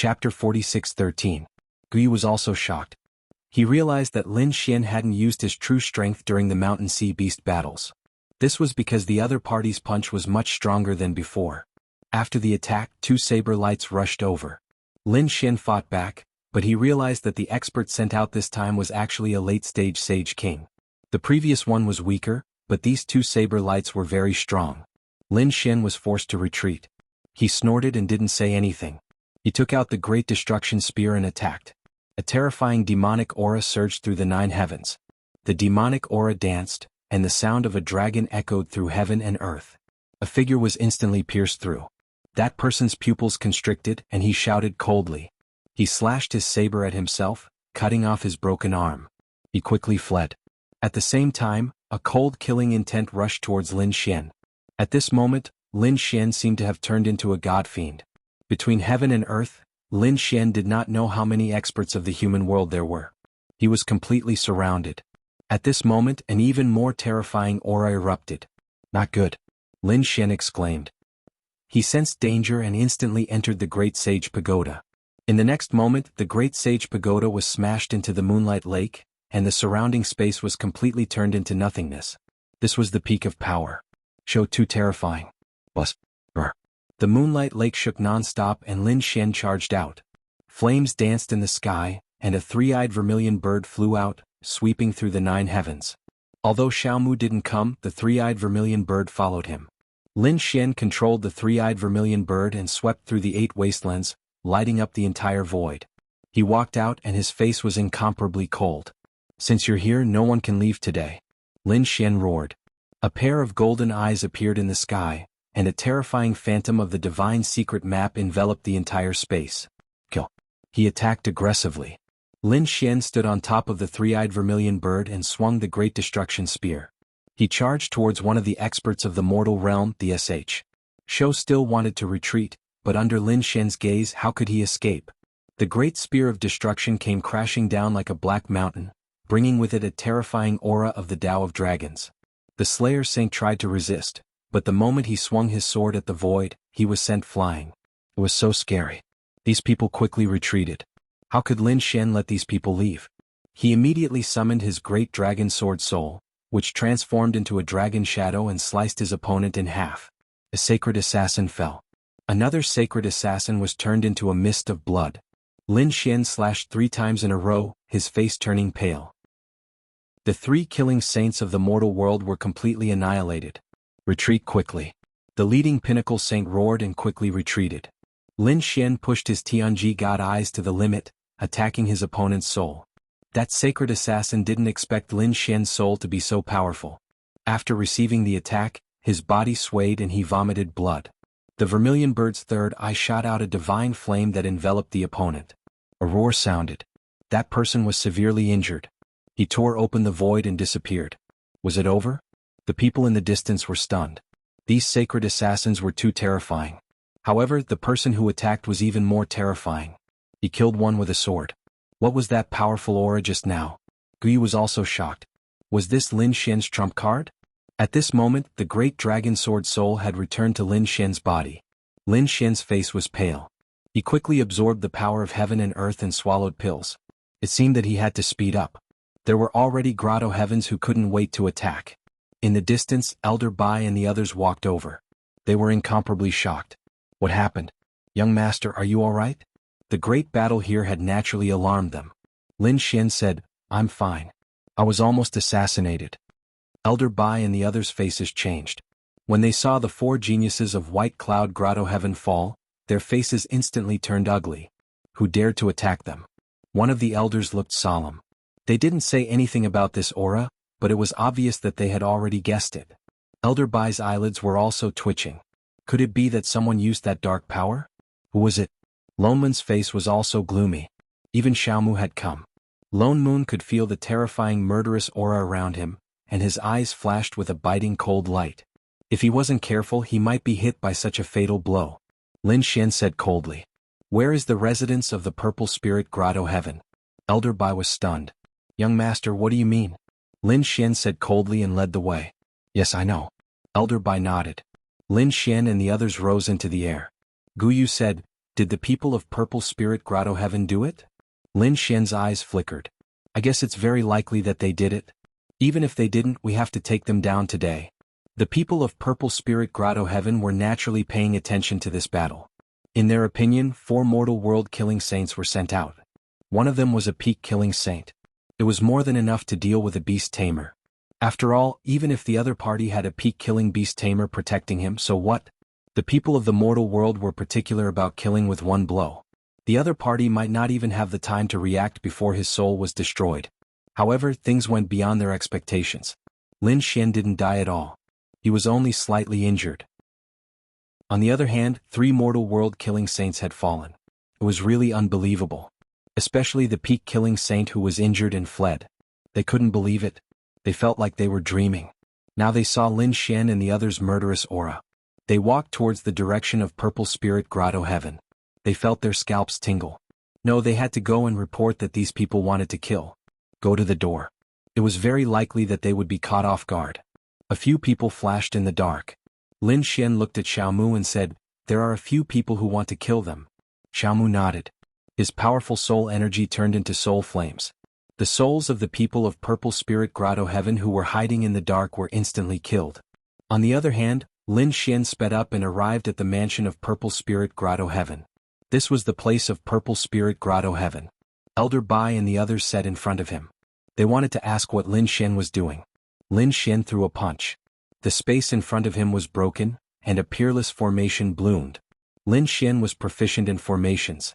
Chapter 46:13. Guyu was also shocked. He realized that Lin Xian hadn't used his true strength during the Mountain Sea Beast battles. This was because the other party's punch was much stronger than before. After the attack, 2 saber lights rushed over. Lin Xian fought back, but he realized that the expert sent out this time was actually a late-stage Sage King. The previous one was weaker, but these 2 saber lights were very strong. Lin Xian was forced to retreat. He snorted and didn't say anything. He took out the Great Destruction Spear and attacked. A terrifying demonic aura surged through the 9 heavens. The demonic aura danced, and the sound of a dragon echoed through heaven and earth. A figure was instantly pierced through. That person's pupils constricted, and he shouted coldly. He slashed his saber at himself, cutting off his broken arm. He quickly fled. At the same time, a cold killing intent rushed towards Lin Xian. At this moment, Lin Xian seemed to have turned into a god fiend. Between heaven and earth, Lin Xian did not know how many experts of the human world there were. He was completely surrounded. At this moment, an even more terrifying aura erupted. Not good. Lin Xian exclaimed. He sensed danger and instantly entered the Great Sage Pagoda. In the next moment, the Great Sage Pagoda was smashed into the Moonlight Lake, and the surrounding space was completely turned into nothingness. This was the peak of power. So too terrifying. The Moonlight Lake shook non-stop and Lin Xian charged out. Flames danced in the sky, and a 3-eyed vermilion bird flew out, sweeping through the 9 heavens. Although Xiaomu didn't come, the 3-eyed vermilion bird followed him. Lin Xian controlled the 3-eyed vermilion bird and swept through the 8 wastelands, lighting up the entire void. He walked out and his face was incomparably cold. "Since you're here, no one can leave today," Lin Xian roared. A pair of golden eyes appeared in the sky, and a terrifying phantom of the divine secret map enveloped the entire space. Kill. He attacked aggressively. Lin Xian stood on top of the 3-eyed vermilion bird and swung the Great Destruction Spear. He charged towards one of the experts of the mortal realm, the SH. Shou still wanted to retreat, but under Lin Xian's gaze, how could he escape? The Great Spear of Destruction came crashing down like a black mountain, bringing with it a terrifying aura of the Tao of Dragons. The Slayer Saint tried to resist, but the moment he swung his sword at the void, he was sent flying. It was so scary. These people quickly retreated. How could Lin Xian let these people leave? He immediately summoned his great dragon sword soul, which transformed into a dragon shadow and sliced his opponent in half. A sacred assassin fell. Another sacred assassin was turned into a mist of blood. Lin Xian slashed 3 times in a row, his face turning pale. The 3 killing saints of the mortal world were completely annihilated. Retreat quickly. The leading pinnacle saint roared and quickly retreated. Lin Xian pushed his Tianji god eyes to the limit, attacking his opponent's soul. That sacred assassin didn't expect Lin Xian's soul to be so powerful. After receiving the attack, his body swayed and he vomited blood. The vermilion bird's 3rd eye shot out a divine flame that enveloped the opponent. A roar sounded. That person was severely injured. He tore open the void and disappeared. Was it over? The people in the distance were stunned. These sacred assassins were too terrifying. However, the person who attacked was even more terrifying. He killed one with a sword. What was that powerful aura just now? Guyu was also shocked. Was this Lin Xian's trump card? At this moment, the great dragon sword soul had returned to Lin Xian's body. Lin Xian's face was pale. He quickly absorbed the power of heaven and earth and swallowed pills. It seemed that he had to speed up. There were already grotto heavens who couldn't wait to attack. In the distance, Elder Bai and the others walked over. They were incomparably shocked. What happened? Young master, are you all right? The great battle here had naturally alarmed them. Lin Xian said, I'm fine. I was almost assassinated. Elder Bai and the others' faces changed. When they saw the 4 geniuses of White Cloud Grotto Heaven fall, their faces instantly turned ugly. Who dared to attack them? One of the elders looked solemn. They didn't say anything about this aura, but it was obvious that they had already guessed it. Elder Bai's eyelids were also twitching. Could it be that someone used that dark power? Who was it? Lone Moon's face was also gloomy. Even Xiaomu had come. Lone Moon could feel the terrifying murderous aura around him, and his eyes flashed with a biting cold light. If he wasn't careful, he might be hit by such a fatal blow. Lin Xian said coldly. Where is the residence of the Purple Spirit Grotto Heaven? Elder Bai was stunned. Young master, what do you mean? Lin Xian said coldly and led the way. Yes, I know. Elder Bai nodded. Lin Xian and the others rose into the air. Guyu said, Did the people of Purple Spirit Grotto Heaven do it? Lin Xian's eyes flickered. I guess it's very likely that they did it. Even if they didn't, we have to take them down today. The people of Purple Spirit Grotto Heaven were naturally paying attention to this battle. In their opinion, 4 mortal world-killing saints were sent out. One of them was a peak-killing saint. It was more than enough to deal with a beast tamer. After all, even if the other party had a peak-killing beast tamer protecting him, so what? The people of the mortal world were particular about killing with one blow. The other party might not even have the time to react before his soul was destroyed. However, things went beyond their expectations. Lin Xian didn't die at all. He was only slightly injured. On the other hand, 3 mortal world-killing saints had fallen. It was really unbelievable. Especially the peak-killing saint who was injured and fled. They couldn't believe it. They felt like they were dreaming. Now they saw Lin Xian and the others' murderous aura. They walked towards the direction of Purple Spirit Grotto Heaven. They felt their scalps tingle. No, they had to go and report that these people wanted to kill. Go to the door. It was very likely that they would be caught off guard. A few people flashed in the dark. Lin Xian looked at Xiaomu and said, "There are a few people who want to kill them." Xiaomu nodded. His powerful soul energy turned into soul flames. The souls of the people of Purple Spirit Grotto Heaven who were hiding in the dark were instantly killed. On the other hand, Lin Xian sped up and arrived at the mansion of Purple Spirit Grotto Heaven. This was the place of Purple Spirit Grotto Heaven. Elder Bai and the others sat in front of him. They wanted to ask what Lin Xian was doing. Lin Xian threw a punch. The space in front of him was broken, and a peerless formation bloomed. Lin Xian was proficient in formations.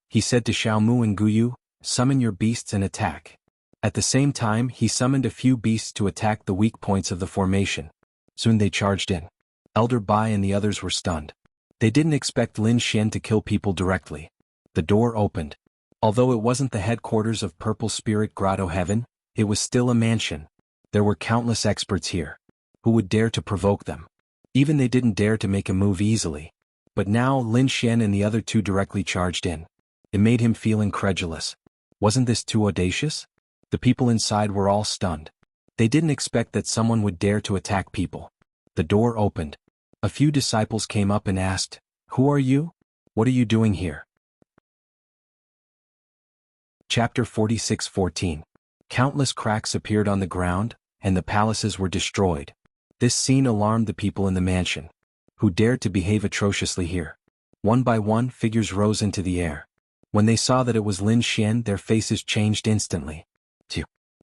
He said to Xiaomu and Guyu, "Summon your beasts and attack." At the same time, he summoned a few beasts to attack the weak points of the formation. Soon they charged in. Elder Bai and the others were stunned. They didn't expect Lin Xian to kill people directly. The door opened. Although it wasn't the headquarters of Purple Spirit Grotto Heaven, it was still a mansion. There were countless experts here. Who would dare to provoke them? Even they didn't dare to make a move easily. But now Lin Xian and the other 2 directly charged in. It made him feel incredulous. Wasn't this too audacious? The people inside were all stunned. They didn't expect that someone would dare to attack people. The door opened. A few disciples came up and asked, "Who are you? What are you doing here?" Chapter 46:14. Countless cracks appeared on the ground, and the palaces were destroyed. This scene alarmed the people in the mansion. Who dared to behave atrociously here? One by one, figures rose into the air. When they saw that it was Lin Xian, their faces changed instantly.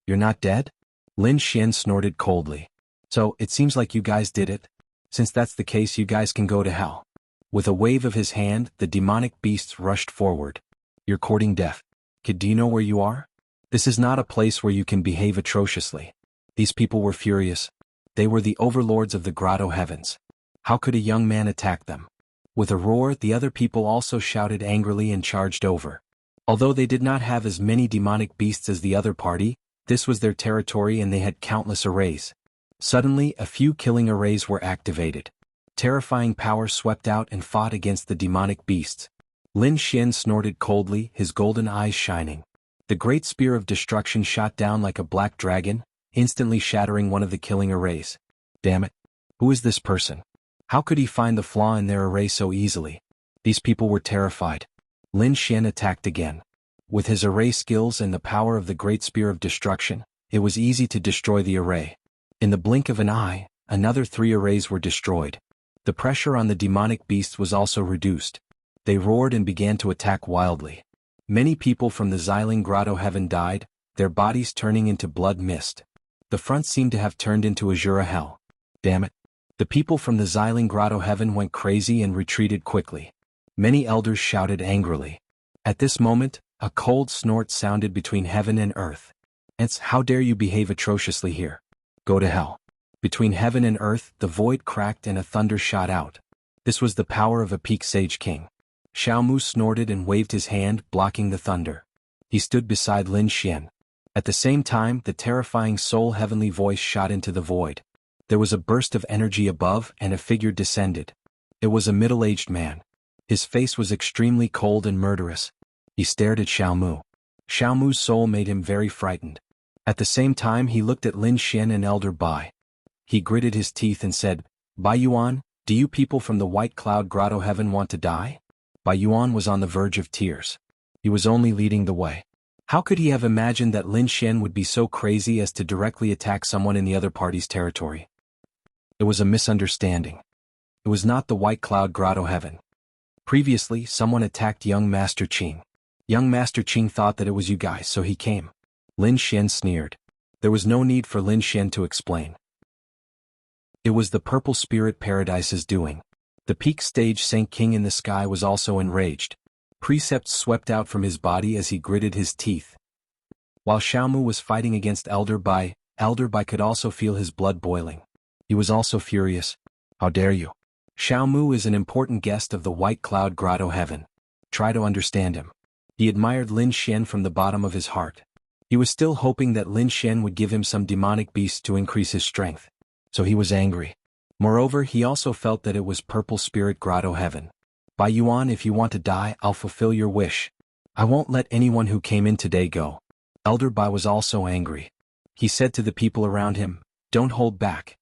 "You're not dead?" Lin Xian snorted coldly. "So, it seems like you guys did it? Since that's the case, you guys can go to hell." With a wave of his hand, the demonic beasts rushed forward. "You're courting death. Kid, do you know where you are? This is not a place where you can behave atrociously." These people were furious. They were the overlords of the Grotto Heavens. How could a young man attack them? With a roar, the other people also shouted angrily and charged over. Although they did not have as many demonic beasts as the other party, this was their territory and they had countless arrays. Suddenly, a few killing arrays were activated. Terrifying power swept out and fought against the demonic beasts. Lin Xian snorted coldly, his golden eyes shining. The great spear of destruction shot down like a black dragon, instantly shattering one of the killing arrays. Damn it. Who is this person? How could he find the flaw in their array so easily? These people were terrified. Lin Xian attacked again. With his array skills and the power of the great spear of destruction, it was easy to destroy the array. In the blink of an eye, another 3 arrays were destroyed. The pressure on the demonic beasts was also reduced. They roared and began to attack wildly. Many people from the Xiling Grotto Heaven died, their bodies turning into blood mist. The front seemed to have turned into Azura hell. Damn it. The people from the Xiling Grotto Heaven went crazy and retreated quickly. Many elders shouted angrily. At this moment, a cold snort sounded between heaven and earth. "It's how dare you behave atrociously here? Go to hell." Between heaven and earth, the void cracked and a thunder shot out. This was the power of a peak sage king. Xiaomu snorted and waved his hand, blocking the thunder. He stood beside Lin Xian. At the same time, the terrifying soul heavenly voice shot into the void. There was a burst of energy above and a figure descended. It was a middle-aged man. His face was extremely cold and murderous. He stared at Xiaomu. Xiaomu's soul made him very frightened. At the same time, he looked at Lin Xian and Elder Bai. He gritted his teeth and said, "Bai Yuan, do you people from the White Cloud Grotto Heaven want to die?" Bai Yuan was on the verge of tears. He was only leading the way. How could he have imagined that Lin Xian would be so crazy as to directly attack someone in the other party's territory? It was a misunderstanding. It was not the White Cloud Grotto Heaven. Previously, someone attacked young Master Qing. Young Master Qing thought that it was you guys, so he came. Lin Xian sneered. There was no need for Lin Xian to explain. It was the Purple Spirit Paradise's doing. The peak stage Saint King in the sky was also enraged. Precepts swept out from his body as he gritted his teeth. While Xiaomu was fighting against Elder Bai could also feel his blood boiling. He was also furious. How dare you? Xiaomu is an important guest of the White Cloud Grotto Heaven. Try to understand him. He admired Lin Xian from the bottom of his heart. He was still hoping that Lin Xian would give him some demonic beast to increase his strength. So he was angry. Moreover, he also felt that it was Purple Spirit Grotto Heaven. Bai Yuan, if you want to die, I'll fulfill your wish. I won't let anyone who came in today go. Elder Bai was also angry. He said to the people around him, don't hold back.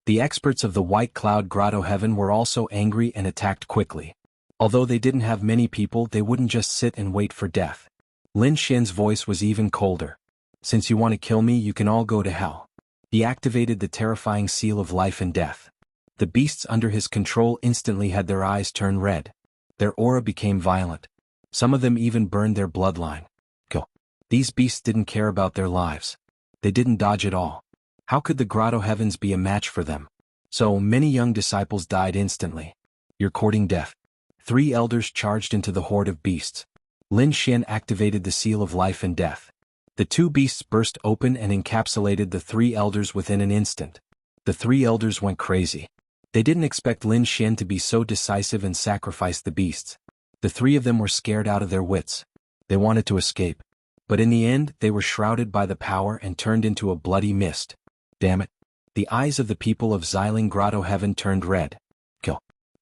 The experts of the White Cloud Grotto Heaven were also angry and attacked quickly. Although they didn't have many people, they wouldn't just sit and wait for death. Lin Xian's voice was even colder. Since you want to kill me, you can all go to hell. He activated the terrifying seal of life and death. The beasts under his control instantly had their eyes turn red. Their aura became violent. Some of them even burned their bloodline. Go. These beasts didn't care about their lives. They didn't dodge at all. How could the Grotto Heavens be a match for them? So many young disciples died instantly. You're courting death. 3 elders charged into the horde of beasts. Lin Xian activated the seal of life and death. The 2 beasts burst open and encapsulated the 3 elders within an instant. The 3 elders went crazy. They didn't expect Lin Xian to be so decisive and sacrifice the beasts. The 3 of them were scared out of their wits. They wanted to escape. But in the end, they were shrouded by the power and turned into a bloody mist. Damn it. The eyes of the people of Xiling Grotto Heaven turned red.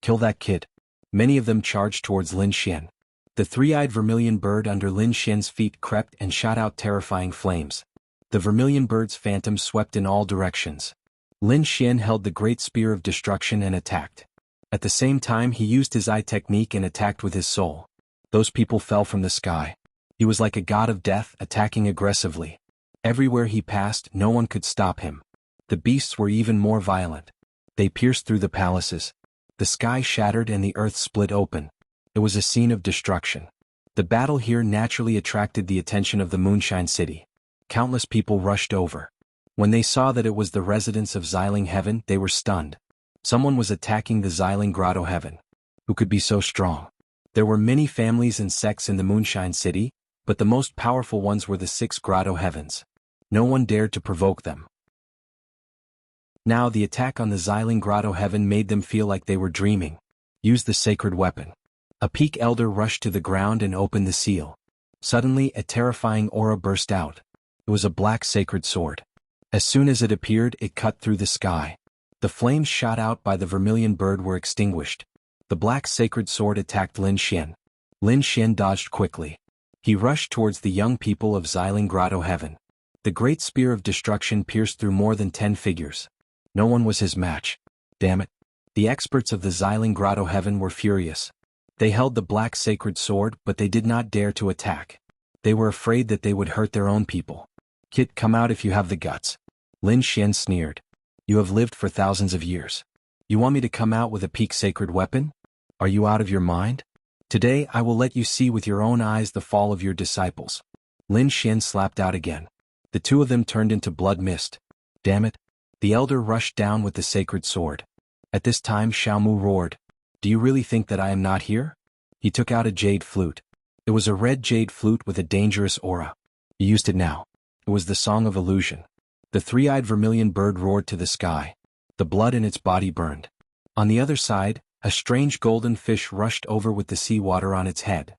Kill that kid. Many of them charged towards Lin Xian. The 3-eyed vermilion bird under Lin Xian's feet crept and shot out terrifying flames. The vermilion bird's phantom swept in all directions. Lin Xian held the great spear of destruction and attacked. At the same time, he used his eye technique and attacked with his soul. Those people fell from the sky. He was like a god of death, attacking aggressively. Everywhere he passed, no one could stop him. The beasts were even more violent. They pierced through the palaces. The sky shattered and the earth split open. It was a scene of destruction. The battle here naturally attracted the attention of the Moonshine City. Countless people rushed over. When they saw that it was the residents of Xiling Heaven, they were stunned. Someone was attacking the Xiling Grotto Heaven. Who could be so strong? There were many families and sects in the Moonshine City, but the most powerful ones were the 6 Grotto Heavens. No one dared to provoke them. Now the attack on the Xiling Grotto Heaven made them feel like they were dreaming. Use the sacred weapon. A peak elder rushed to the ground and opened the seal. Suddenly, a terrifying aura burst out. It was a black sacred sword. As soon as it appeared, it cut through the sky. The flames shot out by the vermilion bird were extinguished. The black sacred sword attacked Lin Xian. Lin Xian dodged quickly. He rushed towards the young people of Xiling Grotto Heaven. The great spear of destruction pierced through more than 10 figures. No one was his match. Damn it. The experts of the Xiling Grotto Heaven were furious. They held the black sacred sword, but they did not dare to attack. They were afraid that they would hurt their own people. Kid, come out if you have the guts. Lin Xian sneered. You have lived for thousands of years. You want me to come out with a peak sacred weapon? Are you out of your mind? Today I will let you see with your own eyes the fall of your disciples. Lin Xian slapped out again. The 2 of them turned into blood mist. Damn it. The elder rushed down with the sacred sword. At this time Xiaomu roared. Do you really think that I am not here? He took out a jade flute. It was a red jade flute with a dangerous aura. He used it now. It was the song of illusion. The 3-eyed vermilion bird roared to the sky. The blood in its body burned. On the other side, a strange golden fish rushed over with the seawater on its head.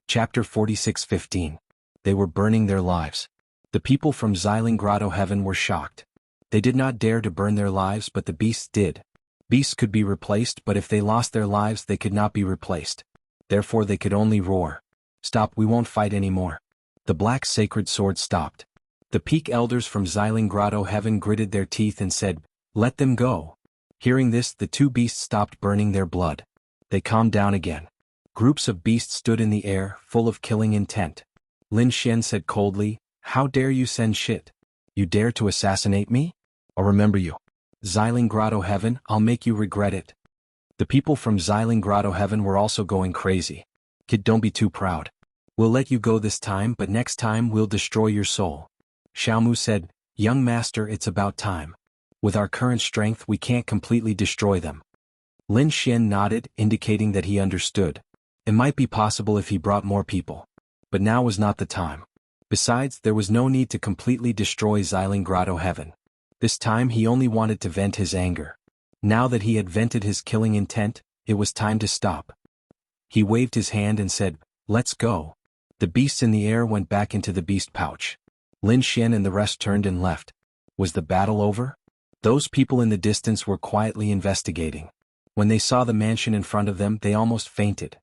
Chapter 46:15. They were burning their lives. The people from Xiling Grotto Heaven were shocked. They did not dare to burn their lives, but the beasts did. Beasts could be replaced, but if they lost their lives they could not be replaced. Therefore they could only roar. Stop, we won't fight anymore. The black sacred sword stopped. The peak elders from Xiling Grotto Heaven gritted their teeth and said, let them go. Hearing this, the two beasts stopped burning their blood. They calmed down again. Groups of beasts stood in the air, full of killing intent. Lin Xian said coldly, "How dare you send shit? You dare to assassinate me? I'll remember you. Xiling Grotto Heaven, I'll make you regret it." The people from Xiling Grotto Heaven were also going crazy. "Kid, don't be too proud. We'll let you go this time, but next time we'll destroy your soul." Xiaomu said, "Young master, it's about time. With our current strength we can't completely destroy them." Lin Xian nodded, indicating that he understood. It might be possible if he brought more people. But now was not the time. Besides, there was no need to completely destroy Xiling Grotto Heaven. This time he only wanted to vent his anger. Now that he had vented his killing intent, it was time to stop. He waved his hand and said, "Let's go." The beasts in the air went back into the beast pouch. Lin Xian and the rest turned and left. Was the battle over? Those people in the distance were quietly investigating. When they saw the mansion in front of them, they almost fainted.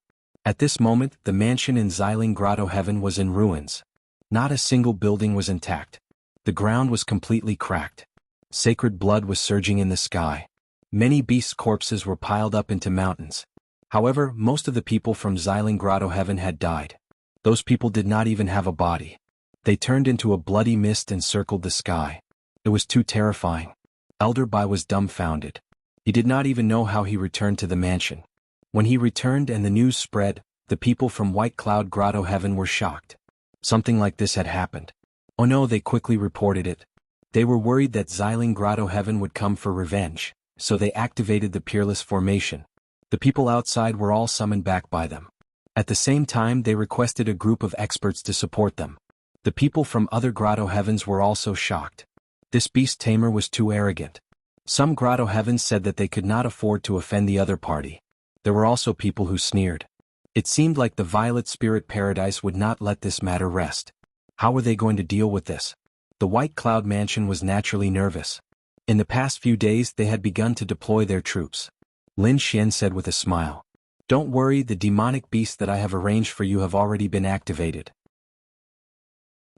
At this moment, the mansion in Xiling Grotto Heaven was in ruins. Not a single building was intact. The ground was completely cracked. Sacred blood was surging in the sky. Many beasts' corpses were piled up into mountains. However, most of the people from Xiling Grotto Heaven had died. Those people did not even have a body. They turned into a bloody mist and circled the sky. It was too terrifying. Elder Bai was dumbfounded. He did not even know how he returned to the mansion. When he returned and the news spread, the people from White Cloud Grotto Heaven were shocked. Something like this had happened. Oh no, they quickly reported it. They were worried that Xiling Grotto Heaven would come for revenge, so they activated the Peerless Formation. The people outside were all summoned back by them. At the same time, they requested a group of experts to support them. The people from other Grotto Heavens were also shocked. This beast tamer was too arrogant. Some Grotto Heavens said that they could not afford to offend the other party. There were also people who sneered. It seemed like the Violet Spirit Paradise would not let this matter rest. How were they going to deal with this? The White Cloud Mansion was naturally nervous. In the past few days they had begun to deploy their troops. Lin Xian said with a smile, "Don't worry, the demonic beasts that I have arranged for you have already been activated.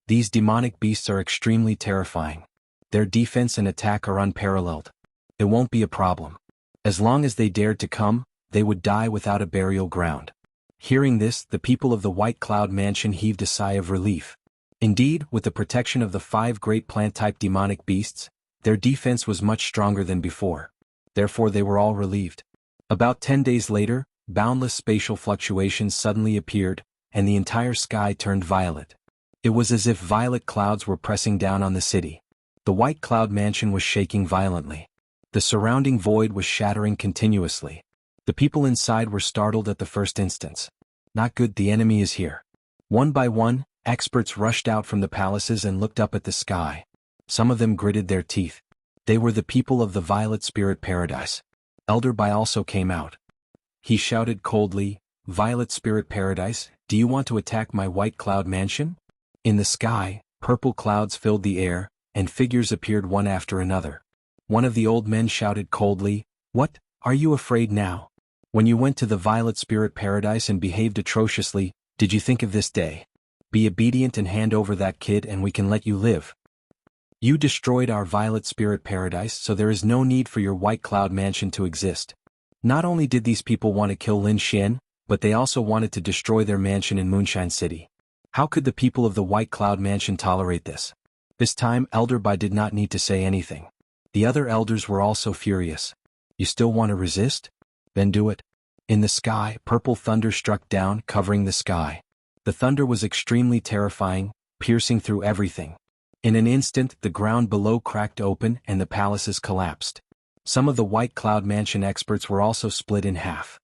These demonic beasts are extremely terrifying. Their defense and attack are unparalleled. It won't be a problem. As long as they dared to come, they would die without a burial ground." Hearing this, the people of the White Cloud Mansion heaved a sigh of relief. Indeed, with the protection of the 5 great plant-type demonic beasts, their defense was much stronger than before. Therefore they were all relieved. About 10 days later, boundless spatial fluctuations suddenly appeared, and the entire sky turned violet. It was as if violet clouds were pressing down on the city. The White Cloud Mansion was shaking violently. The surrounding void was shattering continuously. The people inside were startled at the first instance. Not good, the enemy is here. One by one, experts rushed out from the palaces and looked up at the sky. Some of them gritted their teeth. They were the people of the Violet Spirit Paradise. Elder Bai also came out. He shouted coldly, "Violet Spirit Paradise, do you want to attack my White Cloud Mansion?" In the sky, purple clouds filled the air, and figures appeared one after another. One of the old men shouted coldly, "What, are you afraid now? When you went to the Violet Spirit Paradise and behaved atrociously, did you think of this day? Be obedient and hand over that kid and we can let you live. You destroyed our Violet Spirit Paradise, so there is no need for your White Cloud Mansion to exist." Not only did these people want to kill Lin Xian, but they also wanted to destroy their mansion in Moonshine City. How could the people of the White Cloud Mansion tolerate this? This time Elder Bai did not need to say anything. The other elders were also furious. "You still want to resist? Then do it." In the sky, purple thunder struck down, covering the sky. The thunder was extremely terrifying, piercing through everything. In an instant, the ground below cracked open and the palaces collapsed. Some of the White Cloud Mansion experts were also split in half.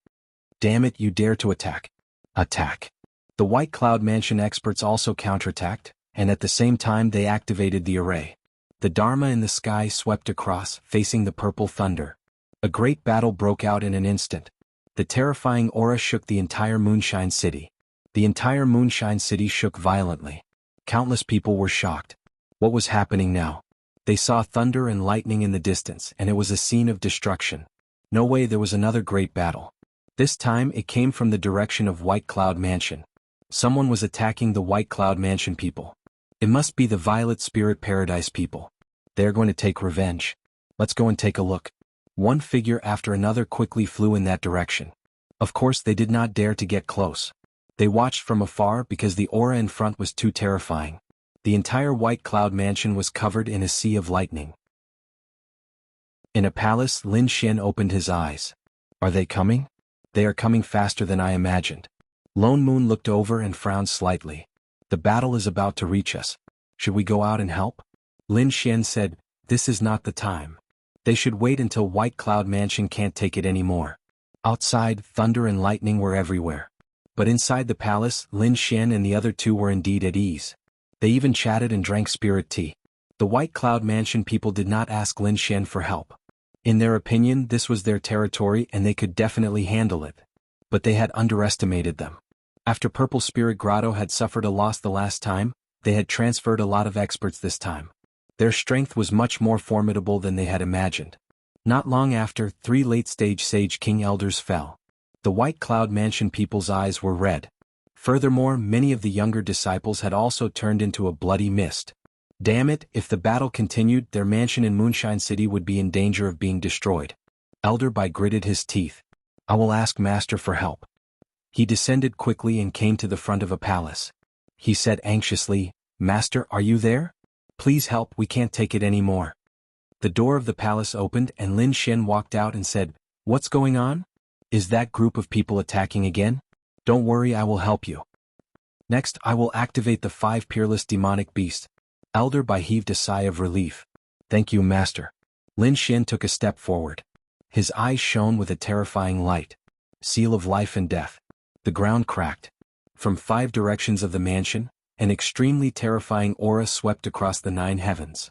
"Damn it, you dare to attack." Attack. The White Cloud Mansion experts also counterattacked, and at the same time they activated the array. The Dharma in the sky swept across, facing the purple thunder. A great battle broke out in an instant. The terrifying aura shook the entire Moonshine City. The entire Moonshine City shook violently. Countless people were shocked. What was happening now? They saw thunder and lightning in the distance, and it was a scene of destruction. No way, there was another great battle. This time it came from the direction of White Cloud Mansion. Someone was attacking the White Cloud Mansion people. It must be the Violet Spirit Paradise people. They are going to take revenge. Let's go and take a look. One figure after another quickly flew in that direction. Of course they did not dare to get close. They watched from afar because the aura in front was too terrifying. The entire White Cloud mansion was covered in a sea of lightning. In a palace, Lin Xian opened his eyes. Are they coming? They are coming faster than I imagined. Lone Moon looked over and frowned slightly. The battle is about to reach us. Should we go out and help? Lin Xian said, this is not the time. They should wait until White Cloud Mansion can't take it anymore. Outside, thunder and lightning were everywhere. But inside the palace, Lin Xian and the other two were indeed at ease. They even chatted and drank spirit tea. The White Cloud Mansion people did not ask Lin Xian for help. In their opinion, this was their territory and they could definitely handle it. But they had underestimated them. After Purple Spirit Grotto had suffered a loss the last time, they had transferred a lot of experts this time. Their strength was much more formidable than they had imagined. Not long after, 3 late-stage Sage King Elders fell. The White Cloud Mansion people's eyes were red. Furthermore, many of the younger disciples had also turned into a bloody mist. Damn it, if the battle continued, their mansion in Moonshine City would be in danger of being destroyed. Elder Bai gritted his teeth. I will ask Master for help. He descended quickly and came to the front of a palace. He said anxiously, Master, are you there? Please help, we can't take it anymore. The door of the palace opened and Lin Xian walked out and said, What's going on? Is that group of people attacking again? Don't worry, I will help you. Next, I will activate the 5 peerless demonic beasts. Elder Bai heaved a sigh of relief. Thank you, Master. Lin Xian took a step forward. His eyes shone with a terrifying light. Seal of life and death. The ground cracked. From 5 directions of the mansion, an extremely terrifying aura swept across the 9 heavens.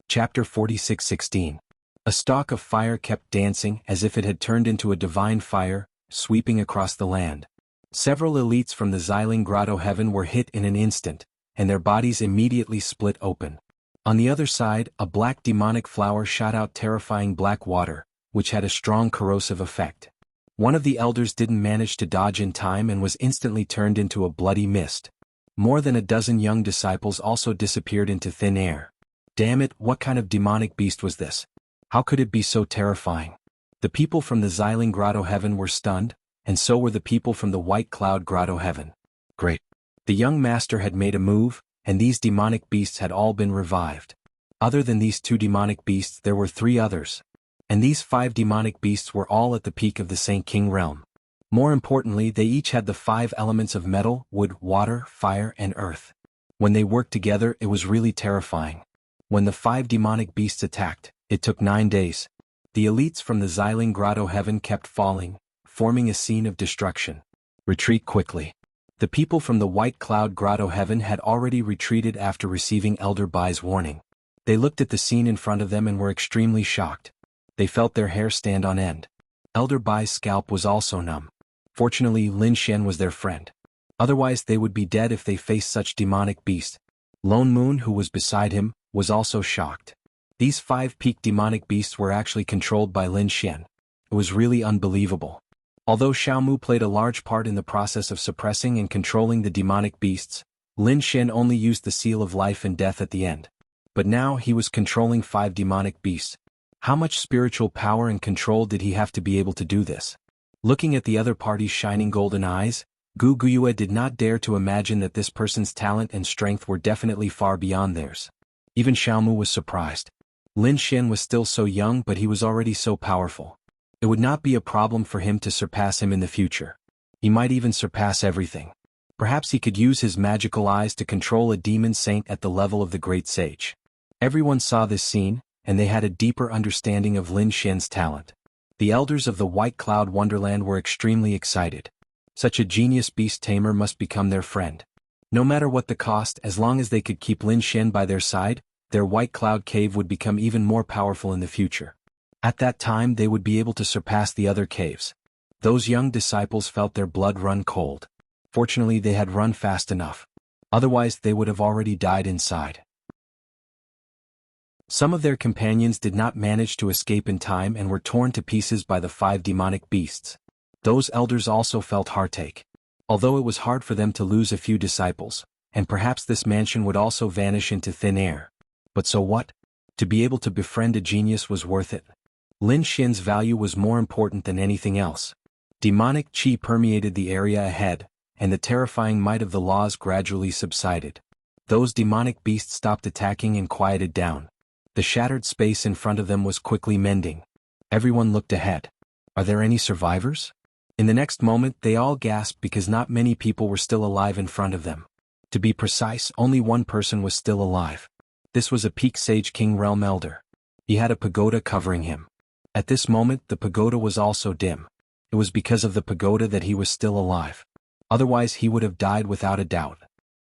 Chapter 46:16. A stalk of fire kept dancing as if it had turned into a divine fire, sweeping across the land. Several elites from the Xiling Grotto heaven were hit in an instant, and their bodies immediately split open. On the other side, a black demonic flower shot out terrifying black water, which had a strong corrosive effect. One of the elders didn't manage to dodge in time and was instantly turned into a bloody mist. More than a dozen young disciples also disappeared into thin air. Damn it, what kind of demonic beast was this? How could it be so terrifying? The people from the Xiling Grotto heaven were stunned, and so were the people from the White Cloud Grotto heaven. Great. The young master had made a move, and these demonic beasts had all been revived. Other than these 2 demonic beasts there were 3 others. And these 5 demonic beasts were all at the peak of the Saint King realm. More importantly, they each had the 5 elements of metal, wood, water, fire, and earth. When they worked together, it was really terrifying. When the 5 demonic beasts attacked, it took 9 days. The elites from the Xiling Grotto heaven kept falling, forming a scene of destruction. Retreat quickly. The people from the White Cloud Grotto heaven had already retreated after receiving Elder Bai's warning. They looked at the scene in front of them and were extremely shocked. They felt their hair stand on end. Elder Bai's scalp was also numb. Fortunately, Lin Xian was their friend. Otherwise they would be dead if they faced such demonic beasts. Lone Moon, who was beside him, was also shocked. These 5 peak demonic beasts were actually controlled by Lin Xian. It was really unbelievable. Although Xiaomu played a large part in the process of suppressing and controlling the demonic beasts, Lin Xian only used the seal of life and death at the end. But now he was controlling 5 demonic beasts. How much spiritual power and control did he have to be able to do this? Looking at the other party's shining golden eyes, Gu Guyue did not dare to imagine that this person's talent and strength were definitely far beyond theirs. Even Xiaomu was surprised. Lin Xian was still so young, but he was already so powerful. It would not be a problem for him to surpass him in the future. He might even surpass everything. Perhaps he could use his magical eyes to control a demon saint at the level of the great sage. Everyone saw this scene, and they had a deeper understanding of Lin Xian's talent. The elders of the White Cloud Wonderland were extremely excited. Such a genius beast tamer must become their friend. No matter what the cost, as long as they could keep Lin Xian by their side, their White Cloud Cave would become even more powerful in the future. At that time they would be able to surpass the other caves. Those young disciples felt their blood run cold. Fortunately they had run fast enough. Otherwise they would have already died inside. Some of their companions did not manage to escape in time and were torn to pieces by the 5 demonic beasts. Those elders also felt heartache. Although it was hard for them to lose a few disciples, and perhaps this mansion would also vanish into thin air. But so what? To be able to befriend a genius was worth it. Lin Xian's value was more important than anything else. Demonic qi permeated the area ahead, and the terrifying might of the laws gradually subsided. Those demonic beasts stopped attacking and quieted down. The shattered space in front of them was quickly mending. Everyone looked ahead. Are there any survivors? In the next moment they all gasped because not many people were still alive in front of them. To be precise, only one person was still alive. This was a peak Sage King Realm Elder. He had a pagoda covering him. At this moment the pagoda was also dim. It was because of the pagoda that he was still alive. Otherwise he would have died without a doubt.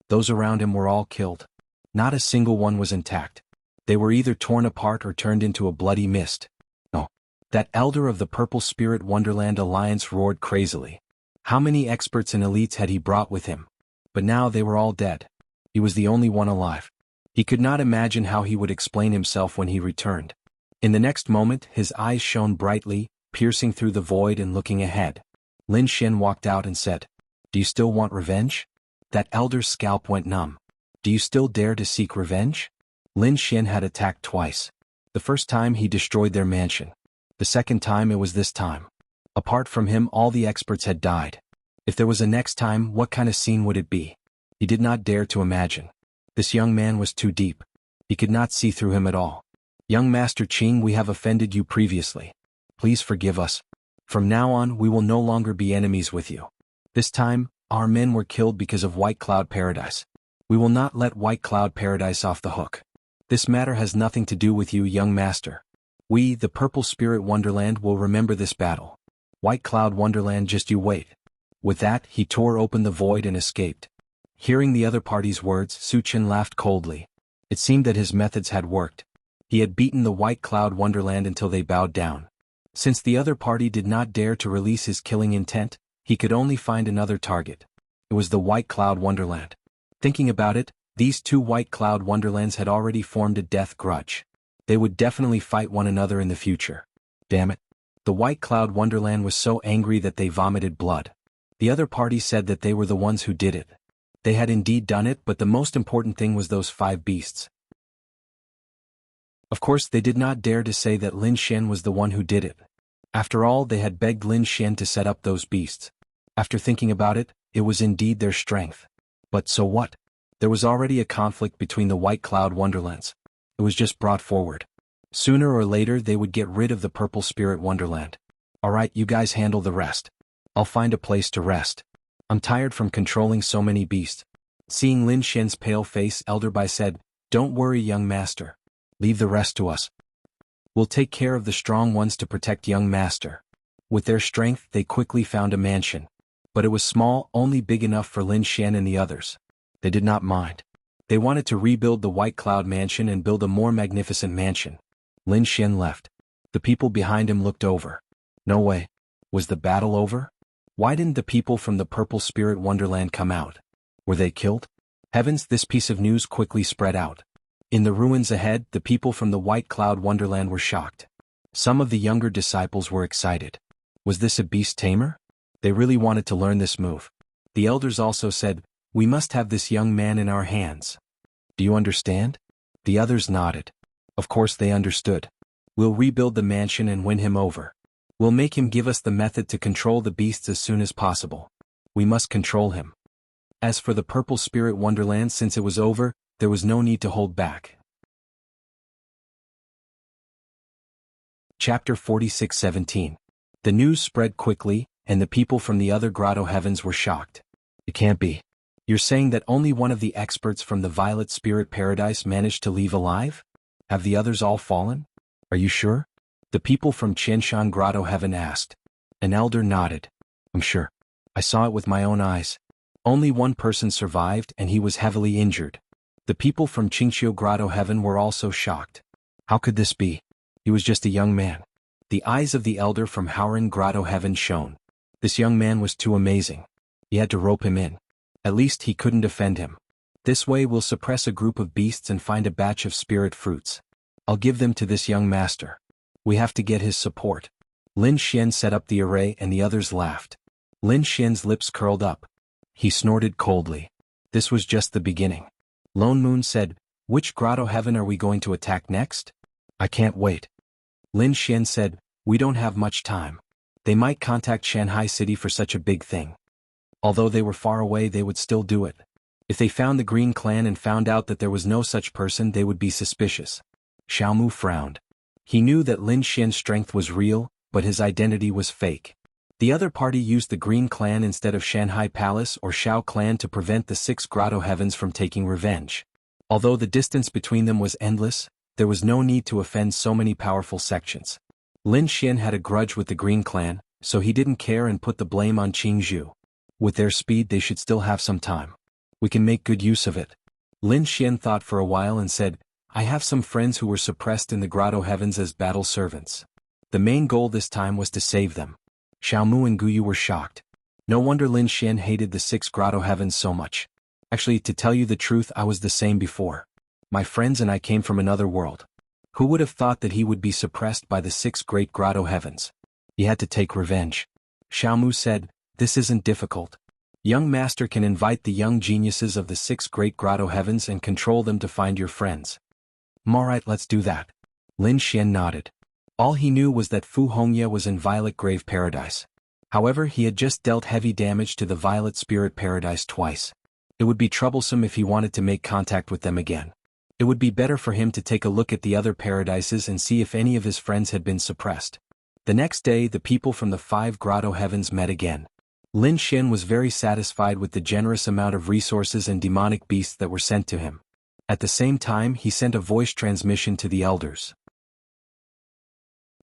Those around him were all killed. Not a single one was intact. They were either torn apart or turned into a bloody mist. No. That elder of the Purple Spirit Wonderland Alliance roared crazily. How many experts and elites had he brought with him? But now they were all dead. He was the only one alive. He could not imagine how he would explain himself when he returned. In the next moment his eyes shone brightly, piercing through the void and looking ahead. Lin Xian walked out and said, "Do you still want revenge?" That elder's scalp went numb. "Do you still dare to seek revenge?" Lin Xian had attacked twice. The first time he destroyed their mansion. The second time it was this time. Apart from him all the experts had died. If there was a next time, what kind of scene would it be? He did not dare to imagine. This young man was too deep. He could not see through him at all. "Young Master Qing, we have offended you previously. Please forgive us. From now on we will no longer be enemies with you. This time, our men were killed because of White Cloud Paradise. We will not let White Cloud Paradise off the hook. This matter has nothing to do with you, young master. We, the Purple Spirit Wonderland, will remember this battle. White Cloud Wonderland, just you wait." With that, he tore open the void and escaped. Hearing the other party's words, Su Chen laughed coldly. It seemed that his methods had worked. He had beaten the White Cloud Wonderland until they bowed down. Since the other party did not dare to release his killing intent, he could only find another target. It was the White Cloud Wonderland. Thinking about it, these two White Cloud Wonderlands had already formed a death grudge. They would definitely fight one another in the future. Damn it. The White Cloud Wonderland was so angry that they vomited blood. The other party said that they were the ones who did it. They had indeed done it, but the most important thing was those 5 beasts. Of course they did not dare to say that Lin Xian was the one who did it. After all, they had begged Lin Xian to set up those beasts. After thinking about it, it was indeed their strength. But so what? There was already a conflict between the White Cloud Wonderlands. It was just brought forward. Sooner or later they would get rid of the Purple Spirit Wonderland. Alright, you guys handle the rest. I'll find a place to rest. I'm tired from controlling so many beasts. Seeing Lin Xian's pale face, Elder Bai said, "Don't worry, young master. Leave the rest to us. We'll take care of the strong ones to protect young master." With their strength they quickly found a mansion. But it was small, only big enough for Lin Xian and the others. They did not mind. They wanted to rebuild the White Cloud Mansion and build a more magnificent mansion. Lin Xian left. The people behind him looked over. No way. Was the battle over? Why didn't the people from the Purple Spirit Wonderland come out? Were they killed? Heavens, this piece of news quickly spread out. In the ruins ahead, the people from the White Cloud Wonderland were shocked. Some of the younger disciples were excited. Was this a beast tamer? They really wanted to learn this move. The elders also said, "We must have this young man in our hands. Do you understand?" The others nodded. Of course they understood. "We'll rebuild the mansion and win him over. We'll make him give us the method to control the beasts as soon as possible. We must control him." As for the Purple Spirit Wonderland, since it was over, there was no need to hold back. Chapter 46:17. The news spread quickly, and the people from the other grotto heavens were shocked. "It can't be. You're saying that only one of the experts from the Violet Spirit Paradise managed to leave alive? Have the others all fallen? Are you sure?" The people from Qianshan Grotto Heaven asked. An elder nodded. "I'm sure. I saw it with my own eyes. Only one person survived and he was heavily injured." The people from Qingqiu Grotto Heaven were also shocked. How could this be? He was just a young man. The eyes of the elder from Howren Grotto Heaven shone. This young man was too amazing. He had to rope him in. At least he couldn't defend him. This way we'll suppress a group of beasts and find a batch of spirit fruits. I'll give them to this young master. We have to get his support. Lin Xian set up the array and the others laughed. Lin Xian's lips curled up. He snorted coldly. This was just the beginning. Lone Moon said, "Which grotto heaven are we going to attack next?" I can't wait. Lin Xian said, we don't have much time. They might contact Shanghai City for such a big thing. Although they were far away, they would still do it. If they found the Green Clan and found out that there was no such person, they would be suspicious. Xiaomu frowned. He knew that Lin Xian's strength was real, but his identity was fake. The other party used the Green Clan instead of Shanghai Palace or Shao Clan to prevent the 6 Grotto Heavens from taking revenge. Although the distance between them was endless, there was no need to offend so many powerful sections. Lin Xian had a grudge with the Green Clan, so he didn't care and put the blame on Qingzhu. With their speed, they should still have some time. We can make good use of it. Lin Xian thought for a while and said, I have some friends who were suppressed in the Grotto Heavens as battle servants. The main goal this time was to save them. Xiaomu and Guyu were shocked. No wonder Lin Xian hated the 6 Grotto Heavens so much. Actually, to tell you the truth, I was the same before. My friends and I came from another world. Who would have thought that he would be suppressed by the 6 great Grotto Heavens? He had to take revenge. Xiaomu said, this isn't difficult. Young Master can invite the young geniuses of the 6 great Grotto Heavens and control them to find your friends. Alright, let's do that. Lin Xian nodded. All he knew was that Fu Hongye was in Violet Grave Paradise. However, he had just dealt heavy damage to the Violet Spirit Paradise twice. It would be troublesome if he wanted to make contact with them again. It would be better for him to take a look at the other paradises and see if any of his friends had been suppressed. The next day, the people from the 5 Grotto Heavens met again. Lin Xian was very satisfied with the generous amount of resources and demonic beasts that were sent to him. At the same time, he sent a voice transmission to the elders.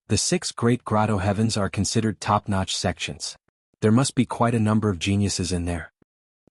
The 6 great Grotto Heavens are considered top-notch sections. There must be quite a number of geniuses in there.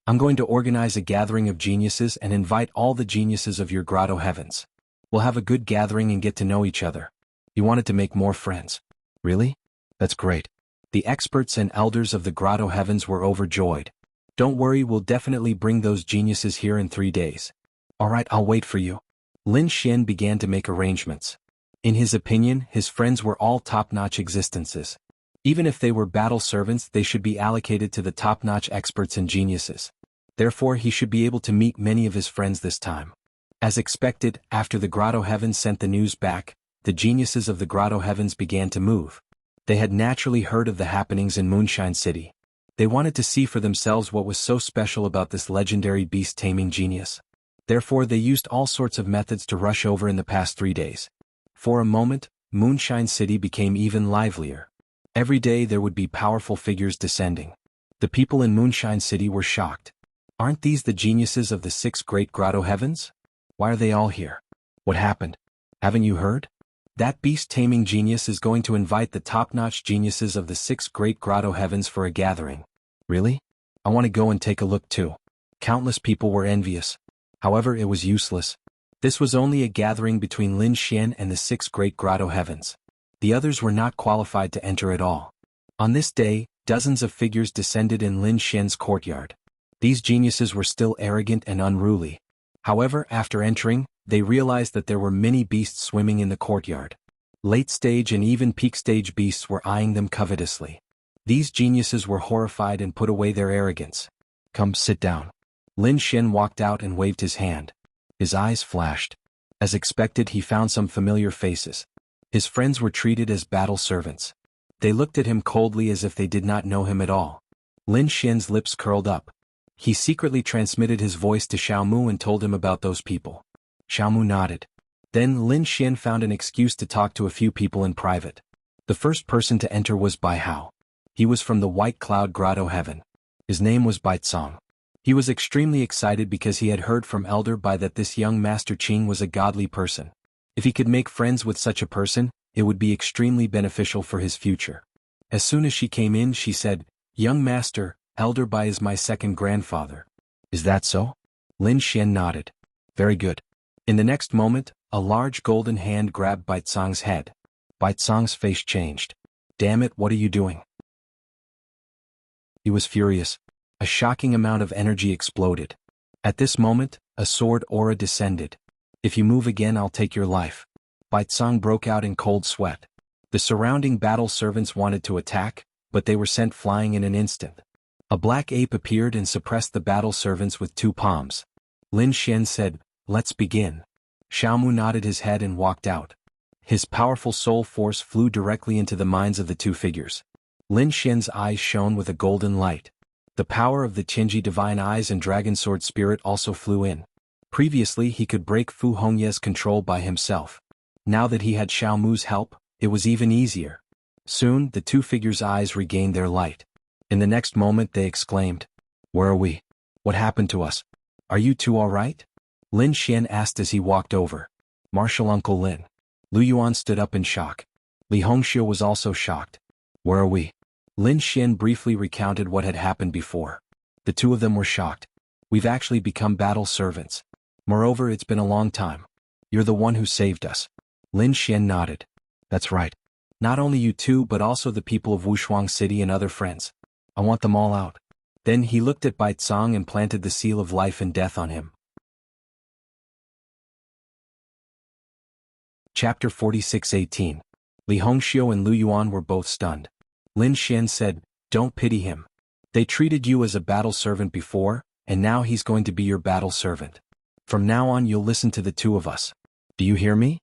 I'm going to organize a gathering of geniuses and invite all the geniuses of your Grotto Heavens. We'll have a good gathering and get to know each other. He wanted to make more friends. Really? That's great. The experts and elders of the Grotto Heavens were overjoyed. Don't worry, we'll definitely bring those geniuses here in 3 days. Alright, I'll wait for you. Lin Xian began to make arrangements. In his opinion, his friends were all top-notch existences. Even if they were battle servants, they should be allocated to the top-notch experts and geniuses. Therefore, he should be able to meet many of his friends this time. As expected, after the Grotto Heavens sent the news back, the geniuses of the Grotto Heavens began to move. They had naturally heard of the happenings in Moonshine City. They wanted to see for themselves what was so special about this legendary beast-taming genius. Therefore, they used all sorts of methods to rush over in the past 3 days. For a moment, Moonshine City became even livelier. Every day there would be powerful figures descending. The people in Moonshine City were shocked. Aren't these the geniuses of the 6 great Grotto Heavens? Why are they all here? What happened? Haven't you heard? That beast-taming genius is going to invite the top-notch geniuses of the 6 great Grotto Heavens for a gathering. Really? I want to go and take a look too. Countless people were envious. However, it was useless. This was only a gathering between Lin Xian and the 6 great Grotto Heavens. The others were not qualified to enter at all. On this day, dozens of figures descended in Lin Xian's courtyard. These geniuses were still arrogant and unruly. However, after entering, they realized that there were many beasts swimming in the courtyard. Late-stage and even peak-stage beasts were eyeing them covetously. These geniuses were horrified and put away their arrogance. Come, sit down. Lin Xian walked out and waved his hand. His eyes flashed. As expected, he found some familiar faces. His friends were treated as battle servants. They looked at him coldly as if they did not know him at all. Lin Xian's lips curled up. He secretly transmitted his voice to Xiaomu and told him about those people. Xiaomu nodded. Then Lin Xian found an excuse to talk to a few people in private. The first person to enter was Bai Hao. He was from the White Cloud Grotto Heaven. His name was Bai Tsong. He was extremely excited because he had heard from Elder Bai that this young Master Qing was a godly person. If he could make friends with such a person, it would be extremely beneficial for his future. As soon as she came in, she said, "Young Master, Elder Bai is my second grandfather." Is that so? Lin Xian nodded. Very good. In the next moment, a large golden hand grabbed Bai Tsong's head. Bai Tsong's face changed. Damn it, what are you doing? He was furious. A shocking amount of energy exploded. At this moment, a sword aura descended. If you move again, I'll take your life. Bai Tsong broke out in cold sweat. The surrounding battle servants wanted to attack, but they were sent flying in an instant. A black ape appeared and suppressed the battle servants with 2 palms. Lin Xian said, "Let's begin." Xiaomu nodded his head and walked out. His powerful soul force flew directly into the minds of the two figures. Lin Xian's eyes shone with a golden light. The power of the Qinji divine eyes and dragon sword spirit also flew in. Previously he could break Fu Hongye's control by himself. Now that he had Xiao Mu's help, it was even easier. Soon the two figures' eyes regained their light. In the next moment they exclaimed, "Where are we? What happened to us? Are you two all right?" Lin Xian asked as he walked over. "Martial Uncle Lin." Lu Yuan stood up in shock. Li Hongxue was also shocked. "Where are we?" Lin Xian briefly recounted what had happened before. The two of them were shocked. "We've actually become battle servants. Moreover, it's been a long time. You're the one who saved us." Lin Xian nodded. "That's right. Not only you two but also the people of Wushuang City and other friends. I want them all out." Then he looked at Bai Cong and planted the seal of life and death on him. Chapter 46:18. Li Hongxue and Lu Yuan were both stunned. Lin Xian said, "Don't pity him. They treated you as a battle servant before, and now he's going to be your battle servant. From now on you'll listen to the two of us. Do you hear me?"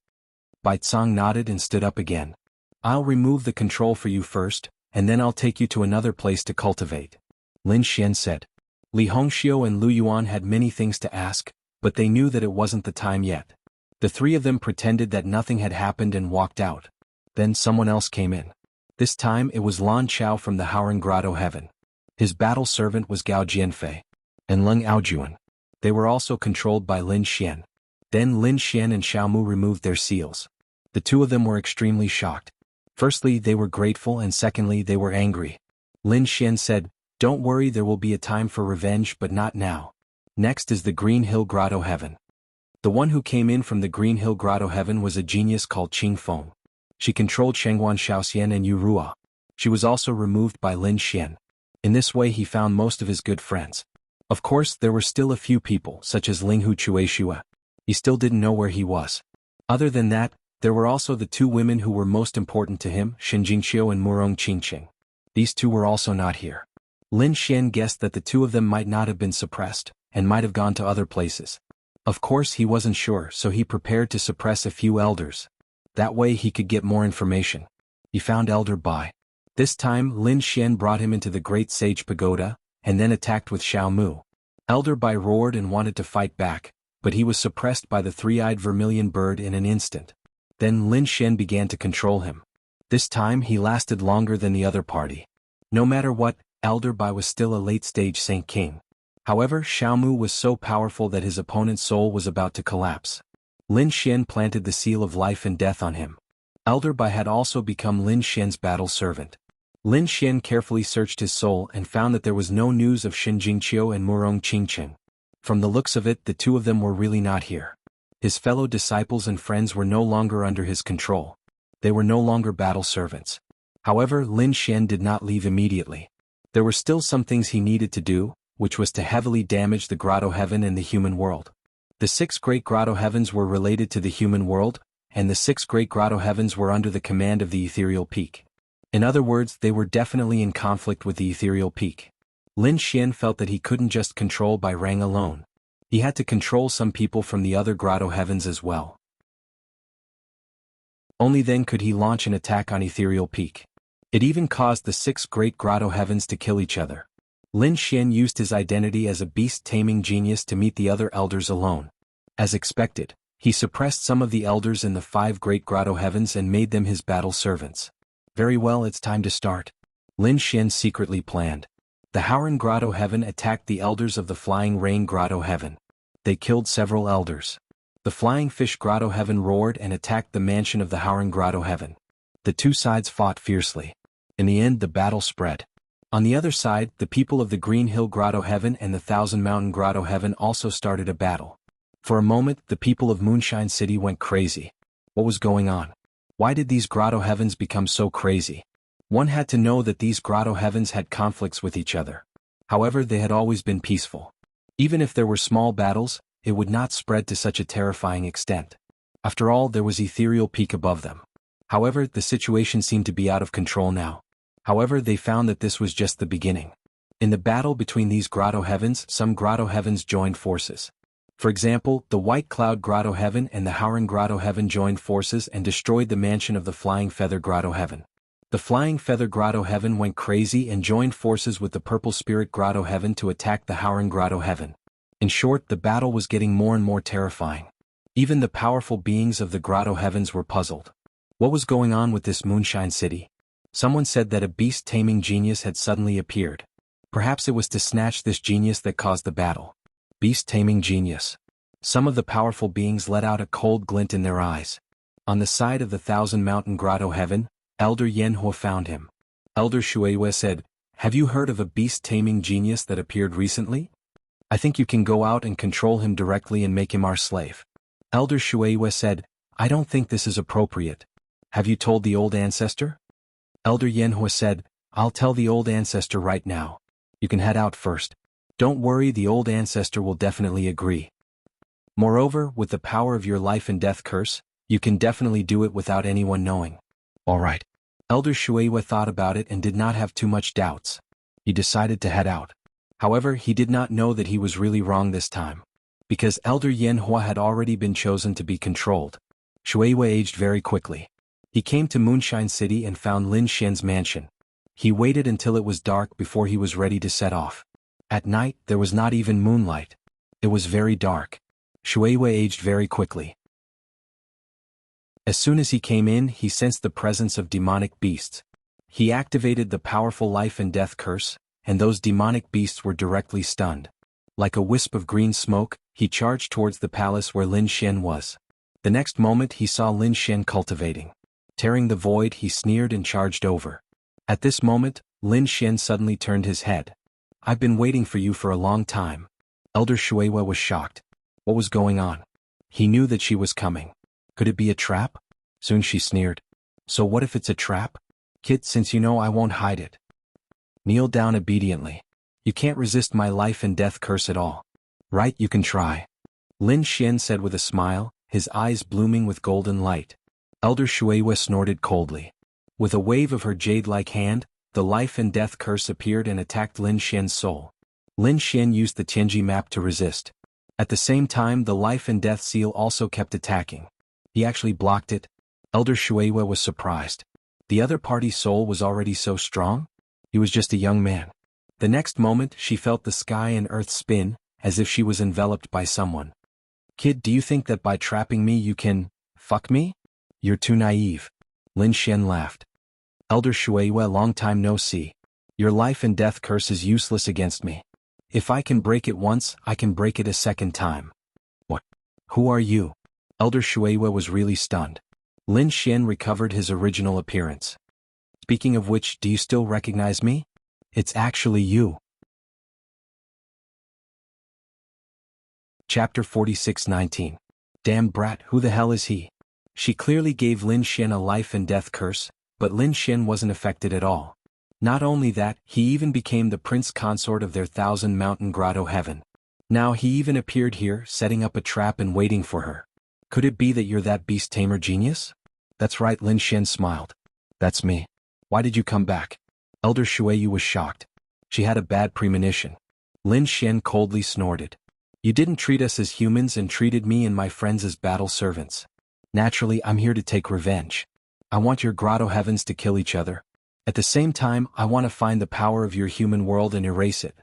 Bai Cong nodded and stood up again. "I'll remove the control for you first, and then I'll take you to another place to cultivate," Lin Xian said. Li Hongxue and Lu Yuan had many things to ask, but they knew that it wasn't the time yet. The three of them pretended that nothing had happened and walked out. Then someone else came in. This time it was Lan Chao from the Howling Grotto Heaven. His battle servant was Gao Jianfei and Leng Aojuan. They were also controlled by Lin Xian. Then Lin Xian and Xiao Mu removed their seals. The two of them were extremely shocked. Firstly, they were grateful and secondly, they were angry. Lin Xian said, "Don't worry, there will be a time for revenge but not now. Next is the Green Hill Grotto Heaven." The one who came in from the Green Hill Grotto Heaven was a genius called Qing Feng. She controlled Shengguan Shaoxian and Yu Rua. She was also removed by Lin Xian. In this way he found most of his good friends. Of course, there were still a few people, such as Linghu Chueshua. He still didn't know where he was. Other than that, there were also the two women who were most important to him, Shen Jingqiu and Murong Qingqing. These two were also not here. Lin Xian guessed that the two of them might not have been suppressed, and might have gone to other places. Of course he wasn't sure, so he prepared to suppress a few elders. That way he could get more information. He found Elder Bai. This time Lin Xian brought him into the Great Sage Pagoda, and then attacked with Xiao Mu. Elder Bai roared and wanted to fight back, but he was suppressed by the three-eyed vermilion bird in an instant. Then Lin Xian began to control him. This time he lasted longer than the other party. No matter what, Elder Bai was still a late-stage Saint King. However, Xiao Mu was so powerful that his opponent's soul was about to collapse. Lin Xian planted the seal of life and death on him. Elder Bai had also become Lin Xian's battle servant. Lin Xian carefully searched his soul and found that there was no news of Shen Jingqiu and Murong Qingqing. From the looks of it, the two of them were really not here. His fellow disciples and friends were no longer under his control. They were no longer battle servants. However, Lin Xian did not leave immediately. There were still some things he needed to do, which was to heavily damage the Grotto Heaven and the human world. The 6 great Grotto Heavens were related to the human world, and the 6 great Grotto Heavens were under the command of the Ethereal Peak. In other words, they were definitely in conflict with the Ethereal Peak. Lin Xian felt that he couldn't just control Bai Rang alone. He had to control some people from the other Grotto Heavens as well. Only then could he launch an attack on Ethereal Peak. It even caused the 6 great Grotto Heavens to kill each other. Lin Xian used his identity as a beast-taming genius to meet the other elders alone. As expected, he suppressed some of the elders in the 5 great Grotto Heavens and made them his battle servants. Very well, it's time to start. Lin Xian secretly planned. The Howling Grotto Heaven attacked the elders of the Flying Rain Grotto Heaven. They killed several elders. The Flying Fish Grotto Heaven roared and attacked the mansion of the Howling Grotto Heaven. The two sides fought fiercely. In the end, the battle spread. On the other side, the people of the Green Hill Grotto Heaven and the Thousand Mountain Grotto Heaven also started a battle. For a moment, the people of Moonshine City went crazy. What was going on? Why did these Grotto Heavens become so crazy? One had to know that these Grotto Heavens had conflicts with each other. However, they had always been peaceful. Even if there were small battles, it would not spread to such a terrifying extent. After all, there was Ethereal Peak above them. However, the situation seemed to be out of control now. However, they found that this was just the beginning. In the battle between these Grotto Heavens, some Grotto Heavens joined forces. For example, the White Cloud Grotto Heaven and the Howren Grotto Heaven joined forces and destroyed the mansion of the Flying Feather Grotto Heaven. The Flying Feather Grotto Heaven went crazy and joined forces with the Purple Spirit Grotto Heaven to attack the Howren Grotto Heaven. In short, the battle was getting more and more terrifying. Even the powerful beings of the Grotto Heavens were puzzled. What was going on with this Moonshine City? Someone said that a beast-taming genius had suddenly appeared. Perhaps it was to snatch this genius that caused the battle. Beast-taming genius. Some of the powerful beings let out a cold glint in their eyes. On the side of the Thousand Mountain Grotto Heaven, Elder Yanhua found him. Elder Shueihua said, "Have you heard of a beast-taming genius that appeared recently? I think you can go out and control him directly and make him our slave." Elder Shueihua said, "I don't think this is appropriate. Have you told the old ancestor?" Elder Yanhua said, "I'll tell the old ancestor right now. You can head out first. Don't worry, the old ancestor will definitely agree. Moreover, with the power of your life and death curse, you can definitely do it without anyone knowing." All right. Elder Shueihua thought about it and did not have too much doubts. He decided to head out. However, he did not know that he was really wrong this time. Because Elder Yanhua had already been chosen to be controlled. Shueihua aged very quickly. He came to Moonshine City and found Lin Xian's mansion. He waited until it was dark before he was ready to set off. At night, there was not even moonlight. It was very dark. Shueihua aged very quickly. As soon as he came in, he sensed the presence of demonic beasts. He activated the powerful life and death curse, and those demonic beasts were directly stunned. Like a wisp of green smoke, he charged towards the palace where Lin Xian was. The next moment he saw Lin Xian cultivating. Tearing the void, he sneered and charged over. At this moment, Lin Xian suddenly turned his head. "I've been waiting for you for a long time." Elder Shueihua was shocked. What was going on? He knew that she was coming. Could it be a trap? Soon she sneered. "So what if it's a trap? Kid, since you know I won't hide it. Kneel down obediently. You can't resist my life and death curse at all. Right, you can try." Lin Xian said with a smile, his eyes blooming with golden light. Elder Shueihua snorted coldly. With a wave of her jade-like hand, the life and death curse appeared and attacked Lin Xian's soul. Lin Xian used the Tianji map to resist. At the same time, the life and death seal also kept attacking. He actually blocked it. Elder Shueihua was surprised. The other party's soul was already so strong? He was just a young man. The next moment, she felt the sky and earth spin, as if she was enveloped by someone. "Kid, do you think that by trapping me you can fuck me? You're too naive." Lin Xian laughed. "Elder Shueihua, long time no see. Your life and death curse is useless against me. If I can break it once, I can break it a second time." "What? Who are you?" Elder Shueihua was really stunned. Lin Xian recovered his original appearance. "Speaking of which, do you still recognize me? It's actually you." Chapter 46:19. Damn brat, who the hell is he? She clearly gave Lin Xian a life and death curse, but Lin Xian wasn't affected at all. Not only that, he even became the prince consort of their Thousand Mountain Grotto Heaven. Now he even appeared here, setting up a trap and waiting for her. "Could it be that you're that beast tamer genius?" "That's right," Lin Xian smiled. "That's me. Why did you come back?" Elder Shueihua was shocked. She had a bad premonition. Lin Xian coldly snorted. "You didn't treat us as humans and treated me and my friends as battle servants. Naturally, I'm here to take revenge. I want your Grotto Heavens to kill each other. At the same time, I want to find the power of your human world and erase it.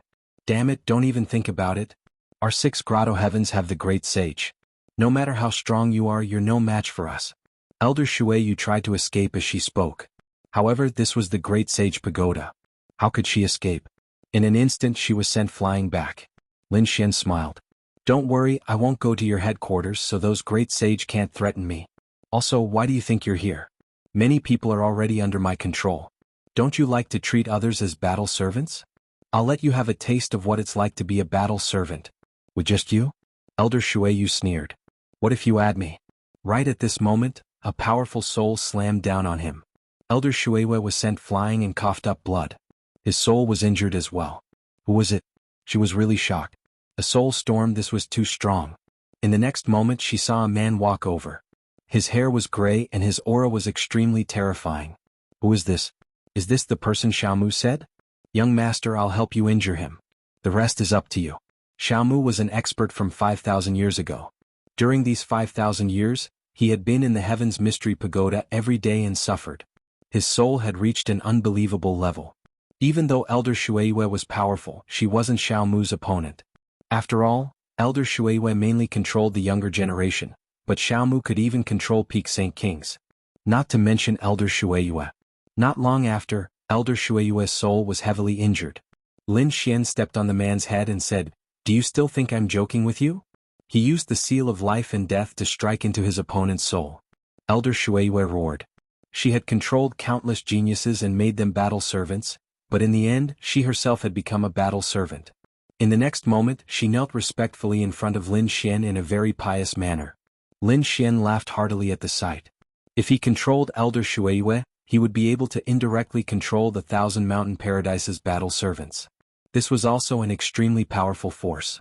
Damn it, don't even think about it. Our 6 Grotto Heavens have the Great Sage. No matter how strong you are, you're no match for us." Elder Shueihua tried to escape as she spoke. However, this was the Great Sage Pagoda. How could she escape? In an instant she was sent flying back. Lin Xian smiled. "Don't worry, I won't go to your headquarters so those Great Sage can't threaten me. Also, why do you think you're here? Many people are already under my control. Don't you like to treat others as battle servants? I'll let you have a taste of what it's like to be a battle servant." "With just you?" Elder Shueihua sneered. "What if you add me?" Right at this moment, a powerful soul slammed down on him. Elder Shueihua was sent flying and coughed up blood. His soul was injured as well. Who was it? She was really shocked. A soul storm, this was too strong. In the next moment she saw a man walk over. His hair was gray and his aura was extremely terrifying. "Who is this? Is this the person Xiaomu said?" "Young master, I'll help you injure him. The rest is up to you." Xiaomu was an expert from 5,000 years ago. During these 5,000 years, he had been in the Heaven's Mystery Pagoda every day and suffered. His soul had reached an unbelievable level. Even though Elder Shueiyue was powerful, she wasn't Xiaomu's opponent. After all, Elder Shueiyue mainly controlled the younger generation, but Xiaomu could even control peak Saint Kings. Not to mention Elder Shueiyue. Not long after, Elder Shueiyue's soul was heavily injured. Lin Xian stepped on the man's head and said, "Do you still think I'm joking with you?" He used the seal of life and death to strike into his opponent's soul. Elder Shueiyue roared. She had controlled countless geniuses and made them battle servants, but in the end, she herself had become a battle servant. In the next moment, she knelt respectfully in front of Lin Xian in a very pious manner. Lin Xian laughed heartily at the sight. If he controlled Elder Shueiyue, he would be able to indirectly control the Thousand Mountain Paradise's battle servants. This was also an extremely powerful force.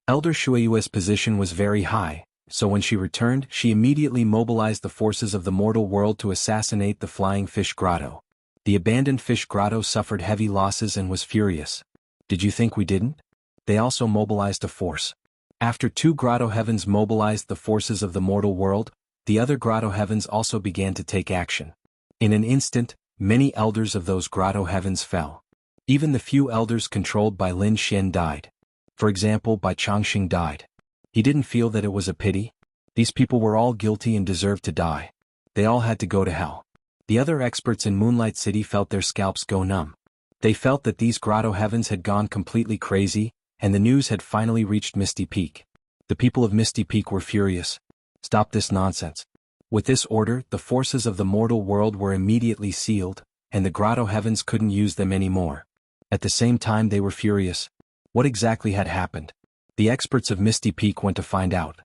Elder Shueiyue's position was very high, so when she returned, she immediately mobilized the forces of the mortal world to assassinate the Flying Fish Grotto. The abandoned Fish Grotto suffered heavy losses and was furious. "Did you think we didn't?" They also mobilized a force. After 2 Grotto Heavens mobilized the forces of the mortal world, the other Grotto Heavens also began to take action. In an instant, many elders of those Grotto Heavens fell. Even the few elders controlled by Lin Xian died. For example, Bai Changxing died. He didn't feel that it was a pity. These people were all guilty and deserved to die. They all had to go to hell. The other experts in Moonlight City felt their scalps go numb. They felt that these Grotto Heavens had gone completely crazy, and the news had finally reached Misty Peak. The people of Misty Peak were furious. "Stop this nonsense." With this order, the forces of the mortal world were immediately sealed, and the Grotto Heavens couldn't use them anymore. At the same time they were furious. What exactly had happened? The experts of Misty Peak went to find out.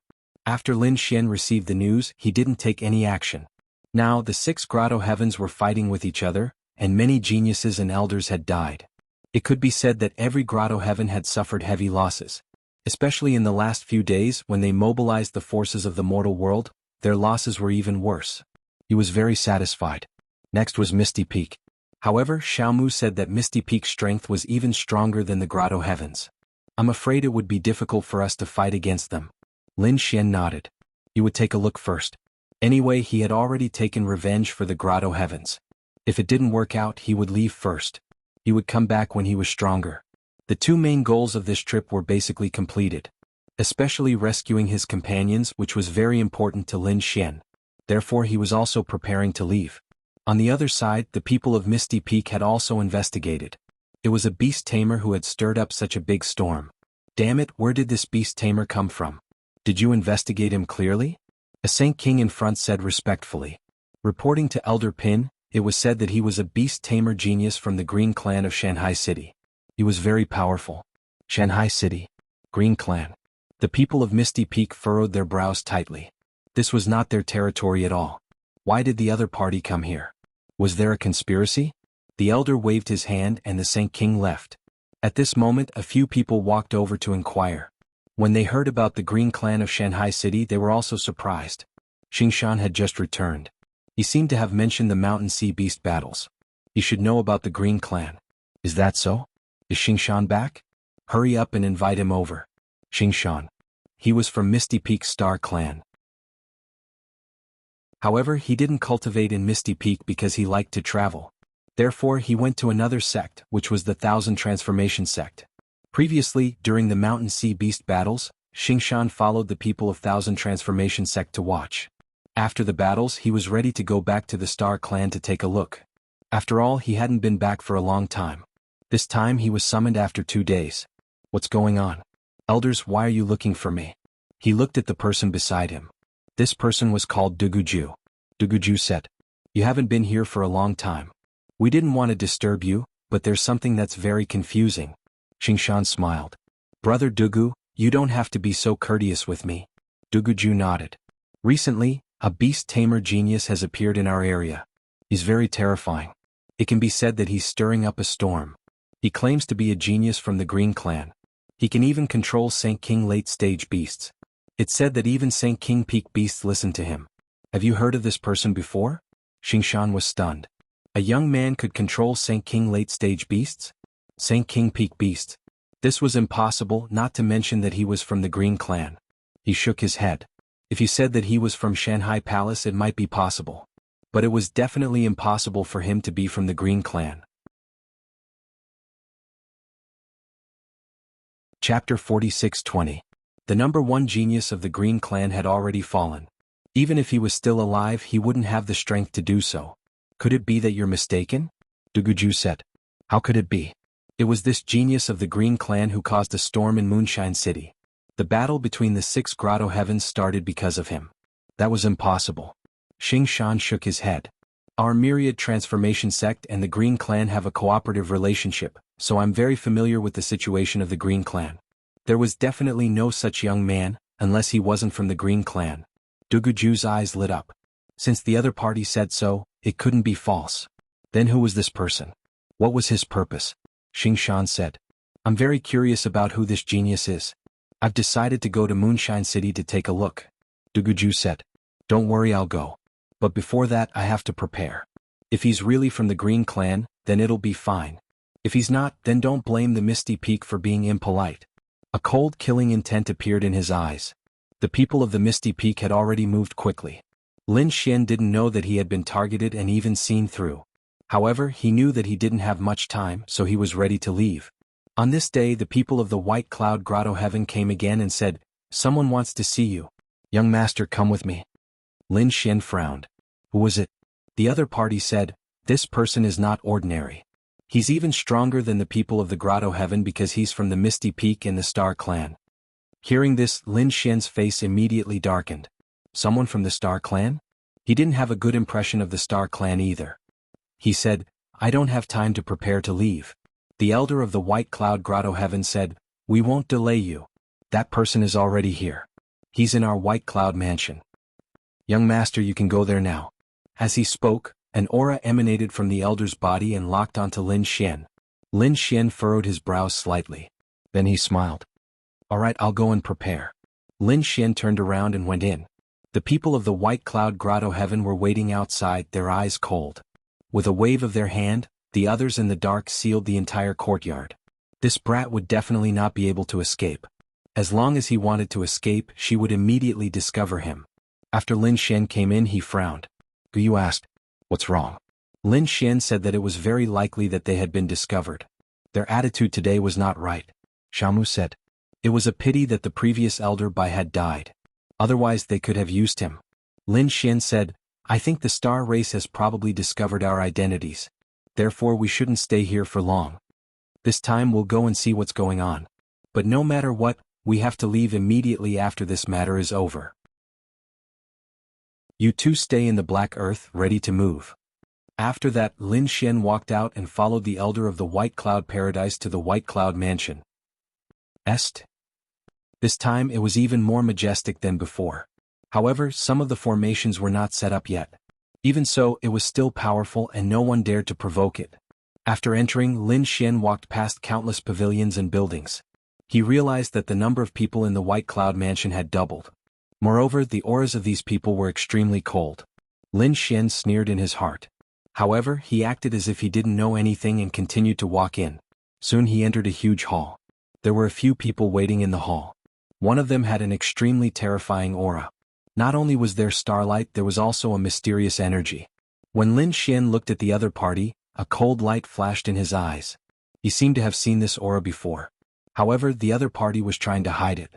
After Lin Xian received the news, he didn't take any action. Now the 6 Grotto Heavens were fighting with each other, and many geniuses and elders had died. It could be said that every Grotto Heaven had suffered heavy losses. Especially in the last few days when they mobilized the forces of the mortal world, their losses were even worse. He was very satisfied. Next was Misty Peak. However, Xiaomu said that Misty Peak's strength was even stronger than the Grotto Heavens. "I'm afraid it would be difficult for us to fight against them." Lin Xian nodded. He would take a look first. Anyway, he had already taken revenge for the Grotto Heavens. If it didn't work out, he would leave first. He would come back when he was stronger. The 2 main goals of this trip were basically completed. Especially rescuing his companions, which was very important to Lin Xian. Therefore he was also preparing to leave. On the other side, the people of Misty Peak had also investigated. It was a beast tamer who had stirred up such a big storm. Damn it, where did this beast tamer come from? Did you investigate him clearly? A Saint King in front said respectfully. Reporting to Elder Pin, it was said that he was a beast tamer genius from the Green Clan of Shanghai City. He was very powerful. Shanghai City. Green Clan. The people of Misty Peak furrowed their brows tightly. This was not their territory at all. Why did the other party come here? Was there a conspiracy? The elder waved his hand and the Saint King left. At this moment a few people walked over to inquire. When they heard about the Green Clan of Shanghai City, they were also surprised. Xingshan had just returned. He seemed to have mentioned the Mountain Sea Beast battles. He should know about the Green Clan. Is that so? Is Xingshan back? Hurry up and invite him over. Xingshan. He was from Misty Peak Star Clan. However, he didn't cultivate in Misty Peak because he liked to travel. Therefore he went to another sect, which was the Thousand Transformation sect. Previously, during the Mountain Sea Beast battles, Xingshan followed the people of Thousand Transformation sect to watch. After the battles, he was ready to go back to the Star Clan to take a look. After all, he hadn't been back for a long time. This time he was summoned after 2 days. What's going on? Elders, why are you looking for me? He looked at the person beside him. This person was called Duguju. Duguju said, "You haven't been here for a long time. We didn't want to disturb you, but there's something that's very confusing." Xingshan smiled. "Brother Dugu, you don't have to be so courteous with me." Duguju nodded. "Recently, a beast tamer genius has appeared in our area. He's very terrifying. It can be said that he's stirring up a storm. He claims to be a genius from the Green Clan. He can even control Saint King late-stage beasts. It's said that even Saint King peak beasts listen to him. Have you heard of this person before?" Xingshan was stunned. A young man could control Saint King late-stage beasts? Saint King peak beasts. This was impossible, not to mention that he was from the Green Clan. He shook his head. If he said that he was from Shanghai Palace, it might be possible. But it was definitely impossible for him to be from the Green Clan. Chapter 46:20. The number one genius of the Green Clan had already fallen. Even if he was still alive, he wouldn't have the strength to do so. Could it be that you're mistaken? Duguju said. How could it be? It was this genius of the Green Clan who caused a storm in Moonshine City. The battle between the 6 grotto heavens started because of him. That was impossible. Xing Shan shook his head. Our Myriad Transformation sect and the Green Clan have a cooperative relationship, so I'm very familiar with the situation of the Green Clan. There was definitely no such young man, unless he wasn't from the Green Clan. Duguju's eyes lit up. Since the other party said so, it couldn't be false. Then who was this person? What was his purpose? Xing Shan said. I'm very curious about who this genius is. I've decided to go to Moonshine City to take a look. Duguju said. Don't worry, I'll go. But before that, I have to prepare. If he's really from the Green Clan, then it'll be fine. If he's not, then don't blame the Misty Peak for being impolite. A cold, killing intent appeared in his eyes. The people of the Misty Peak had already moved quickly. Lin Xian didn't know that he had been targeted and even seen through. However, he knew that he didn't have much time, so he was ready to leave. On this day, the people of the White Cloud Grotto Heaven came again and said, Someone wants to see you. Young master, come with me. Lin Xian frowned. Who was it? The other party said, This person is not ordinary. He's even stronger than the people of the Grotto Heaven because he's from the Misty Peak and the Star Clan. Hearing this, Lin Xian's face immediately darkened. Someone from the Star Clan? He didn't have a good impression of the Star Clan either. He said, I don't have time to prepare to leave. The elder of the White Cloud Grotto Heaven said, We won't delay you. That person is already here. He's in our White Cloud mansion. Young master, you can go there now. As he spoke, an aura emanated from the elder's body and locked onto Lin Xian. Lin Xian furrowed his brows slightly. Then he smiled. All right, I'll go and prepare. Lin Xian turned around and went in. The people of the White Cloud Grotto Heaven were waiting outside, their eyes cold. With a wave of their hand, the others in the dark sealed the entire courtyard. This brat would definitely not be able to escape. As long as he wanted to escape, she would immediately discover him. After Lin Xian came in, he frowned. Guyu asked, What's wrong? Lin Xian said that it was very likely that they had been discovered. Their attitude today was not right. Xiaomu said. It was a pity that the previous elder Bai had died. Otherwise they could have used him. Lin Xian said, I think the star race has probably discovered our identities. Therefore we shouldn't stay here for long. This time we'll go and see what's going on. But no matter what, we have to leave immediately after this matter is over. You two stay in the Black Earth, ready to move. After that, Lin Xian walked out and followed the elder of the White Cloud Paradise to the White Cloud Mansion. This time it was even more majestic than before. However, some of the formations were not set up yet. Even so, it was still powerful and no one dared to provoke it. After entering, Lin Xian walked past countless pavilions and buildings. He realized that the number of people in the White Cloud Mansion had doubled. Moreover, the auras of these people were extremely cold. Lin Xian sneered in his heart. However, he acted as if he didn't know anything and continued to walk in. Soon he entered a huge hall. There were a few people waiting in the hall. One of them had an extremely terrifying aura. Not only was there starlight, there was also a mysterious energy. When Lin Xian looked at the other party, a cold light flashed in his eyes. He seemed to have seen this aura before. However, the other party was trying to hide it.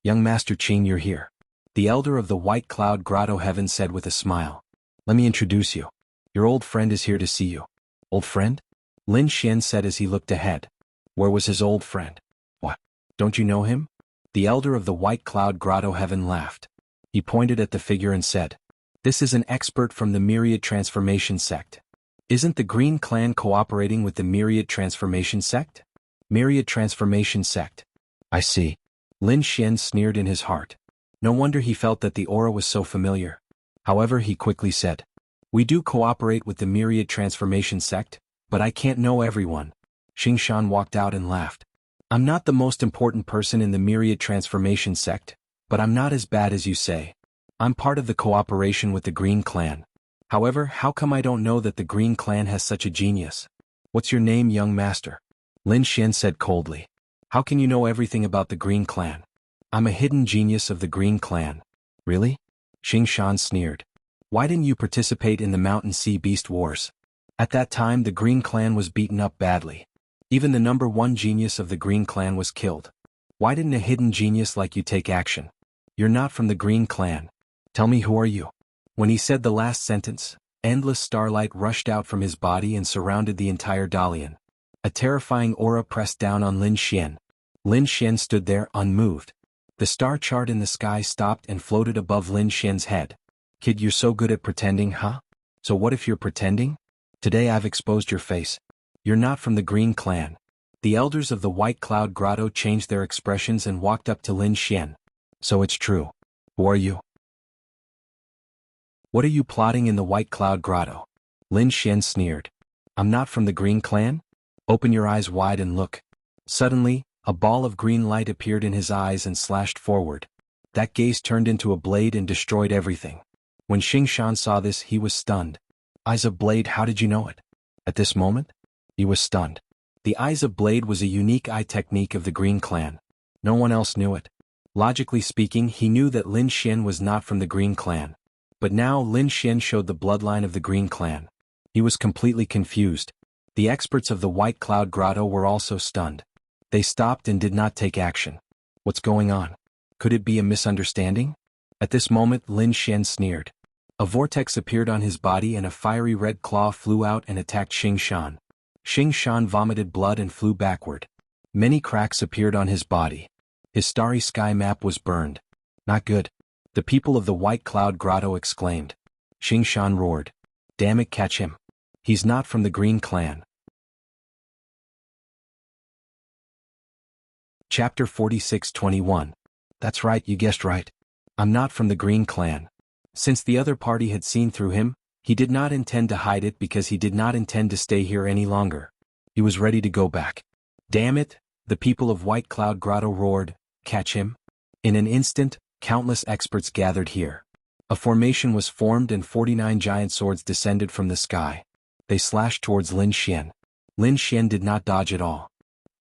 Young Master Qing, you're here. The elder of the White Cloud Grotto Heaven said with a smile. Let me introduce you. Your old friend is here to see you. Old friend? Lin Xian said as he looked ahead. Where was his old friend? What? Don't you know him? The elder of the White Cloud Grotto Heaven laughed. He pointed at the figure and said, This is an expert from the Myriad Transformation sect. Isn't the Green Clan cooperating with the Myriad Transformation sect? Myriad Transformation sect. I see. Lin Xian sneered in his heart. No wonder he felt that the aura was so familiar. However, he quickly said, We do cooperate with the Myriad Transformation sect, but I can't know everyone. Xing Shan walked out and laughed. I'm not the most important person in the Myriad Transformation sect, but I'm not as bad as you say. I'm part of the cooperation with the Green Clan. However, how come I don't know that the Green Clan has such a genius? What's your name, young master? Lin Xian said coldly. How can you know everything about the Green Clan? I'm a hidden genius of the Green Clan. Really? Xing Shan sneered. Why didn't you participate in the Mountain Sea Beast Wars? At that time the Green Clan was beaten up badly. Even the #1 genius of the Green Clan was killed. Why didn't a hidden genius like you take action? You're not from the Green Clan. Tell me, who are you? When he said the last sentence, endless starlight rushed out from his body and surrounded the entire Dalian. A terrifying aura pressed down on Lin Xian. Lin Xian stood there unmoved. The star chart in the sky stopped and floated above Lin Xian's head. Kid, you're so good at pretending, huh? So what if you're pretending? Today I've exposed your face. You're not from the Green Clan. The elders of the White Cloud Grotto changed their expressions and walked up to Lin Xian. So it's true. Who are you? What are you plotting in the White Cloud Grotto? Lin Xian sneered. I'm not from the Green Clan? Open your eyes wide and look. Suddenly, a ball of green light appeared in his eyes and slashed forward. That gaze turned into a blade and destroyed everything. When Xing Shan saw this, he was stunned. Eyes of Blade, how did you know it? At this moment, he was stunned. The Eyes of Blade was a unique eye technique of the Green Clan. No one else knew it. Logically speaking, he knew that Lin Xian was not from the Green Clan. But now Lin Xian showed the bloodline of the Green Clan. He was completely confused. The experts of the White Cloud Grotto were also stunned. They stopped and did not take action. What's going on? Could it be a misunderstanding? At this moment Lin Xian sneered. A vortex appeared on his body and a fiery red claw flew out and attacked Xing Shan. Xing Shan vomited blood and flew backward. Many cracks appeared on his body. His starry sky map was burned. Not good. The people of the White Cloud Grotto exclaimed. Xing Shan roared. Damn it, catch him. He's not from the Green Clan. Chapter 46:21. That's right, you guessed right. I'm not from the Green Clan. Since the other party had seen through him, he did not intend to hide it because he did not intend to stay here any longer. He was ready to go back. Damn it, the people of White Cloud Grotto roared, catch him. In an instant, countless experts gathered here. A formation was formed and 49 giant swords descended from the sky. They slashed towards Lin Xian. Lin Xian did not dodge at all.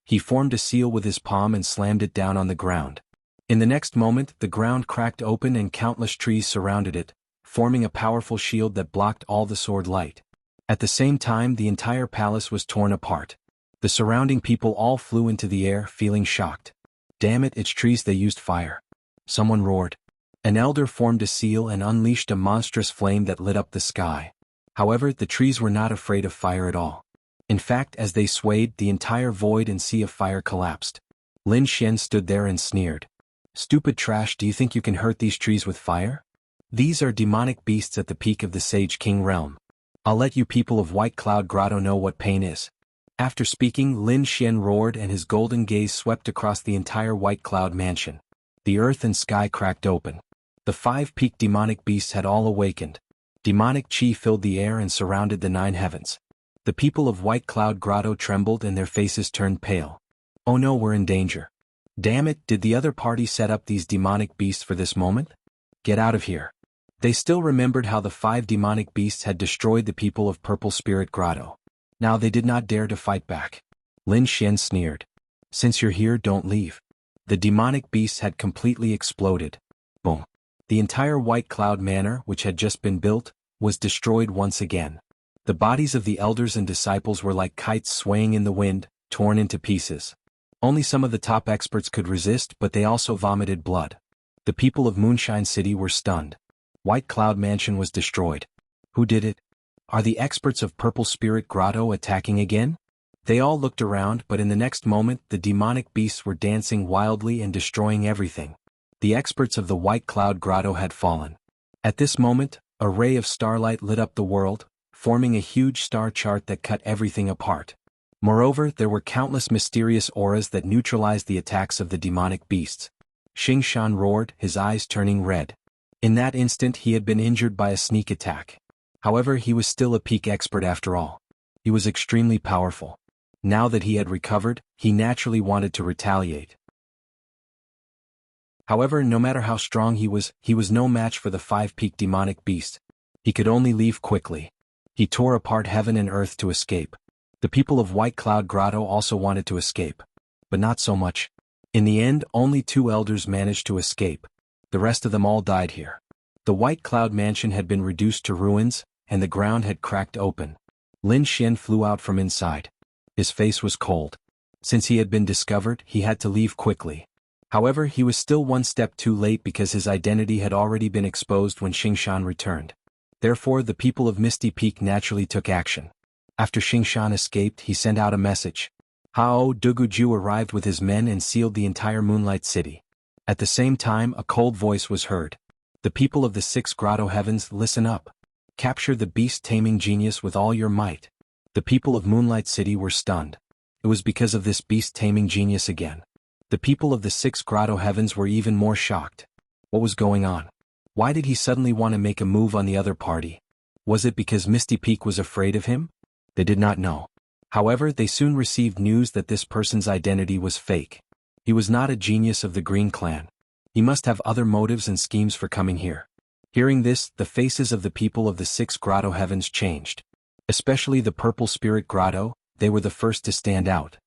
He formed a seal with his palm and slammed it down on the ground. In the next moment, the ground cracked open and countless trees surrounded it, forming a powerful shield that blocked all the sword light. At the same time, the entire palace was torn apart. The surrounding people all flew into the air, feeling shocked. Damn it, it's trees, they used fire. Someone roared. An elder formed a seal and unleashed a monstrous flame that lit up the sky. However, the trees were not afraid of fire at all. In fact, as they swayed, the entire void and sea of fire collapsed. Lin Xian stood there and sneered. Stupid trash, do you think you can hurt these trees with fire? These are demonic beasts at the peak of the Sage King realm. I'll let you people of White Cloud Grotto know what pain is. After speaking, Lin Xian roared and his golden gaze swept across the entire White Cloud mansion. The earth and sky cracked open. The 5 peak demonic beasts had all awakened. Demonic chi filled the air and surrounded the 9 heavens. The people of White Cloud Grotto trembled and their faces turned pale. Oh no, we're in danger. Damn it, did the other party set up these demonic beasts for this moment? Get out of here. They still remembered how the 5 demonic beasts had destroyed the people of Purple Spirit Grotto. Now they did not dare to fight back. Lin Xian sneered. Since you're here, don't leave. The demonic beasts had completely exploded. Boom. The entire White Cloud Manor, which had just been built, was destroyed once again. The bodies of the elders and disciples were like kites swaying in the wind, torn into pieces. Only some of the top experts could resist, but they also vomited blood. The people of Moonshine City were stunned. White Cloud Mansion was destroyed. Who did it? Are the experts of Purple Spirit Grotto attacking again? They all looked around, but in the next moment the demonic beasts were dancing wildly and destroying everything. The experts of the White Cloud Grotto had fallen. At this moment, a ray of starlight lit up the world, forming a huge star chart that cut everything apart. Moreover, there were countless mysterious auras that neutralized the attacks of the demonic beasts. Xing Shan roared, his eyes turning red. In that instant he had been injured by a sneak attack. However, he was still a peak expert after all. He was extremely powerful. Now that he had recovered, he naturally wanted to retaliate. However, no matter how strong he was no match for the 5 peak demonic beast. He could only leave quickly. He tore apart heaven and earth to escape. The people of White Cloud Grotto also wanted to escape. but not so much. In the end, only 2 elders managed to escape. The rest of them all died here. The White Cloud Mansion had been reduced to ruins, and the ground had cracked open. Lin Xian flew out from inside. His face was cold. Since he had been discovered, he had to leave quickly. However, he was still one step too late because his identity had already been exposed when Xingshan returned. Therefore, the people of Misty Peak naturally took action. After Xingshan escaped, he sent out a message. Hao Duguju arrived with his men and sealed the entire Moonlight City. At the same time, a cold voice was heard. The people of the 6 Grotto Heavens, listen up. Capture the beast-taming genius with all your might. The people of Moonlight City were stunned. It was because of this beast-taming genius again. The people of the 6 Grotto Heavens were even more shocked. What was going on? Why did he suddenly want to make a move on the other party? Was it because Misty Peak was afraid of him? They did not know. However, they soon received news that this person's identity was fake. He was not a genius of the Green Clan. He must have other motives and schemes for coming here. Hearing this, the faces of the people of the 6 Grotto Heavens changed. Especially the Purple Spirit Grotto, they were the first to stand out.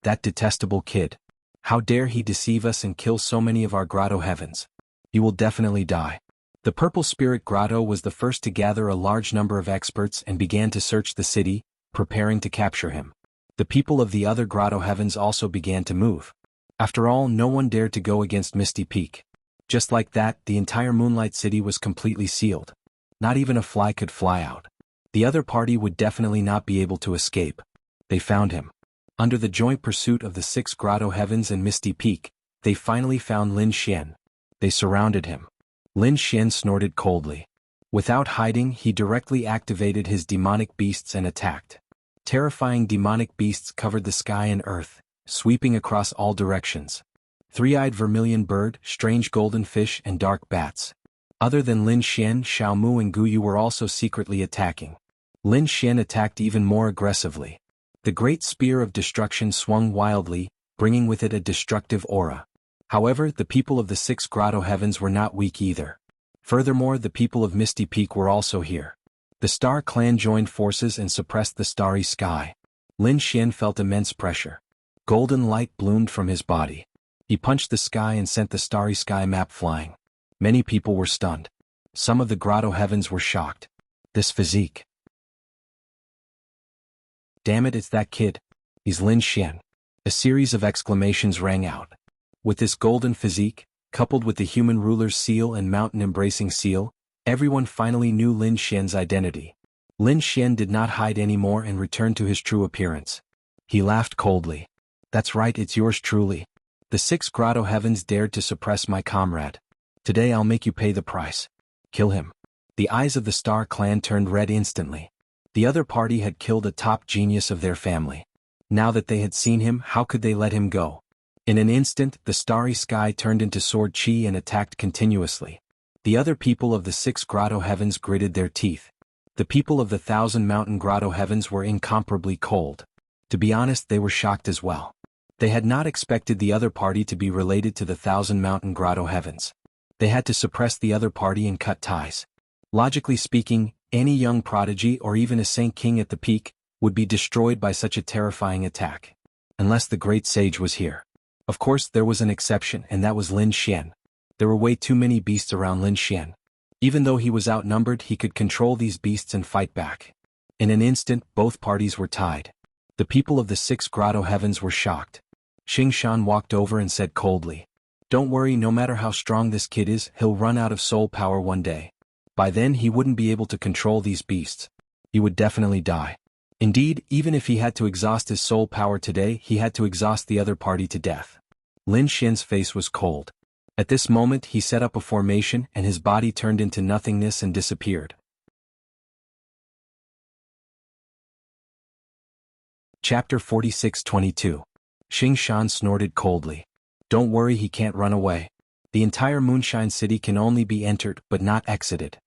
That detestable kid. How dare he deceive us and kill so many of our Grotto Heavens? He will definitely die. The Purple Spirit Grotto was the first to gather a large number of experts and began to search the city, preparing to capture him. The people of the other Grotto Heavens also began to move. After all, no one dared to go against Misty Peak. Just like that, the entire Moonlight City was completely sealed. Not even a fly could fly out. The other party would definitely not be able to escape. They found him. Under the joint pursuit of the 6 Grotto Heavens and Misty Peak, they finally found Lin Xian. They surrounded him. Lin Xian snorted coldly. Without hiding, he directly activated his demonic beasts and attacked. Terrifying demonic beasts covered the sky and earth, sweeping across all directions. 3-eyed vermilion bird, strange golden fish and dark bats. Other than Lin Xian, Xiaomu and Guyu were also secretly attacking. Lin Xian attacked even more aggressively. The great spear of destruction swung wildly, bringing with it a destructive aura. However, the people of the 6 Grotto Heavens were not weak either. Furthermore, the people of Misty Peak were also here. The Star Clan joined forces and suppressed the starry sky. Lin Xian felt immense pressure. Golden light bloomed from his body. He punched the sky and sent the starry sky map flying. Many people were stunned. Some of the Grotto Heavens were shocked. This physique. Damn it, it's that kid. He's Lin Xian. A series of exclamations rang out. With this golden physique, coupled with the human ruler's seal and mountain-embracing seal, everyone finally knew Lin Xian's identity. Lin Xian did not hide anymore and returned to his true appearance. He laughed coldly. That's right, it's yours truly. The 6 Grotto Heavens dared to suppress my comrade. Today I'll make you pay the price. Kill him. The eyes of the Star Clan turned red instantly. The other party had killed a top genius of their family. Now that they had seen him, how could they let him go? In an instant, the starry sky turned into sword chi and attacked continuously. The other people of the 6 Grotto Heavens gritted their teeth. The people of the 1,000 Mountain Grotto Heavens were incomparably cold. To be honest, they were shocked as well. They had not expected the other party to be related to the 1,000 Mountain Grotto Heavens. They had to suppress the other party and cut ties. Logically speaking, any young prodigy or even a Saint King at the peak would be destroyed by such a terrifying attack. Unless the great sage was here. Of course, there was an exception, and that was Lin Xian. There were way too many beasts around Lin Xian. Even though he was outnumbered, he could control these beasts and fight back. In an instant, both parties were tied. The people of the 6 Grotto Heavens were shocked. Xingshan walked over and said coldly, "Don't worry, no matter how strong this kid is, he'll run out of soul power one day. By then he wouldn't be able to control these beasts. He would definitely die. Indeed, even if he had to exhaust his soul power today, he had to exhaust the other party to death." Lin Xian's face was cold. At this moment he set up a formation and his body turned into nothingness and disappeared. Chapter 46-22. Xingshan snorted coldly. "Don't worry, he can't run away. The entire Moonshine City can only be entered but not exited."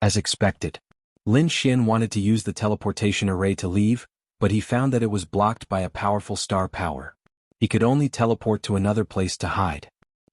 As expected. Lin Xian wanted to use the teleportation array to leave, but he found that it was blocked by a powerful star power. He could only teleport to another place to hide.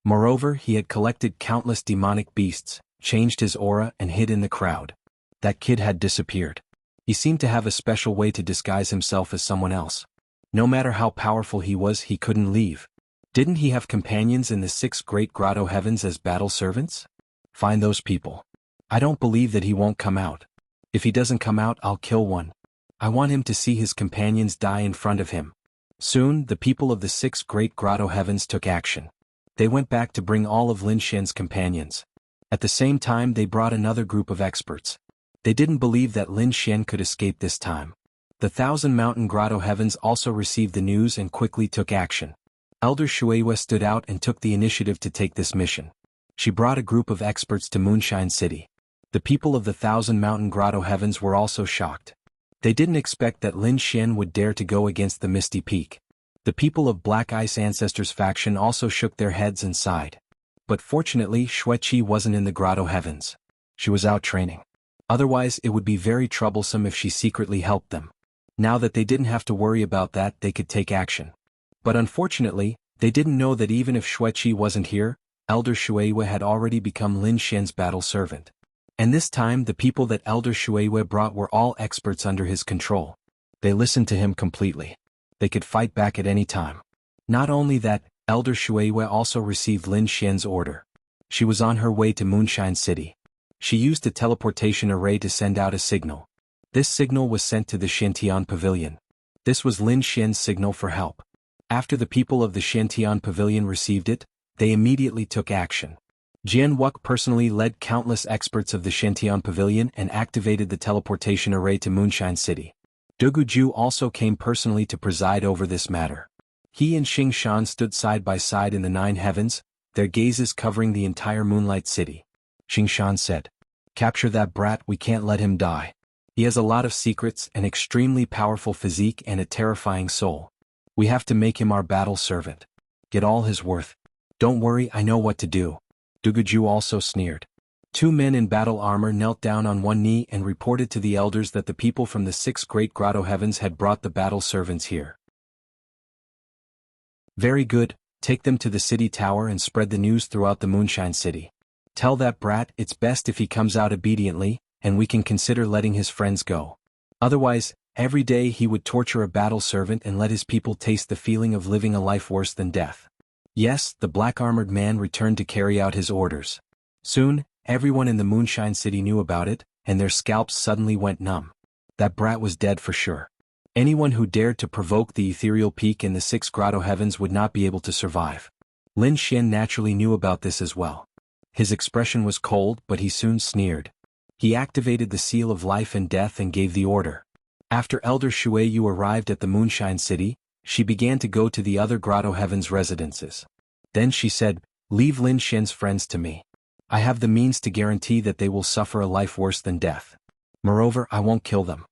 Moreover, he had collected countless demonic beasts, changed his aura and hid in the crowd. That kid had disappeared. He seemed to have a special way to disguise himself as someone else. No matter how powerful he was, he couldn't leave. Didn't he have companions in the 6 great grotto heavens as battle servants? Find those people. I don't believe that he won't come out. If he doesn't come out, I'll kill one. I want him to see his companions die in front of him. Soon, the people of the 6 great grotto heavens took action. They went back to bring all of Lin Xian's companions. At the same time, they brought another group of experts. They didn't believe that Lin Xian could escape this time. The 1,000-mountain grotto heavens also received the news and quickly took action. Elder Shueihua stood out and took the initiative to take this mission. She brought a group of experts to Moonshine City. The people of the 1,000-mountain grotto heavens were also shocked. They didn't expect that Lin Xian would dare to go against the Misty Peak. The people of Black Ice Ancestors faction also shook their heads and sighed. But fortunately, Xueqi wasn't in the grotto heavens. She was out training. Otherwise, it would be very troublesome if she secretly helped them. Now that they didn't have to worry about that, they could take action. But unfortunately, they didn't know that even if Xueqi wasn't here, Elder Shueihua had already become Lin Xian's battle servant. And this time, the people that Elder Shueihua brought were all experts under his control. They listened to him completely. They could fight back at any time. Not only that, Elder Shueihua also received Lin Xian's order. She was on her way to Moonshine City. She used a teleportation array to send out a signal. This signal was sent to the Xintian Pavilion. This was Lin Xian's signal for help. After the people of the Xintian Pavilion received it, they immediately took action. Jianwu personally led countless experts of the Xintian Pavilion and activated the teleportation array to Moonshine City. Duguju also came personally to preside over this matter. He and Xing Shan stood side by side in the 9 heavens, their gazes covering the entire Moonlight City. Xing Shan said, "Capture that brat, we can't let him die. He has a lot of secrets, an extremely powerful physique and a terrifying soul. We have to make him our battle servant. Get all his worth. Don't worry, I know what to do." Duguju also sneered. 2 men in battle armor knelt down on one knee and reported to the elders that the people from the 6 great grotto heavens had brought the battle servants here. "Very good, take them to the city tower and spread the news throughout the Moonshine City. Tell that brat it's best if he comes out obediently, and we can consider letting his friends go. Otherwise, every day he would torture a battle servant and let his people taste the feeling of living a life worse than death." Yes, the black-armored man returned to carry out his orders. Soon, everyone in the Moonshine City knew about it, and their scalps suddenly went numb. That brat was dead for sure. Anyone who dared to provoke the ethereal peak in the 6 grotto heavens would not be able to survive. Lin Xian naturally knew about this as well. His expression was cold, but he soon sneered. He activated the seal of life and death and gave the order. After Elder Shueihua arrived at the Moonshine City, she began to go to the other grotto heavens residences. Then she said, "Leave Lin Xian's friends to me. I have the means to guarantee that they will suffer a life worse than death. Moreover, I won't kill them."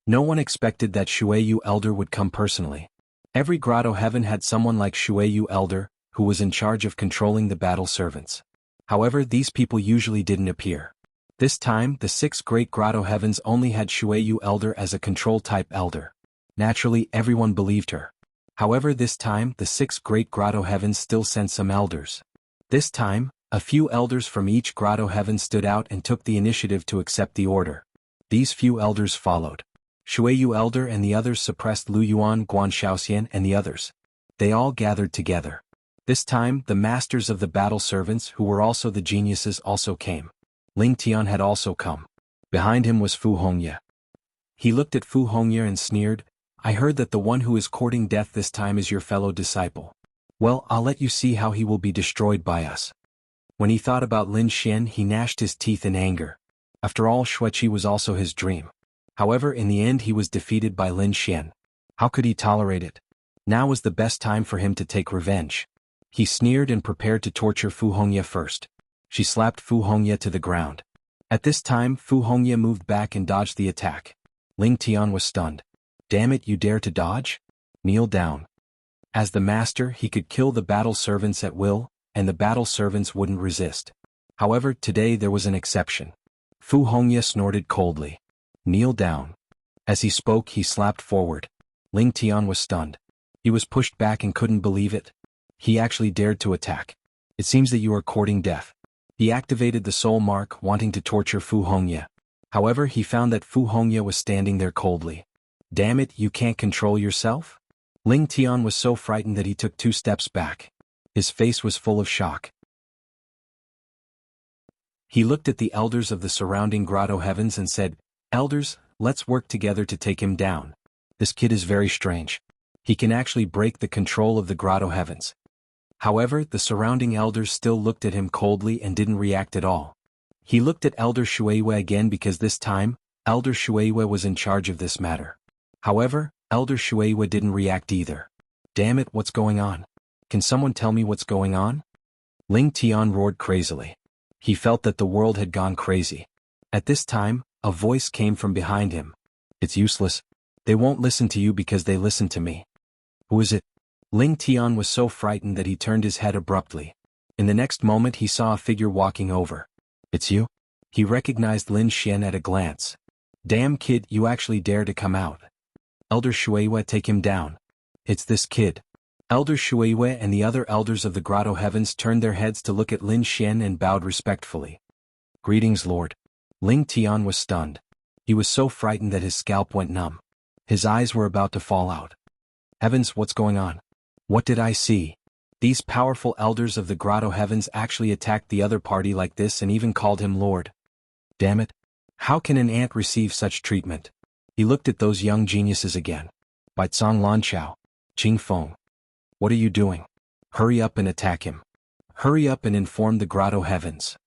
No one expected that Shueihua Elder would come personally. Every grotto heaven had someone like Shueihua Elder, who was in charge of controlling the battle servants. However, these people usually didn't appear. This time, the 6 great grotto heavens only had Shueihua Elder as a control-type elder. Naturally, everyone believed her. However, this time, the 6 great grotto heavens still sent some elders. This time, a few elders from each grotto heaven stood out and took the initiative to accept the order. These few elders followed. Shueihua Elder and the others suppressed Lu Yuan, Guan Shaoxian and the others. They all gathered together. This time, the masters of the battle servants, who were also the geniuses, also came. Ling Tian had also come. Behind him was Fu Hongye. He looked at Fu Hongye and sneered, "I heard that the one who is courting death this time is your fellow disciple. Well, I'll let you see how he will be destroyed by us." When he thought about Lin Xian, he gnashed his teeth in anger. After all, Xueqi was also his dream. However, in the end he was defeated by Lin Xian. How could he tolerate it? Now was the best time for him to take revenge. He sneered and prepared to torture Fu Hongye first. She slapped Fu Hongye to the ground. At this time, Fu Hongye moved back and dodged the attack. Ling Tian was stunned. "Damn it, you dare to dodge? Kneel down." As the master, he could kill the battle servants at will, and the battle servants wouldn't resist. However, today there was an exception. Fu Hongye snorted coldly. "Kneel down." As he spoke, he slapped forward. Ling Tian was stunned. He was pushed back and couldn't believe it. He actually dared to attack. "It seems that you are courting death." He activated the soul mark, wanting to torture Fu Hongye. However, he found that Fu Hongye was standing there coldly. "Damn it, you can't control yourself?" Ling Tian was so frightened that he took 2 steps back. His face was full of shock. He looked at the elders of the surrounding grotto heavens and said, "Elders, let's work together to take him down. This kid is very strange. He can actually break the control of the grotto heavens." However, the surrounding elders still looked at him coldly and didn't react at all. He looked at Elder Shuiwe again because this time, Elder Shuiwe was in charge of this matter. However, Elder Shuiwe didn't react either. "Damn it, what's going on? Can someone tell me what's going on?" Ling Tian roared crazily. He felt that the world had gone crazy. At this time, a voice came from behind him. "It's useless. They won't listen to you because they listen to me." "Who is it?" Ling Tian was so frightened that he turned his head abruptly. In the next moment he saw a figure walking over. "It's you?" He recognized Lin Xian at a glance. "Damn kid, you actually dare to come out. Elder Shuiwe, take him down." "It's this kid." Elder Shuiwe and the other elders of the grotto heavens turned their heads to look at Lin Xian and bowed respectfully. "Greetings, Lord." Ling Tian was stunned. He was so frightened that his scalp went numb. His eyes were about to fall out. "Heavens, what's going on? What did I see?" These powerful elders of the grotto heavens actually attacked the other party like this and even called him Lord. Damn it. How can an ant receive such treatment? He looked at those young geniuses again. Baicang Lanchao, Qing Feng. What are you doing? Hurry up and attack him. Hurry up and inform the grotto heavens.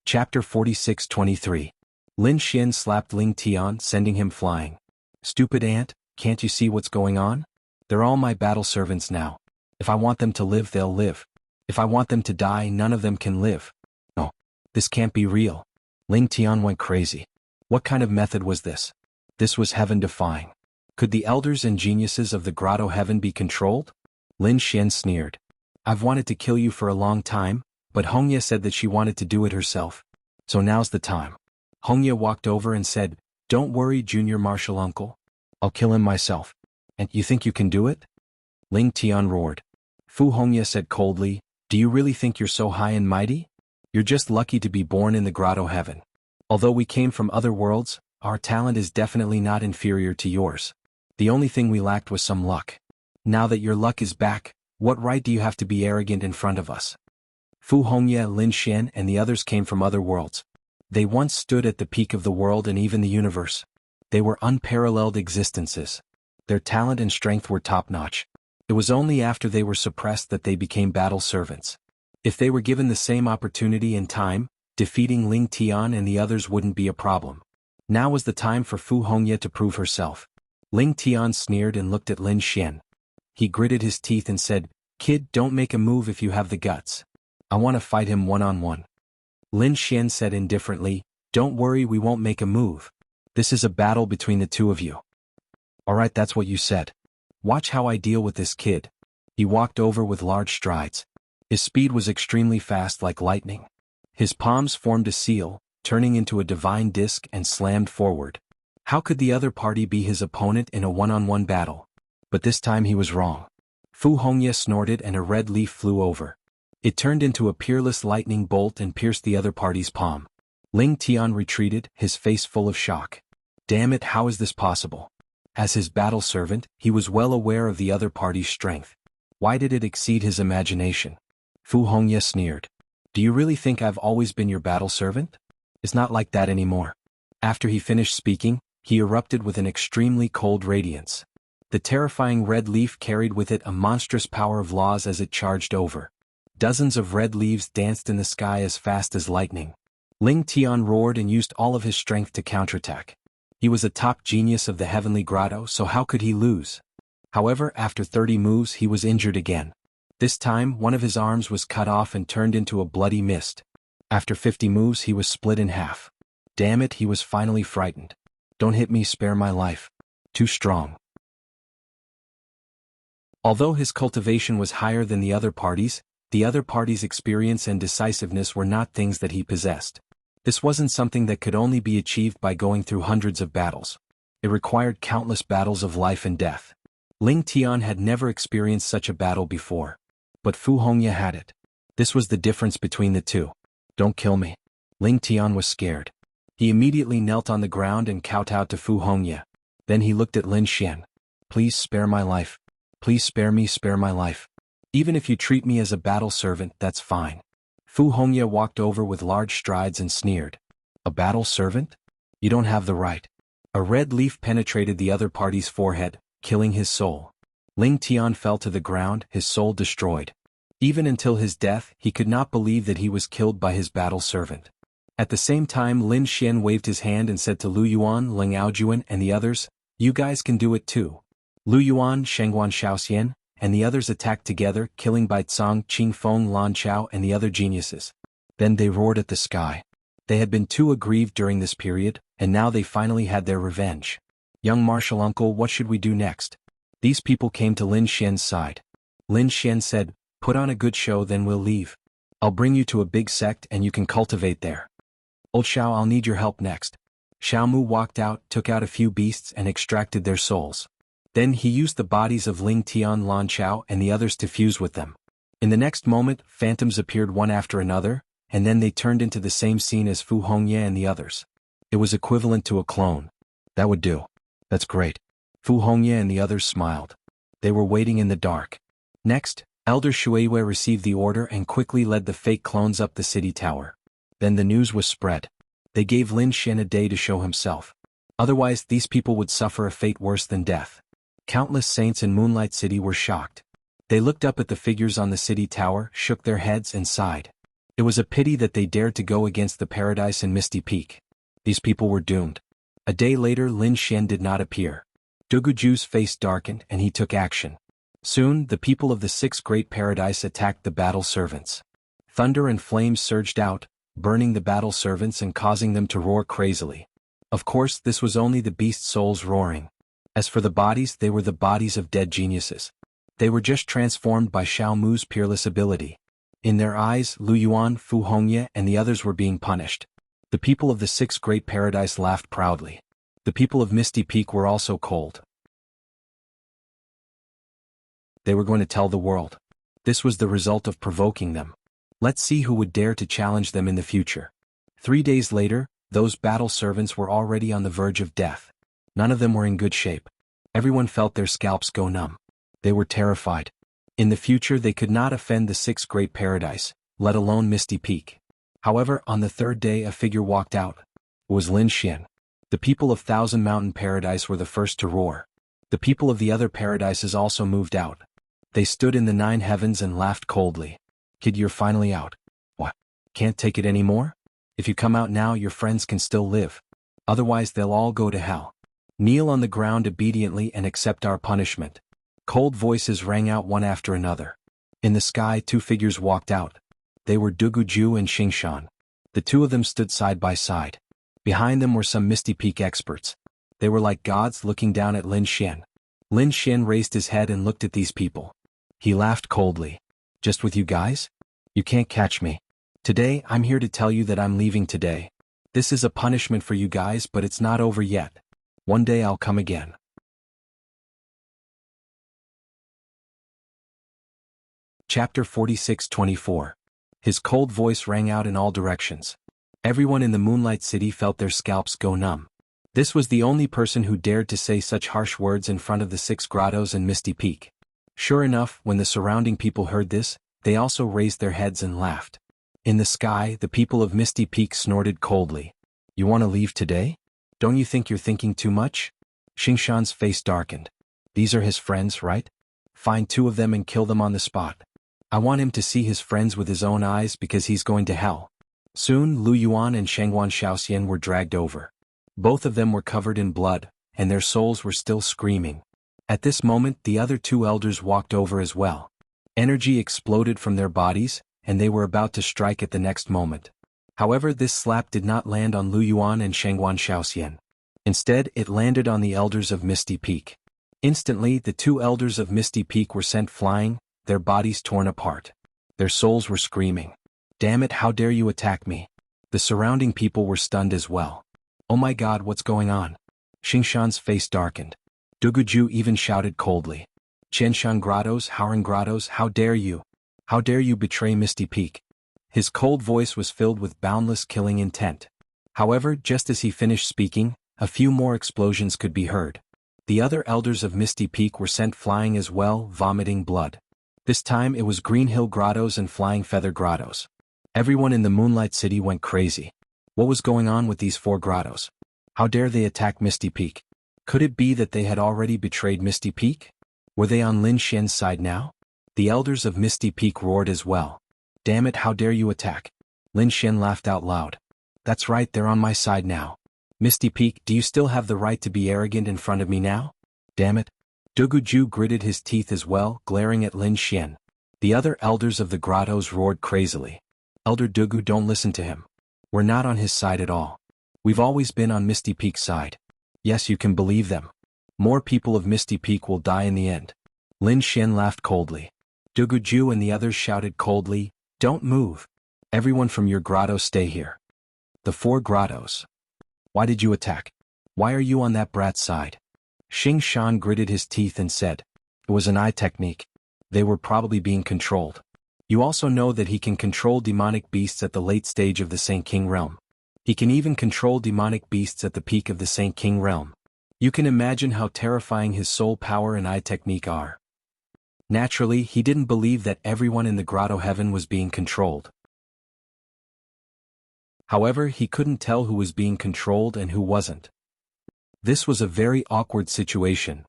Chapter 46-23. Lin Xian slapped Ling Tian, sending him flying. "Stupid ant, can't you see what's going on? They're all my battle servants now. If I want them to live, they'll live. If I want them to die, none of them can live. No, this can't be real." Ling Tian went crazy. What kind of method was this? This was heaven-defying. Could the elders and geniuses of the grotto heaven be controlled? Lin Xian sneered. "I've wanted to kill you for a long time, but Hongye said that she wanted to do it herself. So now's the time." Hongye walked over and said, "Don't worry, junior martial uncle. I'll kill him myself. And you think you can do it?" Ling Tian roared. Fu Hongye said coldly, "Do you really think you're so high and mighty? You're just lucky to be born in the grotto heaven. Although we came from other worlds, our talent is definitely not inferior to yours. The only thing we lacked was some luck. Now that your luck is back, what right do you have to be arrogant in front of us?" Fu Hongye, Lin Xian, and the others came from other worlds. They once stood at the peak of the world and even the universe. They were unparalleled existences. Their talent and strength were top-notch. It was only after they were suppressed that they became battle servants. If they were given the same opportunity and time, defeating Ling Tian and the others wouldn't be a problem. Now was the time for Fu Hongye to prove herself. Ling Tian sneered and looked at Lin Xian. He gritted his teeth and said, "Kid, don't make a move if you have the guts. I want to fight him one-on-one." Lin Xian said indifferently, "Don't worry, we won't make a move. This is a battle between the two of you." "Alright, that's what you said. Watch how I deal with this kid." He walked over with large strides. His speed was extremely fast like lightning. His palms formed a seal, turning into a divine disc and slammed forward. How could the other party be his opponent in a one-on-one battle? But this time he was wrong. Fu Hongye snorted and a red leaf flew over. It turned into a peerless lightning bolt and pierced the other party's palm. Ling Tian retreated, his face full of shock. Damn it, how is this possible? As his battle servant, he was well aware of the other party's strength. Why did it exceed his imagination? Fu Hongye sneered. "Do you really think I've always been your battle servant? It's not like that anymore." After he finished speaking, he erupted with an extremely cold radiance. The terrifying red leaf carried with it a monstrous power of laws as it charged over. Dozens of red leaves danced in the sky as fast as lightning. Ling Tian roared and used all of his strength to counterattack. He was a top genius of the heavenly grotto, so how could he lose? However, after 30 moves he was injured again. This time, one of his arms was cut off and turned into a bloody mist. After 50 moves he was split in half. Damn it, he was finally frightened. "Don't hit me, spare my life. Too strong." Although his cultivation was higher than the other party's experience and decisiveness were not things that he possessed. This wasn't something that could only be achieved by going through hundreds of battles. It required countless battles of life and death. Ling Tian had never experienced such a battle before. But Fu Hongye had it. This was the difference between the two. "Don't kill me." Ling Tian was scared. He immediately knelt on the ground and kowtowed to Fu Hongye. Then he looked at Lin Xian. Please spare my life. Please spare my life. Even if you treat me as a battle servant, that's fine. Fu Hongye walked over with large strides and sneered. A battle servant? You don't have the right. A red leaf penetrated the other party's forehead, killing his soul. Ling Tian fell to the ground, his soul destroyed. Even until his death, he could not believe that he was killed by his battle servant. At the same time, Lin Xian waved his hand and said to Lu Yuan, Ling Aojuan, and the others, "You guys can do it too." Lu Yuan, Shengguan Shaoxian, and the others attacked together, killing Bai Cong, Qing Feng, Lan Chao, and the other geniuses. Then they roared at the sky. They had been too aggrieved during this period, and now they finally had their revenge. Young martial uncle, what should we do next? These people came to Lin Xian's side. Lin Xian said, "Put on a good show, then we'll leave. I'll bring you to a big sect and you can cultivate there. Old Xiao, I'll need your help next." Xiao Mu walked out, took out a few beasts and extracted their souls. Then he used the bodies of Ling Tian, Lan Chao, and the others to fuse with them. In the next moment, phantoms appeared one after another, and then they turned into the same scene as Fu Hongye and the others. It was equivalent to a clone. That would do. That's great. Fu Hongye and the others smiled. They were waiting in the dark. Next, Elder Shuiwei received the order and quickly led the fake clones up the city tower. Then the news was spread. They gave Lin Xian a day to show himself. Otherwise, these people would suffer a fate worse than death. Countless saints in Moonlight City were shocked. They looked up at the figures on the city tower, shook their heads and sighed. It was a pity that they dared to go against the paradise in Misty Peak. These people were doomed. A day later, Lin Xian did not appear. Duguju's face darkened and he took action. Soon, the people of the Sixth Great Paradise attacked the battle servants. Thunder and flames surged out, burning the battle servants and causing them to roar crazily. Of course, this was only the beast souls roaring. As for the bodies, they were the bodies of dead geniuses. They were just transformed by Xiao Mu's peerless ability. In their eyes, Lu Yuan, Fu Hongye, and the others were being punished. The people of the Sixth Great Paradise laughed proudly. The people of Misty Peak were also cold. They were going to tell the world. This was the result of provoking them. Let's see who would dare to challenge them in the future. 3 days later, those battle servants were already on the verge of death. None of them were in good shape. Everyone felt their scalps go numb. They were terrified. In the future they could not offend the Sixth Great Paradise, let alone Misty Peak. However, on the third day a figure walked out. It was Lin Xian. The people of Thousand Mountain Paradise were the first to roar. The people of the other paradises also moved out. They stood in the 9 heavens and laughed coldly. "Kid, you're finally out. What? Can't take it anymore? If you come out now, your friends can still live. Otherwise they'll all go to hell. Kneel on the ground obediently and accept our punishment." Cold voices rang out one after another. In the sky 2 figures walked out. They were Duguju and Xingshan. The 2 of them stood side by side. Behind them were some Misty Peak experts. They were like gods looking down at Lin Xian. Lin Xian raised his head and looked at these people. He laughed coldly. "Just with you guys? You can't catch me. Today, I'm here to tell you that I'm leaving today. This is a punishment for you guys, but it's not over yet. One day I'll come again." Chapter 46-24. His cold voice rang out in all directions. Everyone in the Moonlight City felt their scalps go numb. This was the only person who dared to say such harsh words in front of the 6 grottos and Misty Peak. Sure enough, when the surrounding people heard this, they also raised their heads and laughed. In the sky, the people of Misty Peak snorted coldly. "You want to leave today? Don't you think you're thinking too much?" Xingshan's face darkened. "These are his friends, right? Find 2 of them and kill them on the spot. I want him to see his friends with his own eyes because he's going to hell." Soon, Lu Yuan and Shengguan Shaoxian were dragged over. Both of them were covered in blood, and their souls were still screaming. At this moment, the other 2 elders walked over as well. Energy exploded from their bodies, and they were about to strike at the next moment. However, this slap did not land on Lu Yuan and Shengguan Shaoxian. Instead, it landed on the elders of Misty Peak. Instantly, the 2 elders of Misty Peak were sent flying, their bodies torn apart. Their souls were screaming. "Damn it, how dare you attack me?" The surrounding people were stunned as well. "Oh my god, what's going on?" Xingshan's face darkened. Duguju even shouted coldly. "Qianshan Grottos, Howren Grottos, how dare you? How dare you betray Misty Peak?" His cold voice was filled with boundless killing intent. However, just as he finished speaking, a few more explosions could be heard. The other elders of Misty Peak were sent flying as well, vomiting blood. This time it was Green Hill Grottos and Flying Feather Grottos. Everyone in the Moonlight City went crazy. What was going on with these 4 grottos? How dare they attack Misty Peak? Could it be that they had already betrayed Misty Peak? Were they on Lin Xian's side now? The elders of Misty Peak roared as well. Damn it, how dare you attack? Lin Xian laughed out loud. That's right, they're on my side now. Misty Peak, do you still have the right to be arrogant in front of me now? Damn it. Duguju gritted his teeth as well, glaring at Lin Xian. The other elders of the grottos roared crazily. Elder Dugu, don't listen to him. We're not on his side at all. We've always been on Misty Peak's side. Yes, you can believe them. More people of Misty Peak will die in the end. Lin Xian laughed coldly. Duguju and the others shouted coldly, don't move. Everyone from your grotto stay here. The 4 grottos. Why did you attack? Why are you on that brat's side? Xing Shan gritted his teeth and said, it was an eye technique. They were probably being controlled. You also know that he can control demonic beasts at the late stage of the Saint King realm. He can even control demonic beasts at the peak of the Saint King realm. You can imagine how terrifying his soul power and eye technique are. Naturally, he didn't believe that everyone in the grotto heaven was being controlled. However, he couldn't tell who was being controlled and who wasn't. This was a very awkward situation.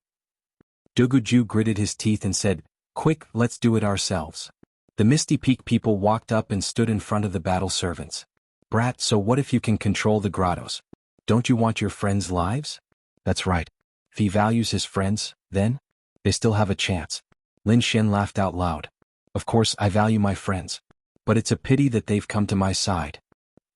Duguju gritted his teeth and said, quick, let's do it ourselves. The Misty Peak people walked up and stood in front of the battle servants. Brat, so what if you can control the grottos? Don't you want your friends' lives? That's right. If he values his friends, then they still have a chance. Lin Xian laughed out loud. Of course I value my friends. But it's a pity that they've come to my side.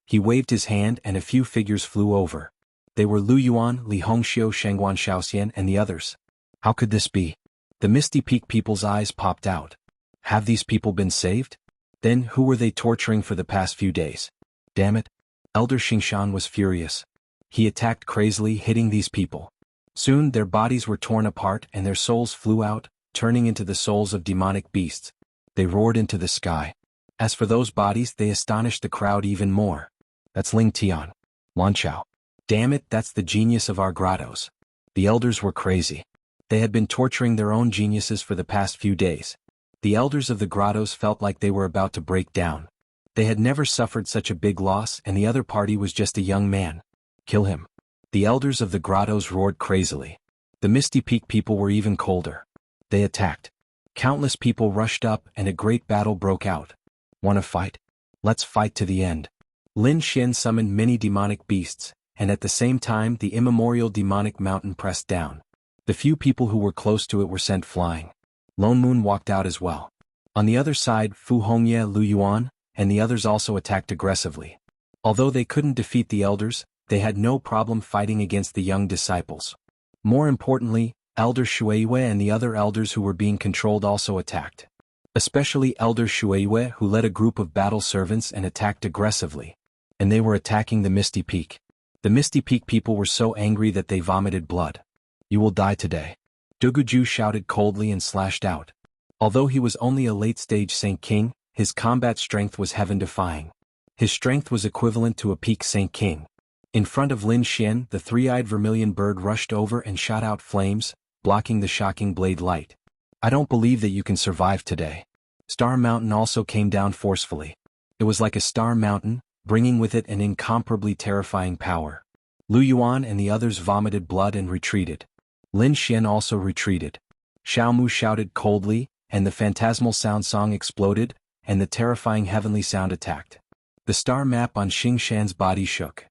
He waved his hand and a few figures flew over. They were Lu Yuan, Li Hongxiu, Shengguan Shaoxian and the others. How could this be? The Misty Peak people's eyes popped out. Have these people been saved? Then who were they torturing for the past few days? Damn it. Elder Xingshan was furious. He attacked crazily, hitting these people. Soon their bodies were torn apart and their souls flew out, turning into the souls of demonic beasts. They roared into the sky. As for those bodies, they astonished the crowd even more. That's Ling Tian. Lan Chao. Damn it, that's the genius of our grottos. The elders were crazy. They had been torturing their own geniuses for the past few days. The elders of the grottos felt like they were about to break down. They had never suffered such a big loss and the other party was just a young man. Kill him. The elders of the grottos roared crazily. The Misty Peak people were even colder. They attacked. Countless people rushed up and a great battle broke out. Wanna fight? Let's fight to the end. Lin Xian summoned many demonic beasts, and at the same time the immemorial demonic mountain pressed down. The few people who were close to it were sent flying. Lone Moon walked out as well. On the other side, Fu Hongye, Lu Yuan, and the others also attacked aggressively. Although they couldn't defeat the elders, they had no problem fighting against the young disciples. More importantly, Elder Shueiyue and the other elders who were being controlled also attacked. Especially Elder Shueiyue, who led a group of battle servants and attacked aggressively. And they were attacking the Misty Peak. The Misty Peak people were so angry that they vomited blood. You will die today. Duguju shouted coldly and slashed out. Although he was only a late-stage Saint King, his combat strength was heaven-defying. His strength was equivalent to a peak Saint King. In front of Lin Xian, the three-eyed vermilion bird rushed over and shot out flames, blocking the shocking blade light. I don't believe that you can survive today. Star Mountain also came down forcefully. It was like a star mountain, bringing with it an incomparably terrifying power. Lu Yuan and the others vomited blood and retreated. Lin Xian also retreated. Xiao Mu shouted coldly, and the phantasmal sound song exploded, and the terrifying heavenly sound attacked. The star map on Xing Shan's body shook.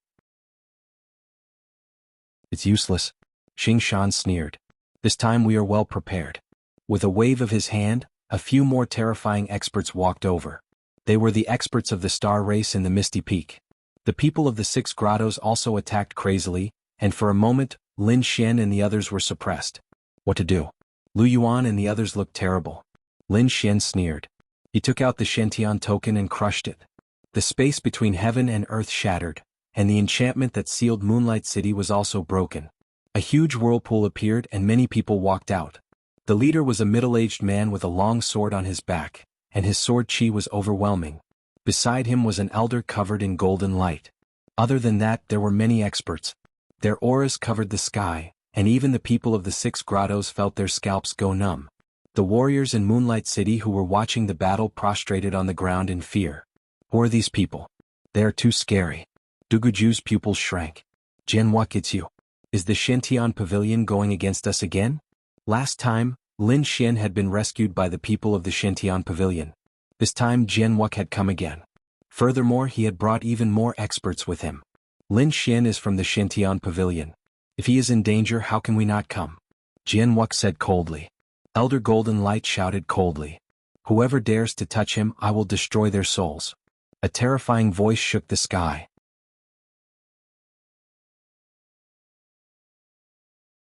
It's useless. Xing Shan sneered. This time we are well prepared. With a wave of his hand, a few more terrifying experts walked over. They were the experts of the star race in the Misty Peak. The people of the 6 grottos also attacked crazily, and for a moment, Lin Xian and the others were suppressed. What to do? Lu Yuan and the others looked terrible. Lin Xian sneered. He took out the Shentian token and crushed it. The space between heaven and earth shattered, and the enchantment that sealed Moonlight City was also broken. A huge whirlpool appeared and many people walked out. The leader was a middle-aged man with a long sword on his back, and his sword chi was overwhelming. Beside him was an elder covered in golden light. Other than that, there were many experts. Their auras covered the sky, and even the people of the 6 grottos felt their scalps go numb. The warriors in Moonlight City who were watching the battle prostrated on the ground in fear. Who are these people? They are too scary. Duguju's pupils shrank. Jianhua, it's you. Is the Shantian Pavilion going against us again? Last time, Lin Xian had been rescued by the people of the Shantian Pavilion. This time Jianhua had come again. Furthermore, he had brought even more experts with him. Lin Xian is from the Shantian Pavilion. If he is in danger, how can we not come? Jianhua said coldly. Elder Golden Light shouted coldly. Whoever dares to touch him, I will destroy their souls. A terrifying voice shook the sky.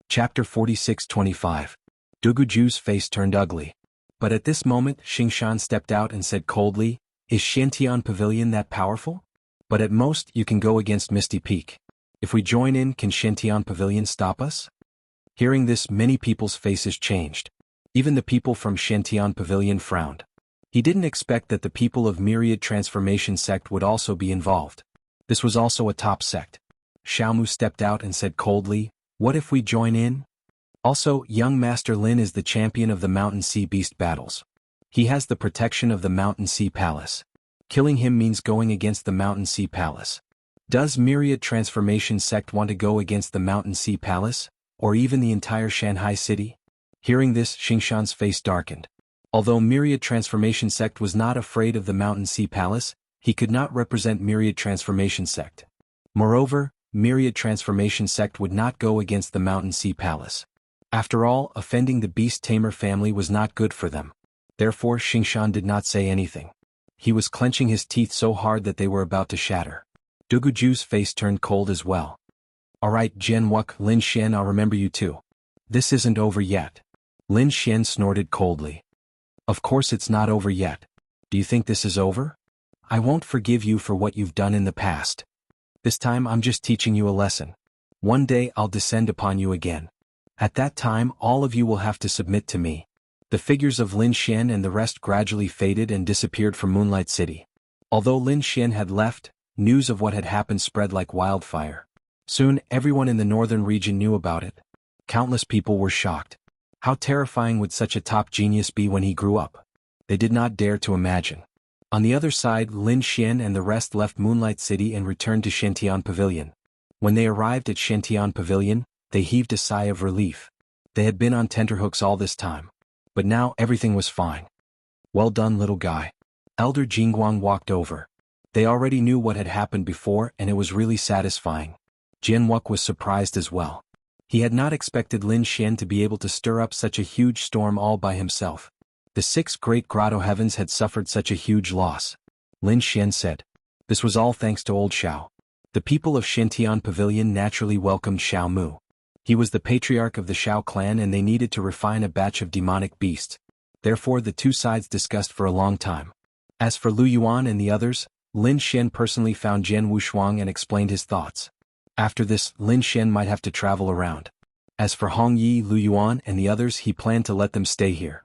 Chapter 46-25. Duguju's face turned ugly. But at this moment Xingshan stepped out and said coldly, Is Shantian Pavilion that powerful? But at most you can go against Misty Peak. If we join in, can Shantian Pavilion stop us? Hearing this, many people's faces changed. Even the people from Shantian Pavilion frowned. He didn't expect that the people of Myriad Transformation Sect would also be involved. This was also a top sect. Xiaomu stepped out and said coldly, What if we join in? Also, young Master Lin is the champion of the Mountain Sea Beast battles. He has the protection of the Mountain Sea Palace. Killing him means going against the Mountain Sea Palace. Does Myriad Transformation Sect want to go against the Mountain Sea Palace, or even the entire Shanghai city? Hearing this, Xingshan's face darkened. Although Myriad Transformation Sect was not afraid of the Mountain Sea Palace, he could not represent Myriad Transformation Sect. Moreover, Myriad Transformation Sect would not go against the Mountain Sea Palace. After all, offending the Beast Tamer family was not good for them. Therefore Xingshan did not say anything. He was clenching his teeth so hard that they were about to shatter. Duguju's face turned cold as well. Alright Jianhua, Lin Xian, I'll remember you too. This isn't over yet. Lin Xian snorted coldly. Of course it's not over yet. Do you think this is over? I won't forgive you for what you've done in the past. This time I'm just teaching you a lesson. One day I'll descend upon you again. At that time all of you will have to submit to me. The figures of Lin Xian and the rest gradually faded and disappeared from Moonlight City. Although Lin Xian had left, news of what had happened spread like wildfire. Soon everyone in the northern region knew about it. Countless people were shocked. How terrifying would such a top genius be when he grew up? They did not dare to imagine. On the other side, Lin Xian and the rest left Moonlight City and returned to Shantian Pavilion. When they arrived at Shantian Pavilion, they heaved a sigh of relief. They had been on tenterhooks all this time. But now everything was fine. Well done, little guy. Elder Jingguang walked over. They already knew what had happened before and it was really satisfying. Jianhua was surprised as well. He had not expected Lin Xian to be able to stir up such a huge storm all by himself. The 6 great grotto heavens had suffered such a huge loss. Lin Xian said. This was all thanks to old Xiao. The people of Shantian Pavilion naturally welcomed Xiaomu. He was the patriarch of the Xiao clan and they needed to refine a batch of demonic beasts. Therefore the two sides discussed for a long time. As for Lu Yuan and the others, Lin Xian personally found Jian Wushuang and explained his thoughts. After this, Lin Xian might have to travel around. As for Hong Yi, Lu Yuan and the others, he planned to let them stay here.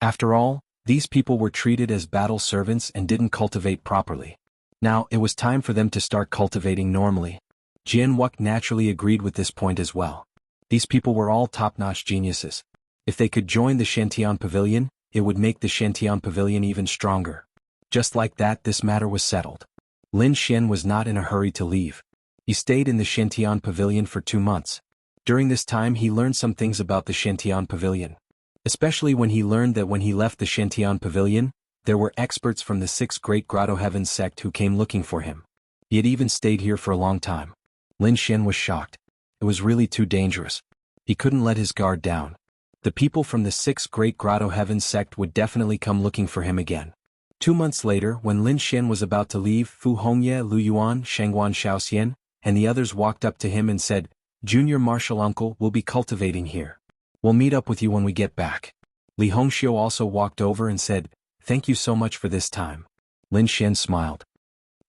After all, these people were treated as battle servants and didn't cultivate properly. Now it was time for them to start cultivating normally. Jianhua naturally agreed with this point as well. These people were all top-notch geniuses. If they could join the Shantian Pavilion, it would make the Shantian Pavilion even stronger. Just like that, this matter was settled. Lin Xian was not in a hurry to leave. He stayed in the Shantian Pavilion for 2 months. During this time he learned some things about the Shantian Pavilion. Especially when he learned that when he left the Shantian Pavilion, there were experts from the 6 Great Grotto Heavens sect who came looking for him. He had even stayed here for a long time. Lin Xian was shocked. It was really too dangerous. He couldn't let his guard down. The people from the 6 Great Grotto Heavens sect would definitely come looking for him again. 2 months later, when Lin Xian was about to leave, Fu Hongye, Lu Yuan, Shengguan Shaoxian, and the others walked up to him and said, Junior Martial Uncle will be cultivating here. We'll meet up with you when we get back. Li Hongxiu also walked over and said, Thank you so much for this time. Lin Xian smiled.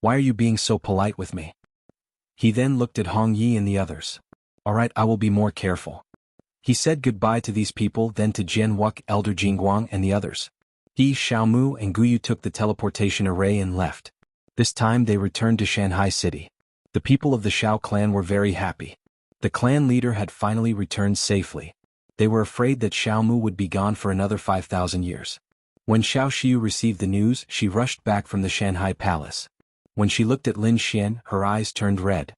Why are you being so polite with me? He then looked at Hong Yi and the others. Alright, I will be more careful. He said goodbye to these people, then to Jianhua, Elder Jingguang and the others. He, Xiaomu and Guyu took the teleportation array and left. This time they returned to Shanghai City. The people of the Xiao clan were very happy. The clan leader had finally returned safely. They were afraid that Xiaomu would be gone for another 5,000 years. When Xiao Xiu received the news, she rushed back from the Shanghai palace. When she looked at Lin Xian, her eyes turned red.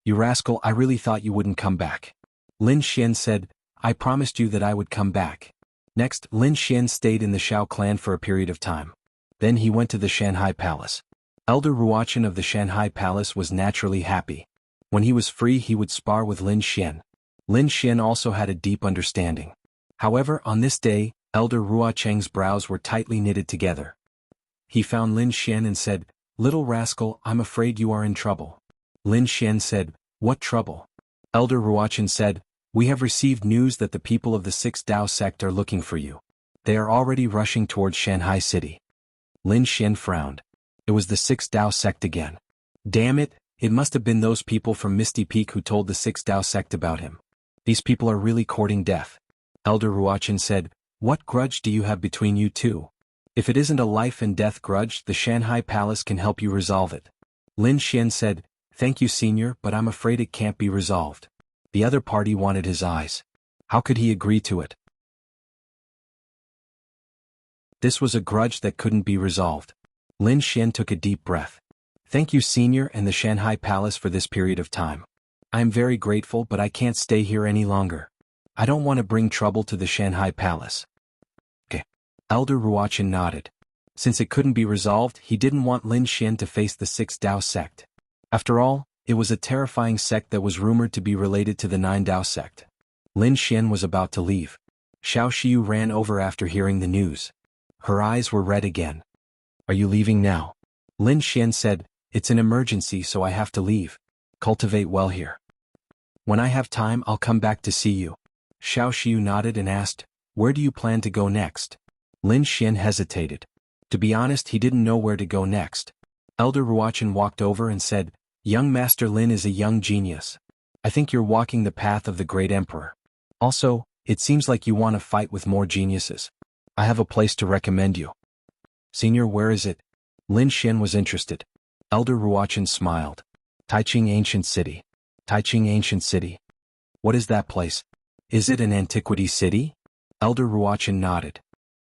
"You rascal, I really thought you wouldn't come back." Lin Xian said, "I promised you that I would come back." Next, Lin Xian stayed in the Xiao clan for a period of time. Then he went to the Shanghai palace. Elder Ruochen of the Shanghai palace was naturally happy. When he was free, he would spar with Lin Xian. Lin Xian also had a deep understanding. However, on this day, Elder Ruocheng's brows were tightly knitted together. He found Lin Xian and said, "Little rascal, I'm afraid you are in trouble." Lin Xian said, "What trouble?" Elder Ruochen said, "We have received news that the people of the Sixth Dao sect are looking for you. They are already rushing towards Shanghai City." Lin Xian frowned. It was the Sixth Dao sect again. Damn it, it must have been those people from Misty Peak who told the Sixth Dao sect about him. These people are really courting death. Elder Ruochen said, "What grudge do you have between you two? If it isn't a life and death grudge, the Shanghai Palace can help you resolve it." Lin Xian said, "Thank you, senior, but I'm afraid it can't be resolved." The other party wanted his eyes. How could he agree to it? This was a grudge that couldn't be resolved. Lin Xian took a deep breath. "Thank you, senior, and the Shanghai Palace for this period of time. I am very grateful, but I can't stay here any longer. I don't want to bring trouble to the Shanghai Palace." Okay. Elder Ruochen nodded. Since it couldn't be resolved, he didn't want Lin Xian to face the Sixth Dao sect. After all, it was a terrifying sect that was rumored to be related to the Nine Dao sect. Lin Xian was about to leave. Xiao Xiu ran over after hearing the news. Her eyes were red again. "Are you leaving now?" Lin Xian said, "It's an emergency, so I have to leave. Cultivate well here. When I have time, I'll come back to see you." Xiao Xiu nodded and asked, "Where do you plan to go next?" Lin Xian hesitated. To be honest, he didn't know where to go next. Elder Ruochen walked over and said, "Young Master Lin is a young genius. I think you're walking the path of the great emperor. Also, it seems like you want to fight with more geniuses. I have a place to recommend you." "Senior, where is it?" Lin Xian was interested. Elder Ruochen smiled. "Taiching Ancient City." "Taiching Ancient City? What is that place? Is it an antiquity city?" Elder Ruochen nodded.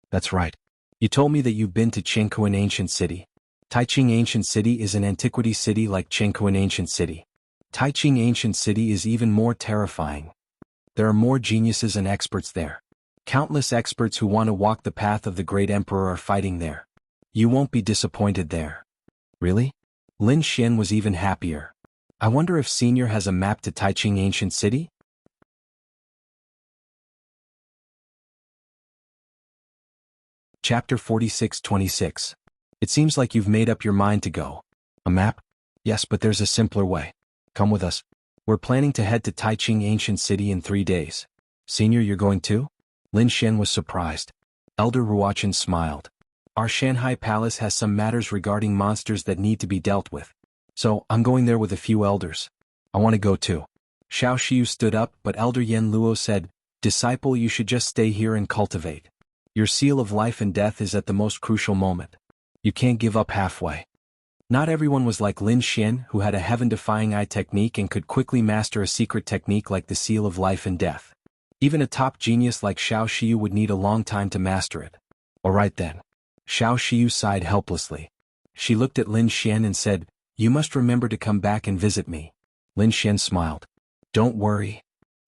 "That's right. You told me that you've been to Jianghu Ancient City. Taiching Ancient City is an antiquity city like Jianghu Ancient City. Taiching Ancient City is even more terrifying. There are more geniuses and experts there. Countless experts who want to walk the path of the great emperor are fighting there. You won't be disappointed there." "Really?" Lin Xian was even happier. "I wonder if Senior has a map to Taiching Ancient City?" Chapter 46-26. It seems like you've made up your mind to go. A map? Yes, but there's a simpler way. Come with us. We're planning to head to Taiching Ancient City in 3 days. Senior, you're going too? Lin Xian was surprised. Elder Ruochen smiled. Our Shanghai Palace has some matters regarding monsters that need to be dealt with. So, I'm going there with a few elders. I want to go too. Xiao Xiu stood up, but Elder Yen Luo said, "Disciple, you should just stay here and cultivate. Your seal of life and death is at the most crucial moment. You can't give up halfway." Not everyone was like Lin Xian, who had a heaven-defying eye technique and could quickly master a secret technique like the seal of life and death. Even a top genius like Xiao Xiu would need a long time to master it. Alright then. Xiao Xiu sighed helplessly. She looked at Lin Xian and said, "You must remember to come back and visit me." Lin Xian smiled. "Don't worry."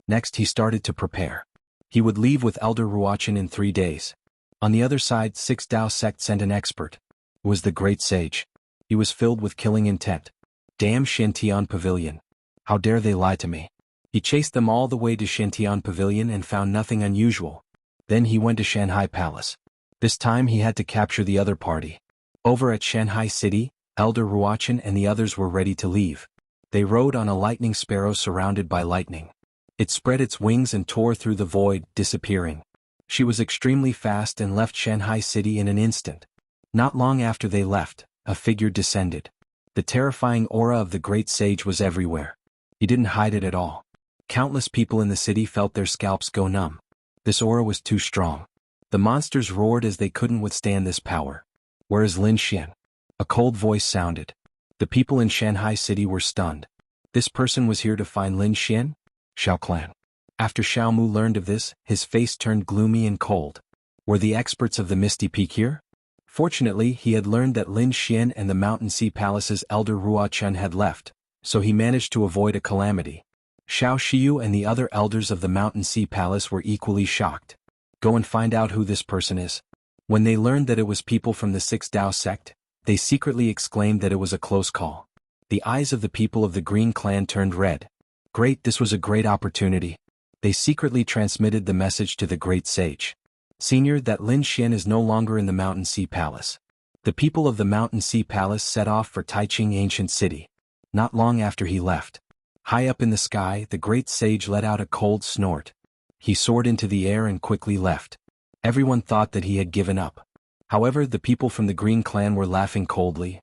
Next he started to prepare. He would leave with Elder Ruochen in 3 days. On the other side, Sixth Dao sect sent an expert. It was the great sage. He was filled with killing intent. Damn Shantian Pavilion. How dare they lie to me? He chased them all the way to Shantian Pavilion and found nothing unusual. Then he went to Shanghai Palace. This time he had to capture the other party. Over at Shanghai City, Elder Ruochen and the others were ready to leave. They rode on a lightning sparrow surrounded by lightning. It spread its wings and tore through the void, disappearing. She was extremely fast and left Shanghai City in an instant. Not long after they left, a figure descended. The terrifying aura of the great sage was everywhere. He didn't hide it at all. Countless people in the city felt their scalps go numb. This aura was too strong. The monsters roared as they couldn't withstand this power. "Where is Lin Xian?" A cold voice sounded. The people in Shanghai City were stunned. This person was here to find Lin Xian? Shao clan. After Xiao Mu learned of this, his face turned gloomy and cold. Were the experts of the Misty Peak here? Fortunately, he had learned that Lin Xian and the Mountain Sea Palace's elder Ruo Chen had left, so he managed to avoid a calamity. Xiao Xiu and the other elders of the Mountain Sea Palace were equally shocked. Go and find out who this person is. When they learned that it was people from the Six Dao sect, they secretly exclaimed that it was a close call. The eyes of the people of the Green Clan turned red. Great, this was a great opportunity. They secretly transmitted the message to the great sage. Senior, that Lin Xian is no longer in the Mountain Sea Palace. The people of the Mountain Sea Palace set off for Taiching Ancient City. Not long after he left. High up in the sky, the great sage let out a cold snort. He soared into the air and quickly left. Everyone thought that he had given up. However, the people from the Green Clan were laughing coldly.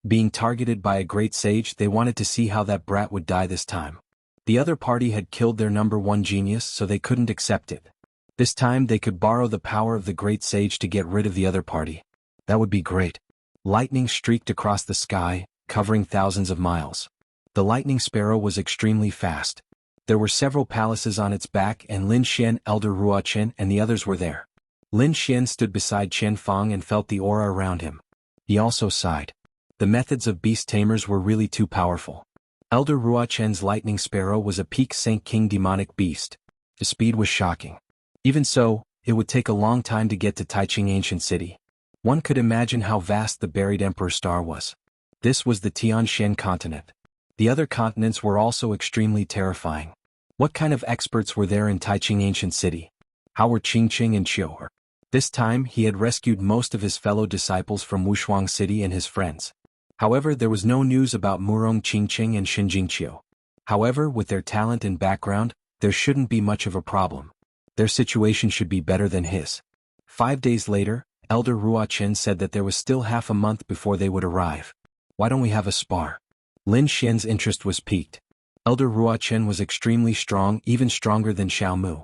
Being targeted by a great sage, they wanted to see how that brat would die this time. The other party had killed their number one genius, so they couldn't accept it. This time they could borrow the power of the great sage to get rid of the other party. That would be great. Lightning streaked across the sky, covering thousands of miles. The lightning sparrow was extremely fast. There were several palaces on its back, and Lin Xian, elder Ruo Chen, and the others were there. Lin Xian stood beside Chen Fang and felt the aura around him. He also sighed. The methods of beast tamers were really too powerful. Elder Ruo Chen's lightning sparrow was a peak Saint King demonic beast. The speed was shocking. Even so, it would take a long time to get to Taiching Ancient City. One could imagine how vast the buried Emperor Star was. This was the Tianshan continent. The other continents were also extremely terrifying. What kind of experts were there in Taiching Ancient City? How were Qingqing and Qiu? This time he had rescued most of his fellow disciples from Wushuang City and his friends. However, there was no news about Murong Qingqing and Xinjing Qiu. However, with their talent and background, there shouldn't be much of a problem. Their situation should be better than his. 5 days later, Elder Ruo Chen said that there was still half a month before they would arrive. Why don't we have a spar? Lin Xian's interest was piqued. Elder Ruo Chen was extremely strong, even stronger than Xiao Mu.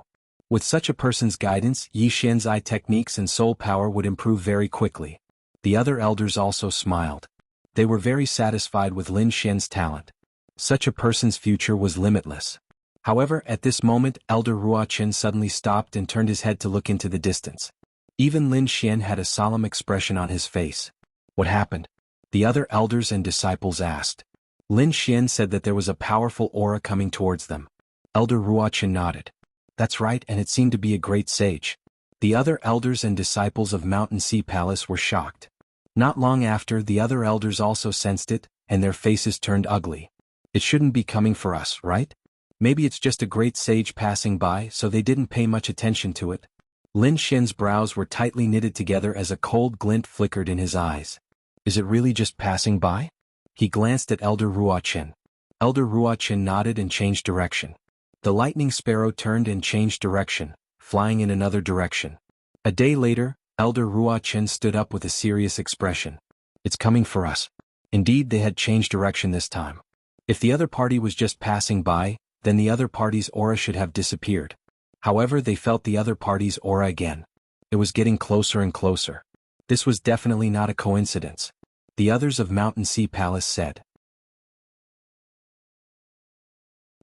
With such a person's guidance, Yi Xian's eye techniques and soul power would improve very quickly. The other elders also smiled. They were very satisfied with Lin Xian's talent. Such a person's future was limitless. However, at this moment, Elder Ruo Chen suddenly stopped and turned his head to look into the distance. Even Lin Xian had a solemn expression on his face. What happened? The other elders and disciples asked. Lin Xian said that there was a powerful aura coming towards them. Elder Ruo Chen nodded. That's right, and it seemed to be a great sage. The other elders and disciples of Mountain Sea Palace were shocked. Not long after, the other elders also sensed it, and their faces turned ugly. It shouldn't be coming for us, right? Maybe it's just a great sage passing by, so they didn't pay much attention to it. Lin Xian's brows were tightly knitted together as a cold glint flickered in his eyes. Is it really just passing by? He glanced at Elder Ruo Chen. Elder Ruo Chen nodded and changed direction. The lightning sparrow turned and changed direction, flying in another direction. A day later, Elder Ruo Chen stood up with a serious expression. It's coming for us. Indeed, they had changed direction this time. If the other party was just passing by, then the other party's aura should have disappeared. However, they felt the other party's aura again. It was getting closer and closer. This was definitely not a coincidence. The others of Mountain Sea Palace said.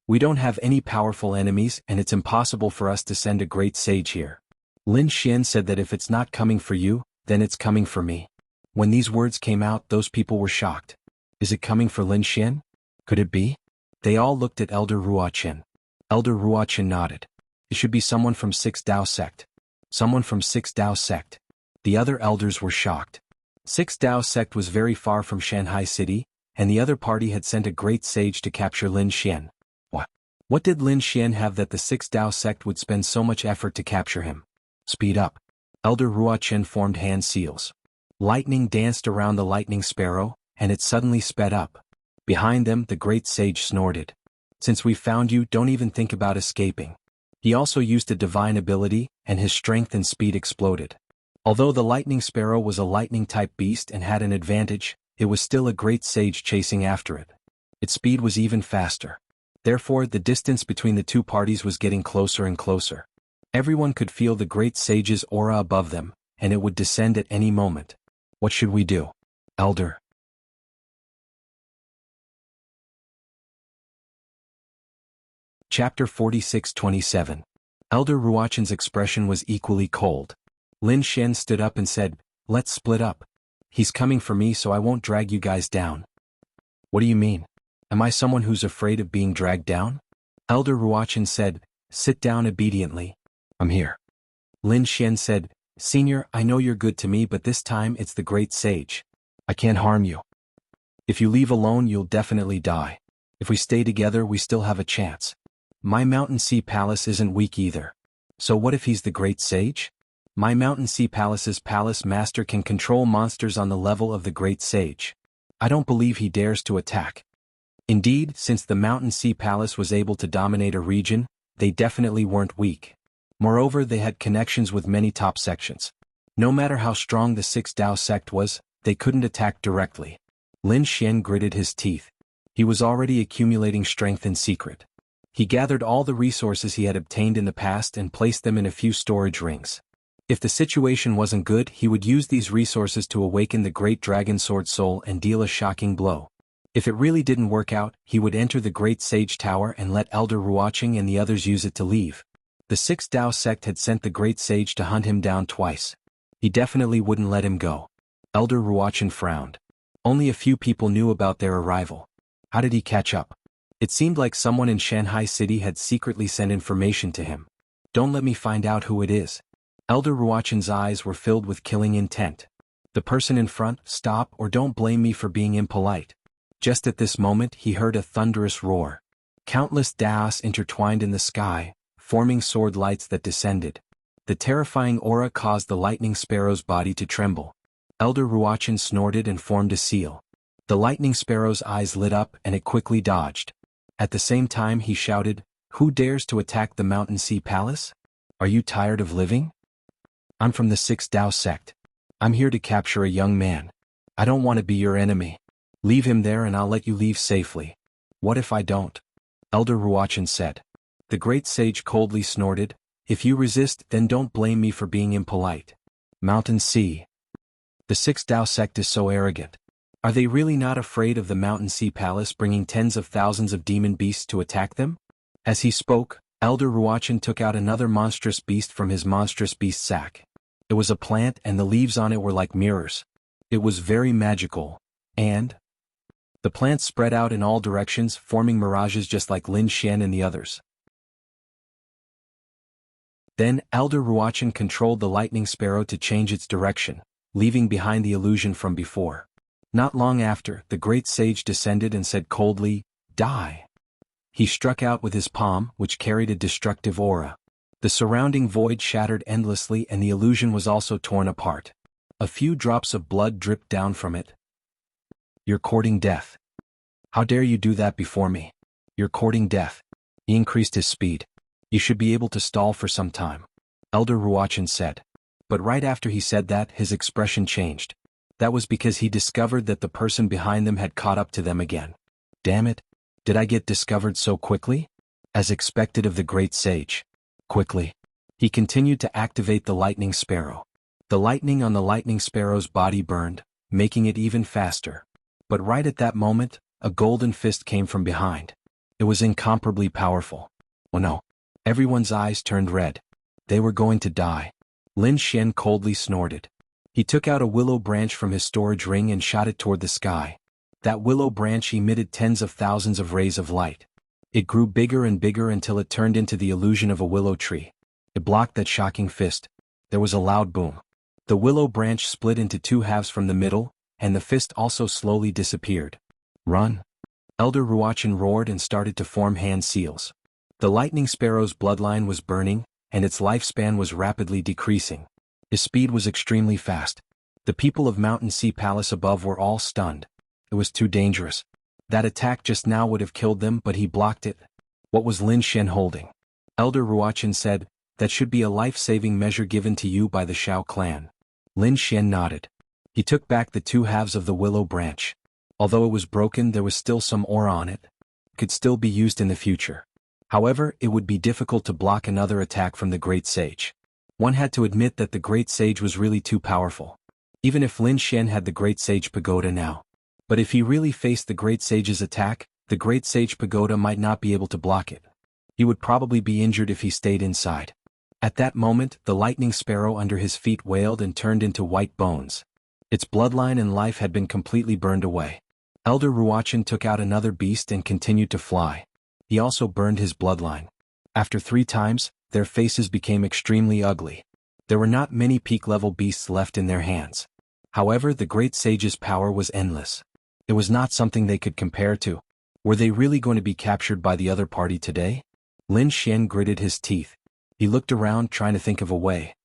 We don't have any powerful enemies, and it's impossible for us to send a great sage here. Lin Xian said that if it's not coming for you, then it's coming for me. When these words came out, those people were shocked. Is it coming for Lin Xian? Could it be? They all looked at Elder Ruo Chen. Elder Ruo Chen nodded. It should be someone from Six Dao sect. Someone from Six Dao sect. The other elders were shocked. Six Dao sect was very far from Shanghai City, and the other party had sent a great sage to capture Lin Xian. What did Lin Xian have that the Six Dao sect would spend so much effort to capture him? Speed up. Elder Ruo Chen formed hand seals. Lightning danced around the lightning sparrow, and it suddenly sped up. Behind them, the great sage snorted. Since we found you, don't even think about escaping. He also used a divine ability, and his strength and speed exploded. Although the lightning sparrow was a lightning-type beast and had an advantage, it was still a great sage chasing after it. Its speed was even faster. Therefore, the distance between the two parties was getting closer and closer. Everyone could feel the great sage's aura above them, and it would descend at any moment. What should we do, Elder? Chapter 46-27. Elder Ruochan's expression was equally cold. Lin Xian stood up and said, "Let's split up. He's coming for me so I won't drag you guys down." "What do you mean? Am I someone who's afraid of being dragged down?" Elder Ruochan said, "Sit down obediently. I'm here." Lin Xian said, "Senior, I know you're good to me but this time it's the Great Sage. I can't harm you. If you leave alone you'll definitely die. If we stay together we still have a chance. My Mountain Sea Palace isn't weak either. So what if he's the Great Sage? My Mountain Sea Palace's palace master can control monsters on the level of the Great Sage. I don't believe he dares to attack." Indeed, since the Mountain Sea Palace was able to dominate a region, they definitely weren't weak. Moreover, they had connections with many top sections. No matter how strong the Six Dao sect was, they couldn't attack directly. Lin Xian gritted his teeth. He was already accumulating strength in secret. He gathered all the resources he had obtained in the past and placed them in a few storage rings. If the situation wasn't good, he would use these resources to awaken the Great Dragon Sword Soul and deal a shocking blow. If it really didn't work out, he would enter the Great Sage Tower and let Elder Ruochang and the others use it to leave. The Six Dao sect had sent the Great Sage to hunt him down twice. He definitely wouldn't let him go. Elder Ruochang frowned. Only a few people knew about their arrival. How did he catch up? It seemed like someone in Shanghai City had secretly sent information to him. Don't let me find out who it is. Elder Ruochang's eyes were filled with killing intent. The person in front, stop or don't blame me for being impolite. Just at this moment he heard a thunderous roar. Countless daos intertwined in the sky, forming sword lights that descended. The terrifying aura caused the lightning sparrow's body to tremble. Elder Ruochang snorted and formed a seal. The lightning sparrow's eyes lit up and it quickly dodged. At the same time he shouted, "Who dares to attack the Mountain Sea Palace? Are you tired of living? I'm from the Six Dao sect. I'm here to capture a young man. I don't want to be your enemy. Leave him there and I'll let you leave safely." "What if I don't?" Elder Ruochang said. The Great Sage coldly snorted, "If you resist, then don't blame me for being impolite." Mountain Sea. The Six Dao sect is so arrogant. Are they really not afraid of the Mountain Sea Palace bringing tens of thousands of demon beasts to attack them? As he spoke, Elder Ruochang took out another monstrous beast from his monstrous beast sack. It was a plant and the leaves on it were like mirrors. It was very magical, and the plant spread out in all directions, forming mirages just like Lin Xian and the others. Then, Elder Ruochang controlled the lightning sparrow to change its direction, leaving behind the illusion from before. Not long after, the Great Sage descended and said coldly, "Die." He struck out with his palm, which carried a destructive aura. The surrounding void shattered endlessly and the illusion was also torn apart. A few drops of blood dripped down from it. "You're courting death. How dare you do that before me? You're courting death." He increased his speed. "You should be able to stall for some time," Elder Ruochang said. But right after he said that, his expression changed. That was because he discovered that the person behind them had caught up to them again. Damn it! Did I get discovered so quickly? As expected of the Great Sage. Quickly. He continued to activate the lightning sparrow. The lightning on the lightning sparrow's body burned, making it even faster. But right at that moment, a golden fist came from behind. It was incomparably powerful. Oh no. Everyone's eyes turned red. They were going to die. Lin Xian coldly snorted. He took out a willow branch from his storage ring and shot it toward the sky. That willow branch emitted tens of thousands of rays of light. It grew bigger and bigger until it turned into the illusion of a willow tree. It blocked that shocking fist. There was a loud boom. The willow branch split into two halves from the middle, and the fist also slowly disappeared. "Run!" Elder Ruochang roared and started to form hand seals. The lightning sparrow's bloodline was burning, and its lifespan was rapidly decreasing. His speed was extremely fast. The people of Mountain Sea Palace above were all stunned. It was too dangerous. That attack just now would have killed them, but he blocked it. What was Lin Xian holding? Elder Ruochang said, "That should be a life-saving measure given to you by the Shao clan." Lin Xian nodded. He took back the two halves of the willow branch. Although it was broken, there was still some aura on it. It could still be used in the future. However, it would be difficult to block another attack from the Great Sage. One had to admit that the Great Sage was really too powerful. Even if Lin Xian had the Great Sage Pagoda now. But if he really faced the Great Sage's attack, the Great Sage Pagoda might not be able to block it. He would probably be injured if he stayed inside. At that moment, the lightning sparrow under his feet wailed and turned into white bones. Its bloodline and life had been completely burned away. Elder Ruachin took out another beast and continued to fly. He also burned his bloodline. After 3 times, their faces became extremely ugly. There were not many peak-level beasts left in their hands. However, the great sage's power was endless. It was not something they could compare to. Were they really going to be captured by the other party today? Lin Xian gritted his teeth. He looked around trying to think of a way.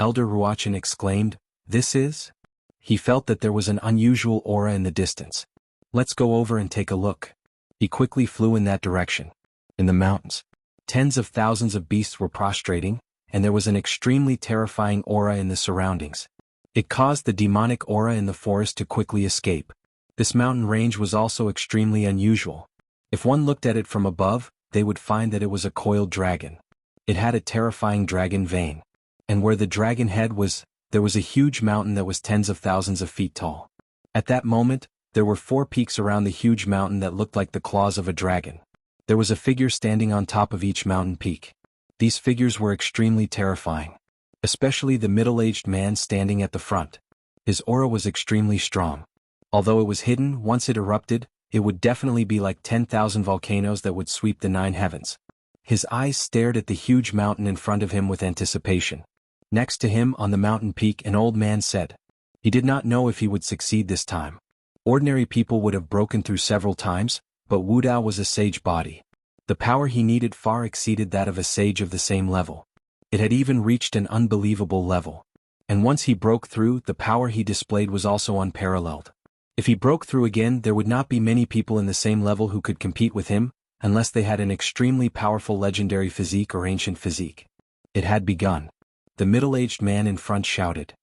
Elder Ruachin exclaimed, "This is?" He felt that there was an unusual aura in the distance. "Let's go over and take a look." He quickly flew in that direction. In the mountains, tens of thousands of beasts were prostrating, and there was an extremely terrifying aura in the surroundings. It caused the demonic aura in the forest to quickly escape. This mountain range was also extremely unusual. If one looked at it from above, they would find that it was a coiled dragon. It had a terrifying dragon vein. And where the dragon head was, there was a huge mountain that was tens of thousands of feet tall. At that moment, there were 4 peaks around the huge mountain that looked like the claws of a dragon. There was a figure standing on top of each mountain peak. These figures were extremely terrifying. Especially the middle-aged man standing at the front. His aura was extremely strong. Although it was hidden, once it erupted, it would definitely be like 10,000 volcanoes that would sweep the 9 heavens. His eyes stared at the huge mountain in front of him with anticipation. Next to him on the mountain peak an old man said. He did not know if he would succeed this time. Ordinary people would have broken through several times, but Wu Dao was a sage body. The power he needed far exceeded that of a sage of the same level. It had even reached an unbelievable level. And once he broke through, the power he displayed was also unparalleled. If he broke through again, there would not be many people in the same level who could compete with him, unless they had an extremely powerful legendary physique or ancient physique. It had begun. The middle-aged man in front shouted.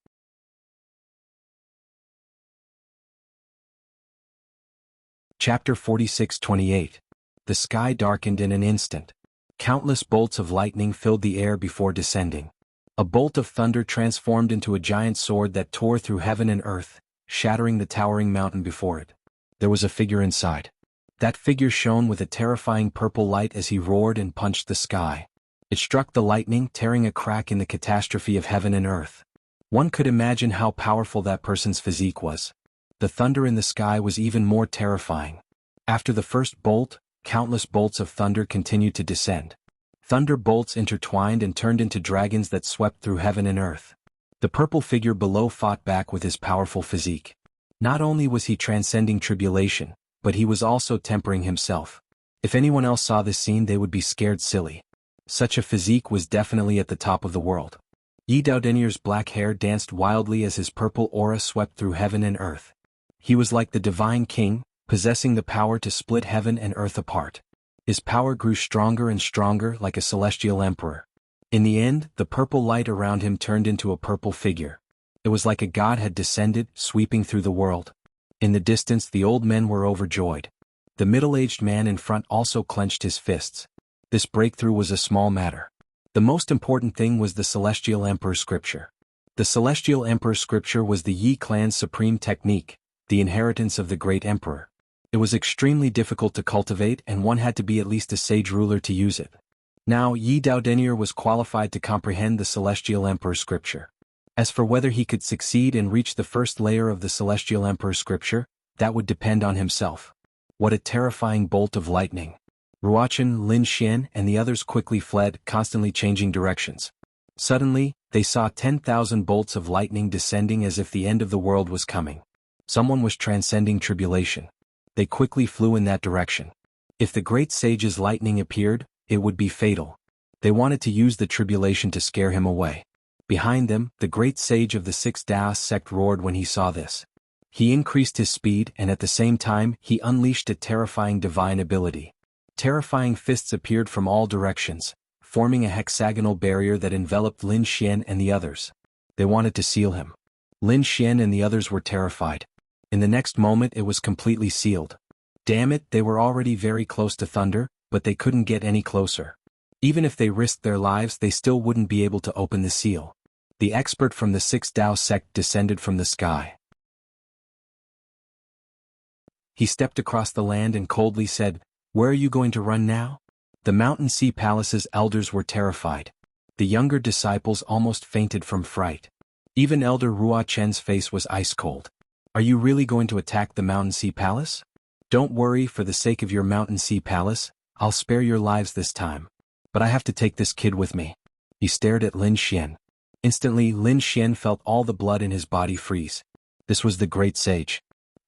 Chapter 46-28. The sky darkened in an instant. Countless bolts of lightning filled the air before descending. A bolt of thunder transformed into a giant sword that tore through heaven and earth, shattering the towering mountain before it. There was a figure inside. That figure shone with a terrifying purple light as he roared and punched the sky. It struck the lightning, tearing a crack in the catastrophe of heaven and earth. One could imagine how powerful that person's physique was. The thunder in the sky was even more terrifying. After the first bolt, countless bolts of thunder continued to descend. Thunder bolts intertwined and turned into dragons that swept through heaven and earth. The purple figure below fought back with his powerful physique. Not only was he transcending tribulation, but he was also tempering himself. If anyone else saw this scene, they would be scared silly. Such a physique was definitely at the top of the world. Yi Daodenier's black hair danced wildly as his purple aura swept through heaven and earth. He was like the divine king, possessing the power to split heaven and earth apart. His power grew stronger and stronger like a celestial emperor. In the end, the purple light around him turned into a purple figure. It was like a god had descended, sweeping through the world. In the distance, the old men were overjoyed. The middle-aged man in front also clenched his fists. This breakthrough was a small matter. The most important thing was the Celestial Emperor Scripture. The Celestial Emperor Scripture was the Yi clan's supreme technique, the inheritance of the great emperor. It was extremely difficult to cultivate, and one had to be at least a sage ruler to use it. Now Yi Daodenier was qualified to comprehend the Celestial Emperor Scripture. As for whether he could succeed and reach the first layer of the Celestial Emperor Scripture, that would depend on himself. What a terrifying bolt of lightning! Ruachin, Lin Xian, and the others quickly fled, constantly changing directions. Suddenly, they saw 10,000 bolts of lightning descending as if the end of the world was coming. Someone was transcending tribulation. They quickly flew in that direction. If the great sage's lightning appeared, it would be fatal. They wanted to use the tribulation to scare him away. Behind them, the great sage of the Sixth Taoist sect roared when he saw this. He increased his speed, and at the same time, he unleashed a terrifying divine ability. Terrifying fists appeared from all directions, forming a hexagonal barrier that enveloped Lin Xian and the others. They wanted to seal him. Lin Xian and the others were terrified. In the next moment it was completely sealed. Damn it, they were already very close to thunder, but they couldn't get any closer. Even if they risked their lives, they still wouldn't be able to open the seal. The expert from the Sixth Tao sect descended from the sky. He stepped across the land and coldly said, "Where are you going to run now?" The Mountain Sea Palace's elders were terrified. The younger disciples almost fainted from fright. Even Elder Ruo Chen's face was ice cold. "Are you really going to attack the Mountain Sea Palace?" "Don't worry, for the sake of your Mountain Sea Palace, I'll spare your lives this time. But I have to take this kid with me." He stared at Lin Xian. Instantly, Lin Xian felt all the blood in his body freeze. This was the great sage.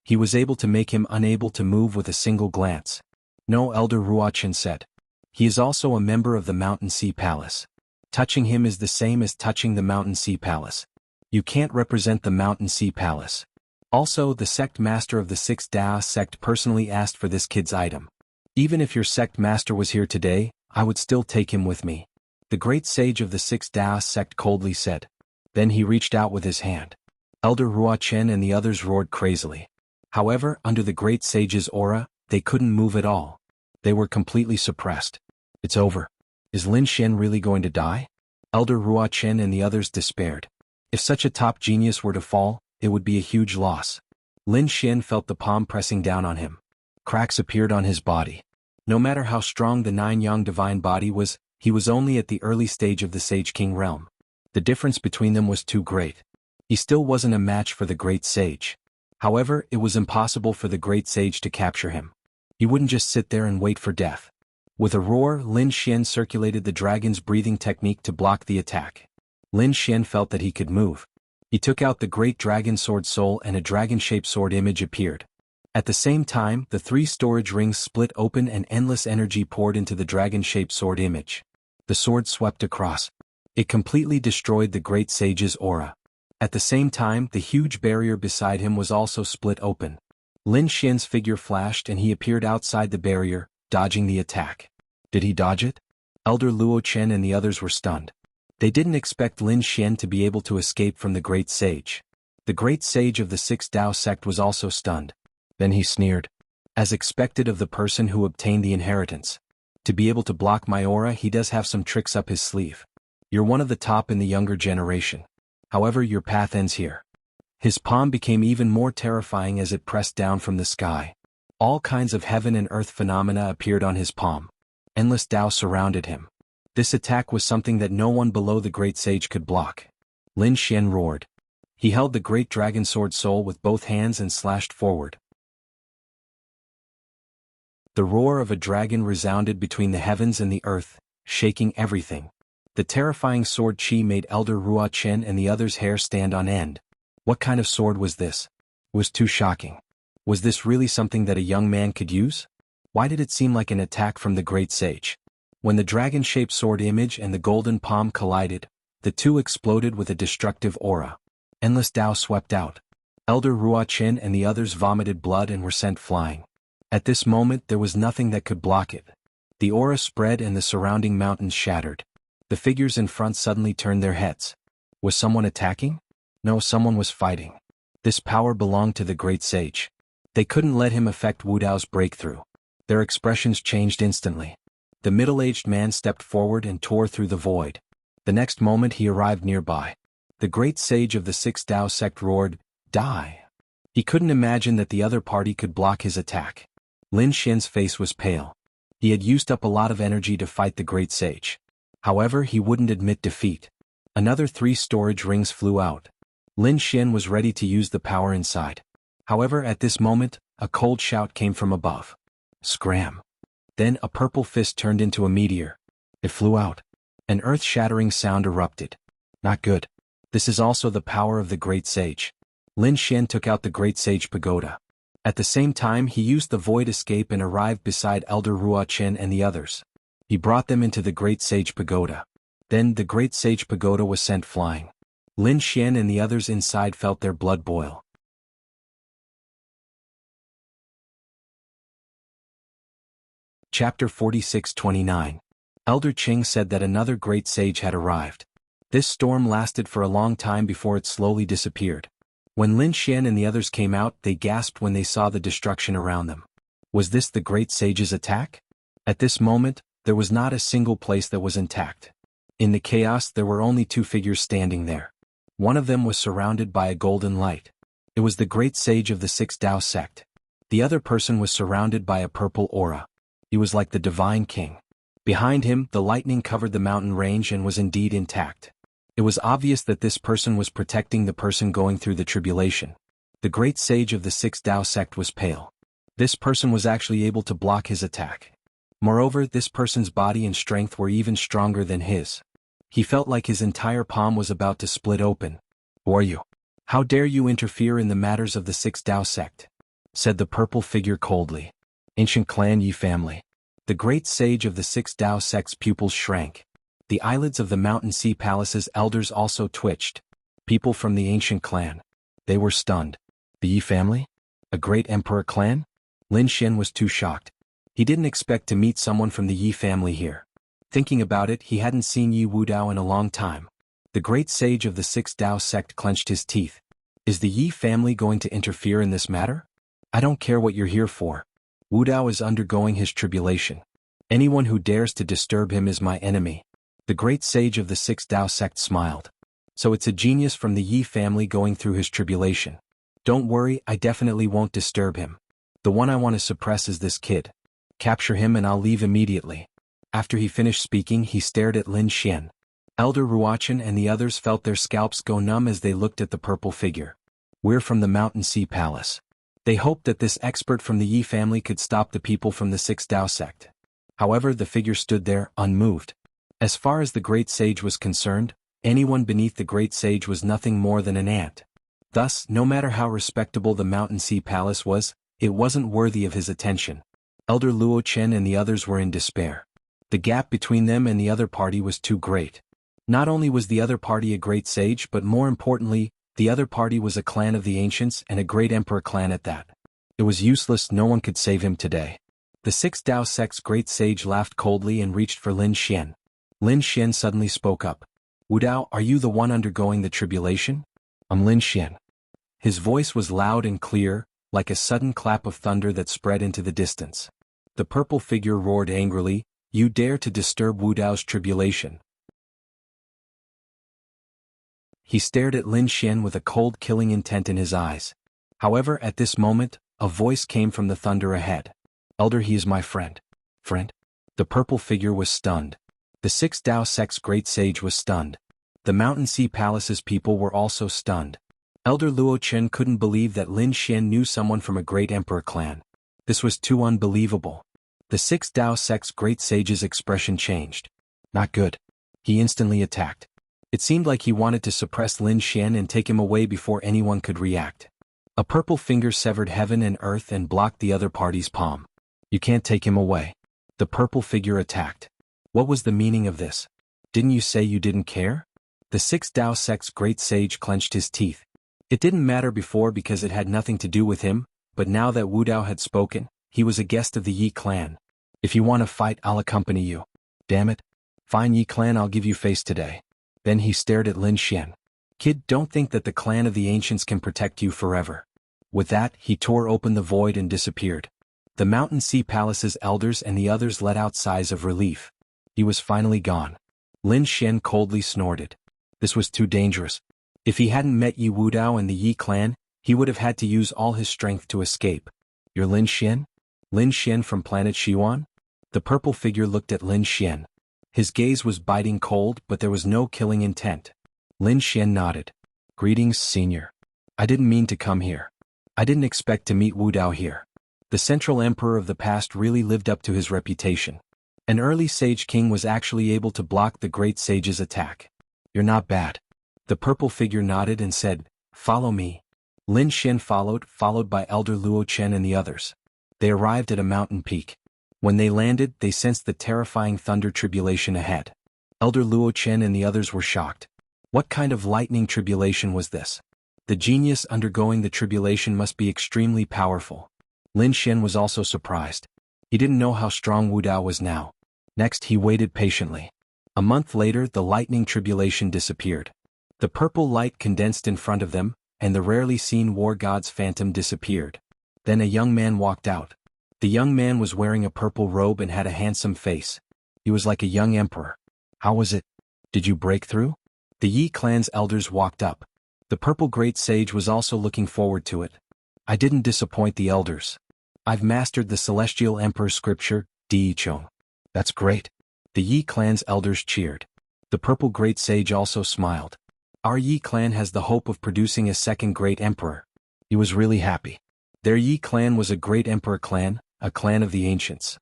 He was able to make him unable to move with a single glance. "No," Elder Ruo Chen said. "He is also a member of the Mountain Sea Palace. Touching him is the same as touching the Mountain Sea Palace. You can't represent the Mountain Sea Palace." Also, the sect master of the Sixth Dao sect personally asked for this kid's item. "Even if your sect master was here today, I would still take him with me," the great sage of the Sixth Dao sect coldly said. Then he reached out with his hand. Elder Ruo Chen and the others roared crazily. However, under the great sage's aura, they couldn't move at all. They were completely suppressed. "It's over. Is Lin Xian really going to die?" Elder Ruo Chen and the others despaired. If such a top genius were to fall, it would be a huge loss. Lin Xian felt the palm pressing down on him. Cracks appeared on his body. No matter how strong the nine-yang divine body was, he was only at the early stage of the Sage King realm. The difference between them was too great. He still wasn't a match for the great sage. However, it was impossible for the great sage to capture him. He wouldn't just sit there and wait for death. With a roar, Lin Xian circulated the dragon's breathing technique to block the attack. Lin Xian felt that he could move. He took out the great dragon sword soul and a dragon-shaped sword image appeared. At the same time, the three storage rings split open and endless energy poured into the dragon-shaped sword image. The sword swept across. It completely destroyed the great sage's aura. At the same time, the huge barrier beside him was also split open. Lin Xian's figure flashed and he appeared outside the barrier, dodging the attack. Did he dodge it? Elder Luo Chen and the others were stunned. They didn't expect Lin Xian to be able to escape from the great sage. The great sage of the Sixth Dao sect was also stunned. Then he sneered. "As expected of the person who obtained the inheritance. To be able to block my aura, he does have some tricks up his sleeve. You're one of the top in the younger generation. However, your path ends here." His palm became even more terrifying as it pressed down from the sky. All kinds of heaven and earth phenomena appeared on his palm. Endless Dao surrounded him. This attack was something that no one below the great sage could block. Lin Xian roared. He held the great dragon sword soul with both hands and slashed forward. The roar of a dragon resounded between the heavens and the earth, shaking everything. The terrifying sword chi made Elder Ruo Chen and the others' hair stand on end. What kind of sword was this? It was too shocking. Was this really something that a young man could use? Why did it seem like an attack from the great sage? When the dragon-shaped sword image and the golden palm collided, the two exploded with a destructive aura. Endless Dao swept out. Elder Ruo Chen and the others vomited blood and were sent flying. At this moment there was nothing that could block it. The aura spread and the surrounding mountains shattered. The figures in front suddenly turned their heads. Was someone attacking? No, someone was fighting. This power belonged to the great sage. They couldn't let him affect Wu Dao's breakthrough. Their expressions changed instantly. The middle-aged man stepped forward and tore through the void. The next moment he arrived nearby. The great sage of the Sixth Dao sect roared, "Die!" He couldn't imagine that the other party could block his attack. Lin Xian's face was pale. He had used up a lot of energy to fight the great sage. However, he wouldn't admit defeat. Another 3 storage rings flew out. Lin Xian was ready to use the power inside. However, at this moment, a cold shout came from above. Scram! Then a purple fist turned into a meteor. It flew out. An earth-shattering sound erupted. Not good. This is also the power of the great sage. Lin Xian took out the great sage pagoda. At the same time, he used the void escape and arrived beside Elder Ruo Chen and the others. He brought them into the great sage pagoda. Then the great sage pagoda was sent flying. Lin Xian and the others inside felt their blood boil. Chapter 46-29. Elder Qing said that another great sage had arrived. This storm lasted for a long time before it slowly disappeared. When Lin Xian and the others came out, they gasped when they saw the destruction around them. Was this the great sage's attack? At this moment, there was not a single place that was intact. In the chaos, there were only 2 figures standing there. One of them was surrounded by a golden light. It was the great sage of the Sixth Dao sect. The other person was surrounded by a purple aura. He was like the divine king. Behind him, the lightning covered the mountain range and was indeed intact. It was obvious that this person was protecting the person going through the tribulation. The great sage of the Six Tao sect was pale. This person was actually able to block his attack. Moreover, this person's body and strength were even stronger than his. He felt like his entire palm was about to split open. "Who are you? How dare you interfere in the matters of the Six Tao sect?" said the purple figure coldly. "Ancient clan Yi family." The great sage of the Six Tao sect's pupils shrank. The eyelids of the Mountain Sea Palace's elders also twitched. People from the ancient clan. They were stunned. The Yi family? A great emperor clan? Lin Xian was too shocked. He didn't expect to meet someone from the Yi family here. Thinking about it, he hadn't seen Yi Wudao in a long time. The great sage of the Six Tao sect clenched his teeth. Is the Yi family going to interfere in this matter? I don't care what you're here for. Wudao is undergoing his tribulation. Anyone who dares to disturb him is my enemy. The great sage of the Six Tao sect smiled. So it's a genius from the Yi family going through his tribulation. Don't worry, I definitely won't disturb him. The one I want to suppress is this kid. Capture him and I'll leave immediately. After he finished speaking, he stared at Lin Xian. Elder Ruochen and the others felt their scalps go numb as they looked at the purple figure. We're from the Mountain Sea Palace. They hoped that this expert from the Yi family could stop the people from the Six Tao sect. However, the figure stood there, unmoved. As far as the great sage was concerned, anyone beneath the great sage was nothing more than an ant. Thus, no matter how respectable the Mountain Sea Palace was, it wasn't worthy of his attention. Elder Luo Chen and the others were in despair. The gap between them and the other party was too great. Not only was the other party a great sage, but more importantly, the other party was a clan of the ancients and a great emperor clan at that. It was useless, no one could save him today. The Six Tao sect's great sage laughed coldly and reached for Lin Xian. Lin Xian suddenly spoke up. "Wudao, are you the one undergoing the tribulation?" "I'm Lin Xian." His voice was loud and clear, like a sudden clap of thunder that spread into the distance. The purple figure roared angrily, "You dare to disturb Wudao's tribulation." He stared at Lin Xian with a cold killing intent in his eyes. However, at this moment, a voice came from the thunder ahead. "Elder, he is my friend." "Friend?" The purple figure was stunned. The Six Tao sect's great sage was stunned. The Mountain Sea Palace's people were also stunned. Elder Luo Chen couldn't believe that Lin Xian knew someone from a great emperor clan. This was too unbelievable. The Six Tao sect's great sage's expression changed. Not good. He instantly attacked. It seemed like he wanted to suppress Lin Xian and take him away before anyone could react. A purple finger severed heaven and earth and blocked the other party's palm. "You can't take him away." The purple figure attacked. What was the meaning of this? Didn't you say you didn't care? The Six Tao sect's great sage clenched his teeth. It didn't matter before because it had nothing to do with him, but now that Wudao had spoken, he was a guest of the Yi clan. "If you want to fight, I'll accompany you." "Damn it. Fine Yi clan, I'll give you face today." Then he stared at Lin Xian. "Kid, don't think that the clan of the ancients can protect you forever." With that, he tore open the void and disappeared. The Mountain Sea Palace's elders and the others let out sighs of relief. He was finally gone. Lin Xian coldly snorted. This was too dangerous. If he hadn't met Yi Wudao and the Yi clan, he would have had to use all his strength to escape. "You're Lin Xian? Lin Xian from planet Xiwan?" The purple figure looked at Lin Xian. His gaze was biting cold, but there was no killing intent. Lin Xian nodded. "Greetings, senior. I didn't mean to come here. I didn't expect to meet Wudao here." The Central Emperor of the past really lived up to his reputation. An early Sage King was actually able to block the Great Sage's attack. "You're not bad." The purple figure nodded and said, "Follow me." Lin Xian followed by Elder Luo Chen and the others. They arrived at a mountain peak. When they landed, they sensed the terrifying thunder tribulation ahead. Elder Luo Chen and the others were shocked. What kind of lightning tribulation was this? The genius undergoing the tribulation must be extremely powerful. Lin Xian was also surprised. He didn't know how strong Wudao was now. Next, he waited patiently. A month later, the lightning tribulation disappeared. The purple light condensed in front of them, and the rarely seen war god's phantom disappeared. Then a young man walked out. The young man was wearing a purple robe and had a handsome face. He was like a young emperor. "How was it? Did you break through?" The Yi clan's elders walked up. The purple great sage was also looking forward to it. "I didn't disappoint the elders. I've mastered the Celestial Emperor's scripture, Di Chong. That's great. The Yi clan's elders cheered. The purple great sage also smiled. Our Yi clan has the hope of producing a second great emperor. He was really happy. Their Yi clan was a great emperor clan, a clan of the ancients.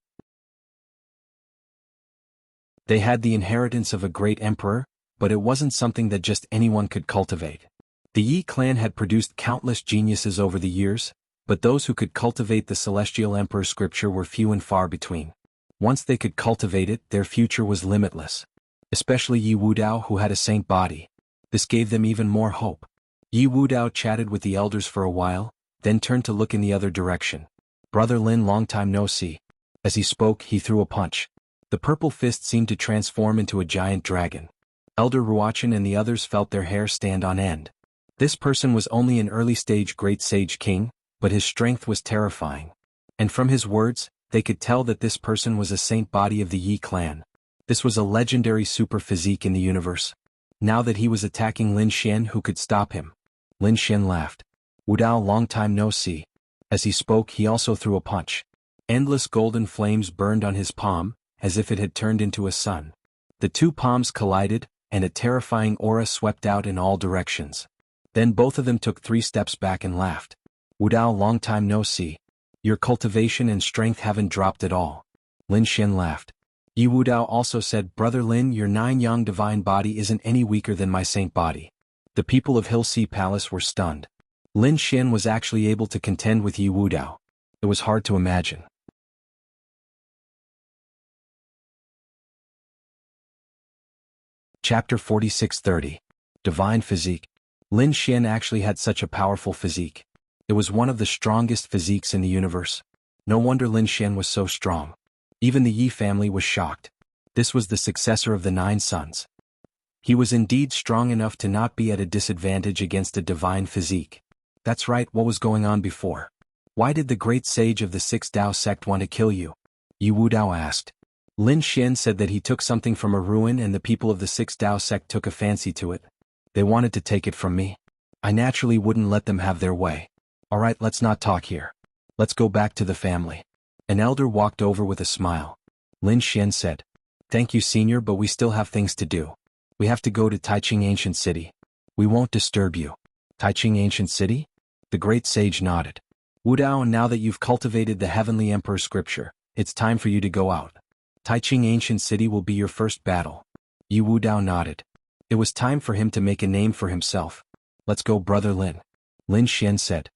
They had the inheritance of a great emperor, but it wasn't something that just anyone could cultivate. The Yi clan had produced countless geniuses over the years, but those who could cultivate the Celestial Emperor's scripture were few and far between. Once they could cultivate it, their future was limitless. Especially Yi Wudao, who had a saint body. This gave them even more hope. Yi Wudao chatted with the elders for a while, then turned to look in the other direction. Brother Lin, long time no see. As he spoke, he threw a punch. The purple fist seemed to transform into a giant dragon. Elder Ruachin and the others felt their hair stand on end. This person was only an early-stage great sage king, but his strength was terrifying. And from his words, they could tell that this person was a saint body of the Yi clan. This was a legendary super physique in the universe. Now that he was attacking Lin Xian, who could stop him? Lin Xian laughed. Wudao, long time no see. As he spoke, he also threw a punch. Endless golden flames burned on his palm, as if it had turned into a sun. The two palms collided, and a terrifying aura swept out in all directions. Then both of them took 3 steps back and laughed. Wudao, long time no see. Your cultivation and strength haven't dropped at all. Lin Xian laughed. Yi Wudao also said, Brother Lin, your 9-yang divine body isn't any weaker than my saint body. The people of Hill Sea Palace were stunned. Lin Xian was actually able to contend with Yi Wudao. It was hard to imagine. Chapter 4630. Divine Physique. Lin Xian actually had such a powerful physique. It was one of the strongest physiques in the universe. No wonder Lin Xian was so strong. Even the Yi family was shocked. This was the successor of the 9 sons. He was indeed strong enough to not be at a disadvantage against a divine physique. That's right, what was going on before? Why did the great sage of the 6 Dao sect want to kill you? Yi Wudao asked. Lin Xian said that he took something from a ruin and the people of the 6 Dao sect took a fancy to it. They wanted to take it from me. I naturally wouldn't let them have their way. Alright, let's not talk here. Let's go back to the family. An elder walked over with a smile. Lin Xian said, Thank you, senior, but we still have things to do. We have to go to Taiching Ancient City. We won't disturb you. Taiching Ancient City? The great sage nodded. Wudao, now that you've cultivated the Heavenly Emperor's scripture, it's time for you to go out. Taiching Ancient City will be your first battle. Yi Wudao nodded. It was time for him to make a name for himself. Let's go, Brother Lin. Lin Xian said.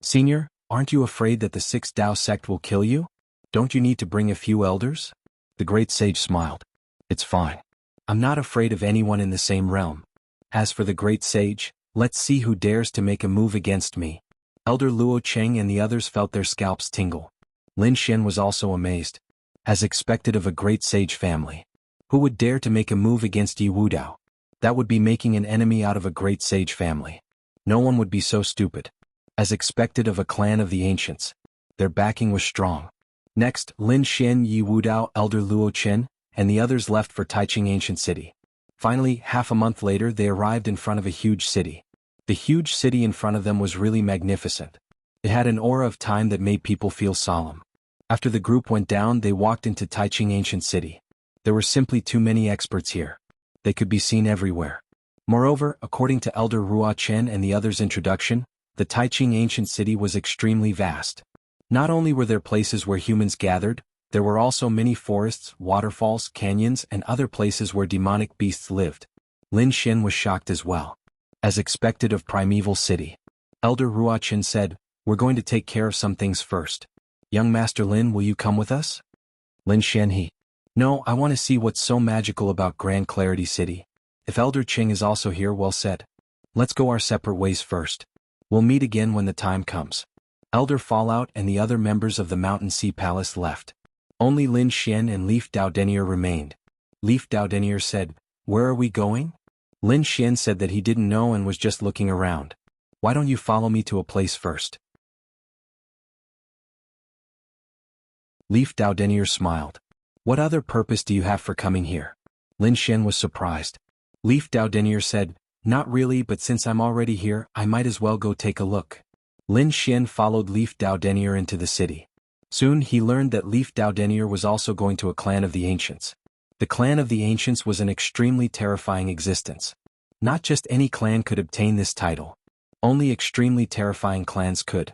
Senior, aren't you afraid that the 6 Dao sect will kill you? Don't you need to bring a few elders? The great sage smiled. It's fine. I'm not afraid of anyone in the same realm. As for the great sage, let's see who dares to make a move against me. Elder Luo Cheng and the others felt their scalps tingle. Lin Xian was also amazed. As expected of a great sage family. Who would dare to make a move against Yi Wudao? That would be making an enemy out of a great sage family. No one would be so stupid. As expected of a clan of the ancients. Their backing was strong. Next, Lin Xian, Yi Wudao, Elder Luo Chen, and the others left for Taiching Ancient City. Finally, half a month later they arrived in front of a huge city. The huge city in front of them was really magnificent. It had an aura of time that made people feel solemn. After the group went down, they walked into Taiching Ancient City. There were simply too many experts here. They could be seen everywhere. Moreover, according to Elder Ruo Chen and the others' introduction, the Taiching Ancient City was extremely vast. Not only were there places where humans gathered, there were also many forests, waterfalls, canyons, and other places where demonic beasts lived. Lin Xian was shocked as well. As expected of Primeval City. Elder Ruo Chen said, We're going to take care of some things first. Young Master Lin, will you come with us? Lin Xian he. No, I want to see what's so magical about Grand Clarity City. If Elder Qing is also here, well said. Let's go our separate ways first. We'll meet again when the time comes. Elder Fallout and the other members of the Mountain Sea Palace left. Only Lin Xian and Leaf Dao Denier remained. Leaf Dao Denier said, Where are we going? Lin Xian said that he didn't know and was just looking around. Why don't you follow me to a place first? Leaf Dao Denier smiled. What other purpose do you have for coming here? Lin Xian was surprised. Leaf Dao Denier said, Not really, but since I'm already here, I might as well go take a look. Lin Xian followed Leaf Dao Denier into the city. Soon he learned that Leaf Dao Denier was also going to a clan of the Ancients. The clan of the Ancients was an extremely terrifying existence. Not just any clan could obtain this title. Only extremely terrifying clans could.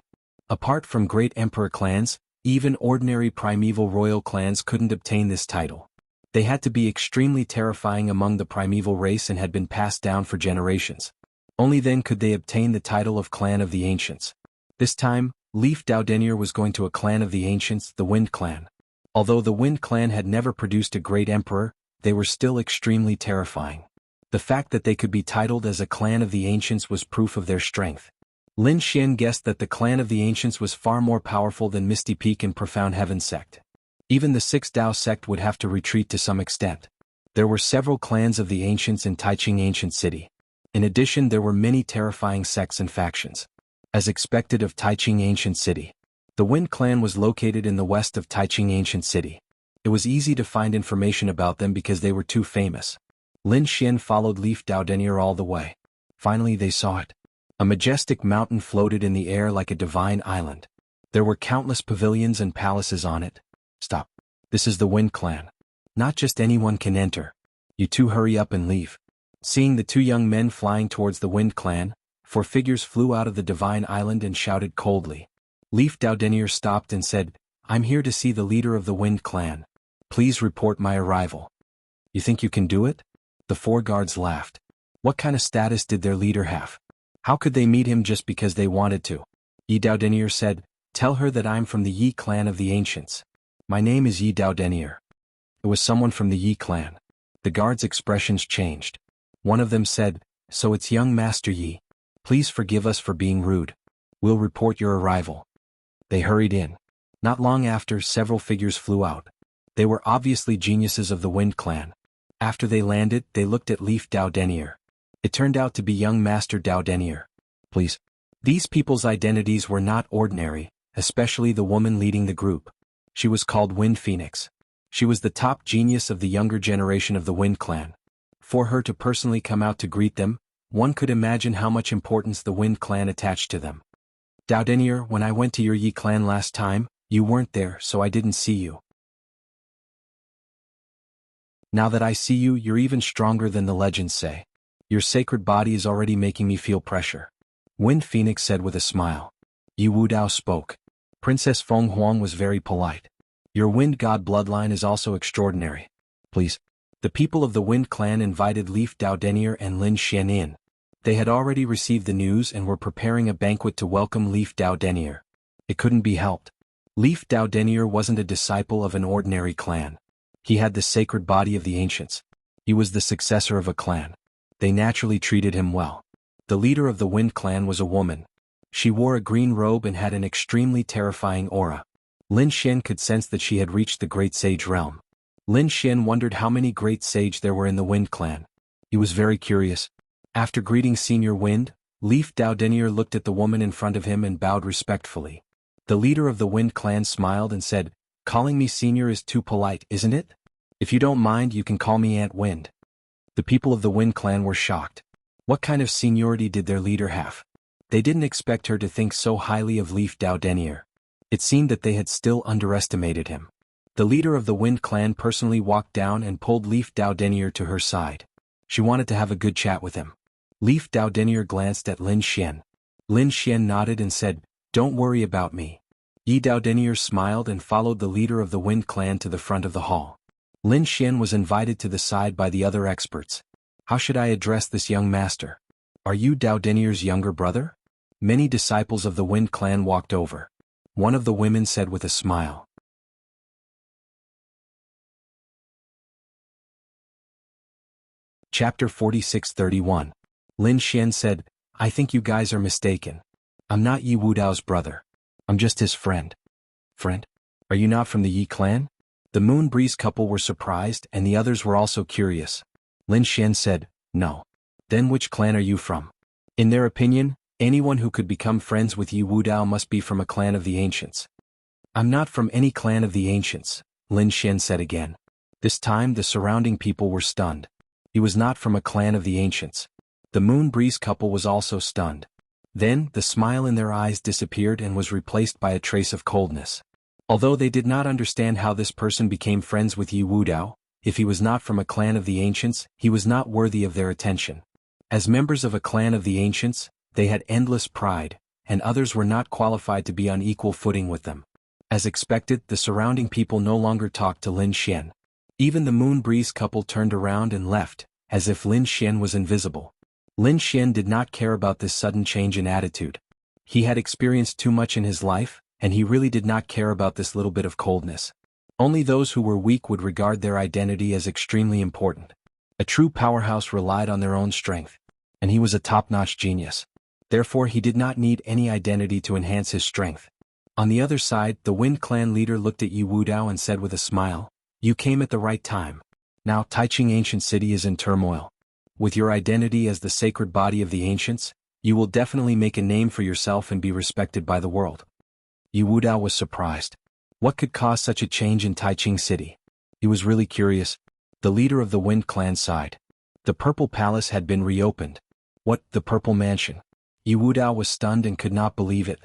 Apart from great emperor clans, even ordinary primeval royal clans couldn't obtain this title. They had to be extremely terrifying among the primeval race and had been passed down for generations. Only then could they obtain the title of Clan of the Ancients. This time, Leaf Dao Denier was going to a clan of the Ancients, the Wind Clan. Although the Wind Clan had never produced a great emperor, they were still extremely terrifying. The fact that they could be titled as a clan of the Ancients was proof of their strength. Lin Xian guessed that the clan of the Ancients was far more powerful than Misty Peak and Profound Heaven sect. Even the Sixth Dao sect would have to retreat to some extent. There were several clans of the Ancients in Taiching Ancient City. In addition, there were many terrifying sects and factions. As expected of Taiching Ancient City, the Wind Clan was located in the west of Taiching Ancient City. It was easy to find information about them because they were too famous. Lin Xian followed Leaf Dao Denier all the way. Finally they saw it. A majestic mountain floated in the air like a divine island. There were countless pavilions and palaces on it. Stop. This is the Wind Clan. Not just anyone can enter. You two hurry up and leave. Seeing the two young men flying towards the Wind Clan, 4 figures flew out of the divine island and shouted coldly. Leaf Dao Denier stopped and said, "I'm here to see the leader of the Wind Clan. Please report my arrival." "You think you can do it?" The 4 guards laughed. What kind of status did their leader have? How could they meet him just because they wanted to? Yi Dao Denier said, "Tell her that I'm from the Yi clan of the Ancients. My name is Yi Dao Denier." It was someone from the Yi clan. The guards' expressions changed. One of them said, "So it's young Master Yi. Please forgive us for being rude. We'll report your arrival." They hurried in. Not long after, several figures flew out. They were obviously geniuses of the Wind Clan. After they landed, they looked at Leaf Dao Denier. It turned out to be young Master Dao Denier. Please. These people's identities were not ordinary, especially the woman leading the group. She was called Wind Phoenix. She was the top genius of the younger generation of the Wind Clan. For her to personally come out to greet them, one could imagine how much importance the Wind Clan attached to them. "Dao Denier, when I went to your Yi clan last time, you weren't there, so I didn't see you. Now that I see you, you're even stronger than the legends say. Your sacred body is already making me feel pressure," Wind Phoenix said with a smile. Yi Wudao spoke. Princess Feng Huang was very polite. "Your Wind God bloodline is also extraordinary. Please." The people of the Wind Clan invited Leaf Dao Denier and Lin Xian in. They had already received the news and were preparing a banquet to welcome Leaf Dao Denier. It couldn't be helped. Leaf Dao Denier wasn't a disciple of an ordinary clan. He had the sacred body of the Ancients. He was the successor of a clan. They naturally treated him well. The leader of the Wind Clan was a woman. She wore a green robe and had an extremely terrifying aura. Lin Xian could sense that she had reached the Great Sage realm. Lin Xian wondered how many Great Sage there were in the Wind Clan. He was very curious. After greeting Senior Wind, Leaf Dao Denier looked at the woman in front of him and bowed respectfully. The leader of the Wind Clan smiled and said, "Calling me Senior is too polite, isn't it? If you don't mind, you can call me Aunt Wind." The people of the Wind Clan were shocked. What kind of seniority did their leader have? They didn't expect her to think so highly of Leaf Dao Denier. It seemed that they had still underestimated him. The leader of the Wind Clan personally walked down and pulled Leaf Dao Denier to her side. She wanted to have a good chat with him. Leaf Dao Denier glanced at Lin Xian. Lin Xian nodded and said, "Don't worry about me." Yi Dao Denier smiled and followed the leader of the Wind Clan to the front of the hall. Lin Xian was invited to the side by the other experts. "How should I address this young master? Are you Dao Denier's younger brother?" Many disciples of the Wind Clan walked over. One of the women said with a smile. Chapter 46-31. Lin Xian said, "I think you guys are mistaken. I'm not Yi Wudao's brother. I'm just his friend." "Friend? Are you not from the Yi clan?" The Moon Breeze couple were surprised and the others were also curious. Lin Xian said, "No." "Then which clan are you from?" In their opinion, anyone who could become friends with Yi Wudao must be from a clan of the Ancients. "I'm not from any clan of the Ancients," Lin Xian said again. This time the surrounding people were stunned. He was not from a clan of the Ancients. The Moon Breeze couple was also stunned. Then, the smile in their eyes disappeared and was replaced by a trace of coldness. Although they did not understand how this person became friends with Yi Wudao, if he was not from a clan of the ancients, he was not worthy of their attention. As members of a clan of the ancients, they had endless pride, and others were not qualified to be on equal footing with them. As expected, the surrounding people no longer talked to Lin Xian. Even the Moon Breeze couple turned around and left, as if Lin Xian was invisible. Lin Xian did not care about this sudden change in attitude. He had experienced too much in his life, and he really did not care about this little bit of coldness. Only those who were weak would regard their identity as extremely important. A true powerhouse relied on their own strength, and he was a top-notch genius. Therefore he did not need any identity to enhance his strength. On the other side, the Wind Clan leader looked at Yi Wudao and said with a smile, "You came at the right time. Now Taiching Ancient City is in turmoil. With your identity as the sacred body of the ancients, you will definitely make a name for yourself and be respected by the world." Yi Wudao was surprised. What could cause such a change in Taiching City? He was really curious. The leader of the Wind Clan sighed. The Purple Palace had been reopened. What, the Purple Mansion? Yi Wudao was stunned and could not believe it.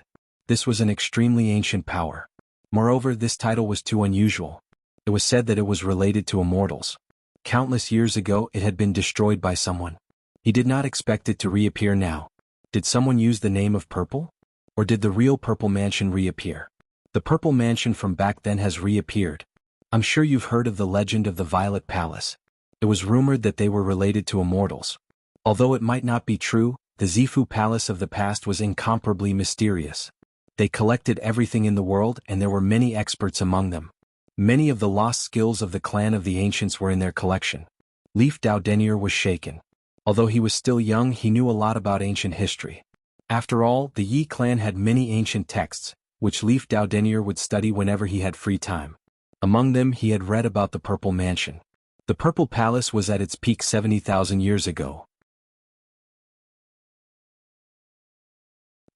This was an extremely ancient power. Moreover, this title was too unusual. It was said that it was related to immortals. Countless years ago it had been destroyed by someone. He did not expect it to reappear now. Did someone use the name of Purple? Or did the real Purple Mansion reappear? The Purple Mansion from back then has reappeared. I'm sure you've heard of the legend of the Violet Palace. It was rumored that they were related to immortals. Although it might not be true, the Zifu Palace of the past was incomparably mysterious. They collected everything in the world and there were many experts among them. Many of the lost skills of the clan of the ancients were in their collection. Leaf Dao Denier was shaken. Although he was still young, he knew a lot about ancient history. After all, the Yi clan had many ancient texts, which Leaf Dao Denier would study whenever he had free time. Among them he had read about the Purple Mansion. The Purple Palace was at its peak 70,000 years ago.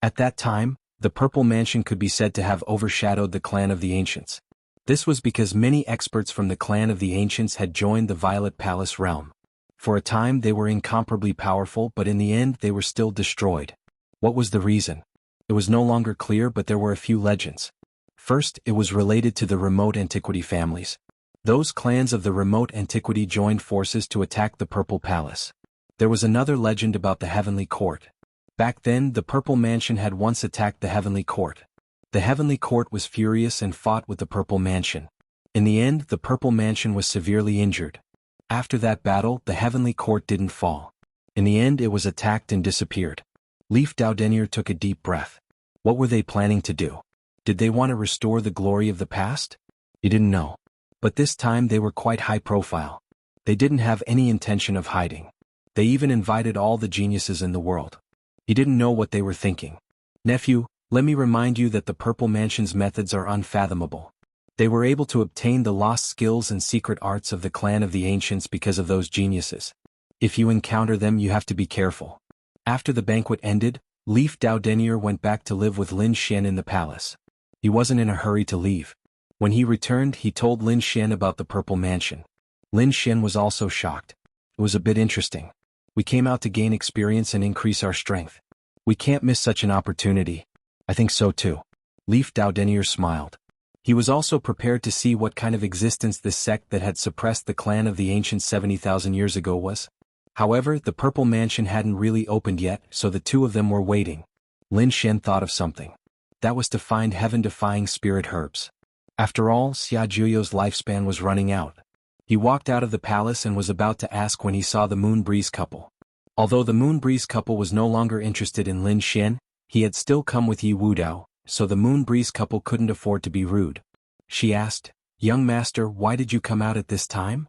At that time, the Purple Mansion could be said to have overshadowed the clan of the ancients. This was because many experts from the clan of the ancients had joined the Violet Palace realm. For a time they were incomparably powerful, but in the end they were still destroyed. What was the reason? It was no longer clear, but there were a few legends. First, it was related to the remote antiquity families. Those clans of the remote antiquity joined forces to attack the Purple Palace. There was another legend about the Heavenly Court. Back then, the Purple Mansion had once attacked the Heavenly Court. The Heavenly Court was furious and fought with the Purple Mansion. In the end, the Purple Mansion was severely injured. After that battle, the Heavenly Court didn't fall. In the end, it was attacked and disappeared. Leaf Dao Denier took a deep breath. What were they planning to do? Did they want to restore the glory of the past? He didn't know. But this time they were quite high profile. They didn't have any intention of hiding. They even invited all the geniuses in the world. He didn't know what they were thinking. Nephew, let me remind you that the Purple Mansion's methods are unfathomable. They were able to obtain the lost skills and secret arts of the clan of the ancients because of those geniuses. If you encounter them, you have to be careful. After the banquet ended, Leaf Dao Denier went back to live with Lin Xian in the palace. He wasn't in a hurry to leave. When he returned, he told Lin Xian about the Purple Mansion. Lin Xian was also shocked. It was a bit interesting. We came out to gain experience and increase our strength. We can't miss such an opportunity. I think so too. Leaf Dao Denier smiled. He was also prepared to see what kind of existence this sect that had suppressed the clan of the ancients 70,000 years ago was. However, the Purple Mansion hadn't really opened yet, so the two of them were waiting. Lin Xian thought of something. That was to find heaven-defying spirit herbs. After all, Xia Juyo's lifespan was running out. He walked out of the palace and was about to ask when he saw the Moon Breeze couple. Although the Moon Breeze couple was no longer interested in Lin Xian, he had still come with Yi Wudao, so the Moon Breeze couple couldn't afford to be rude. She asked, "Young master, why did you come out at this time?"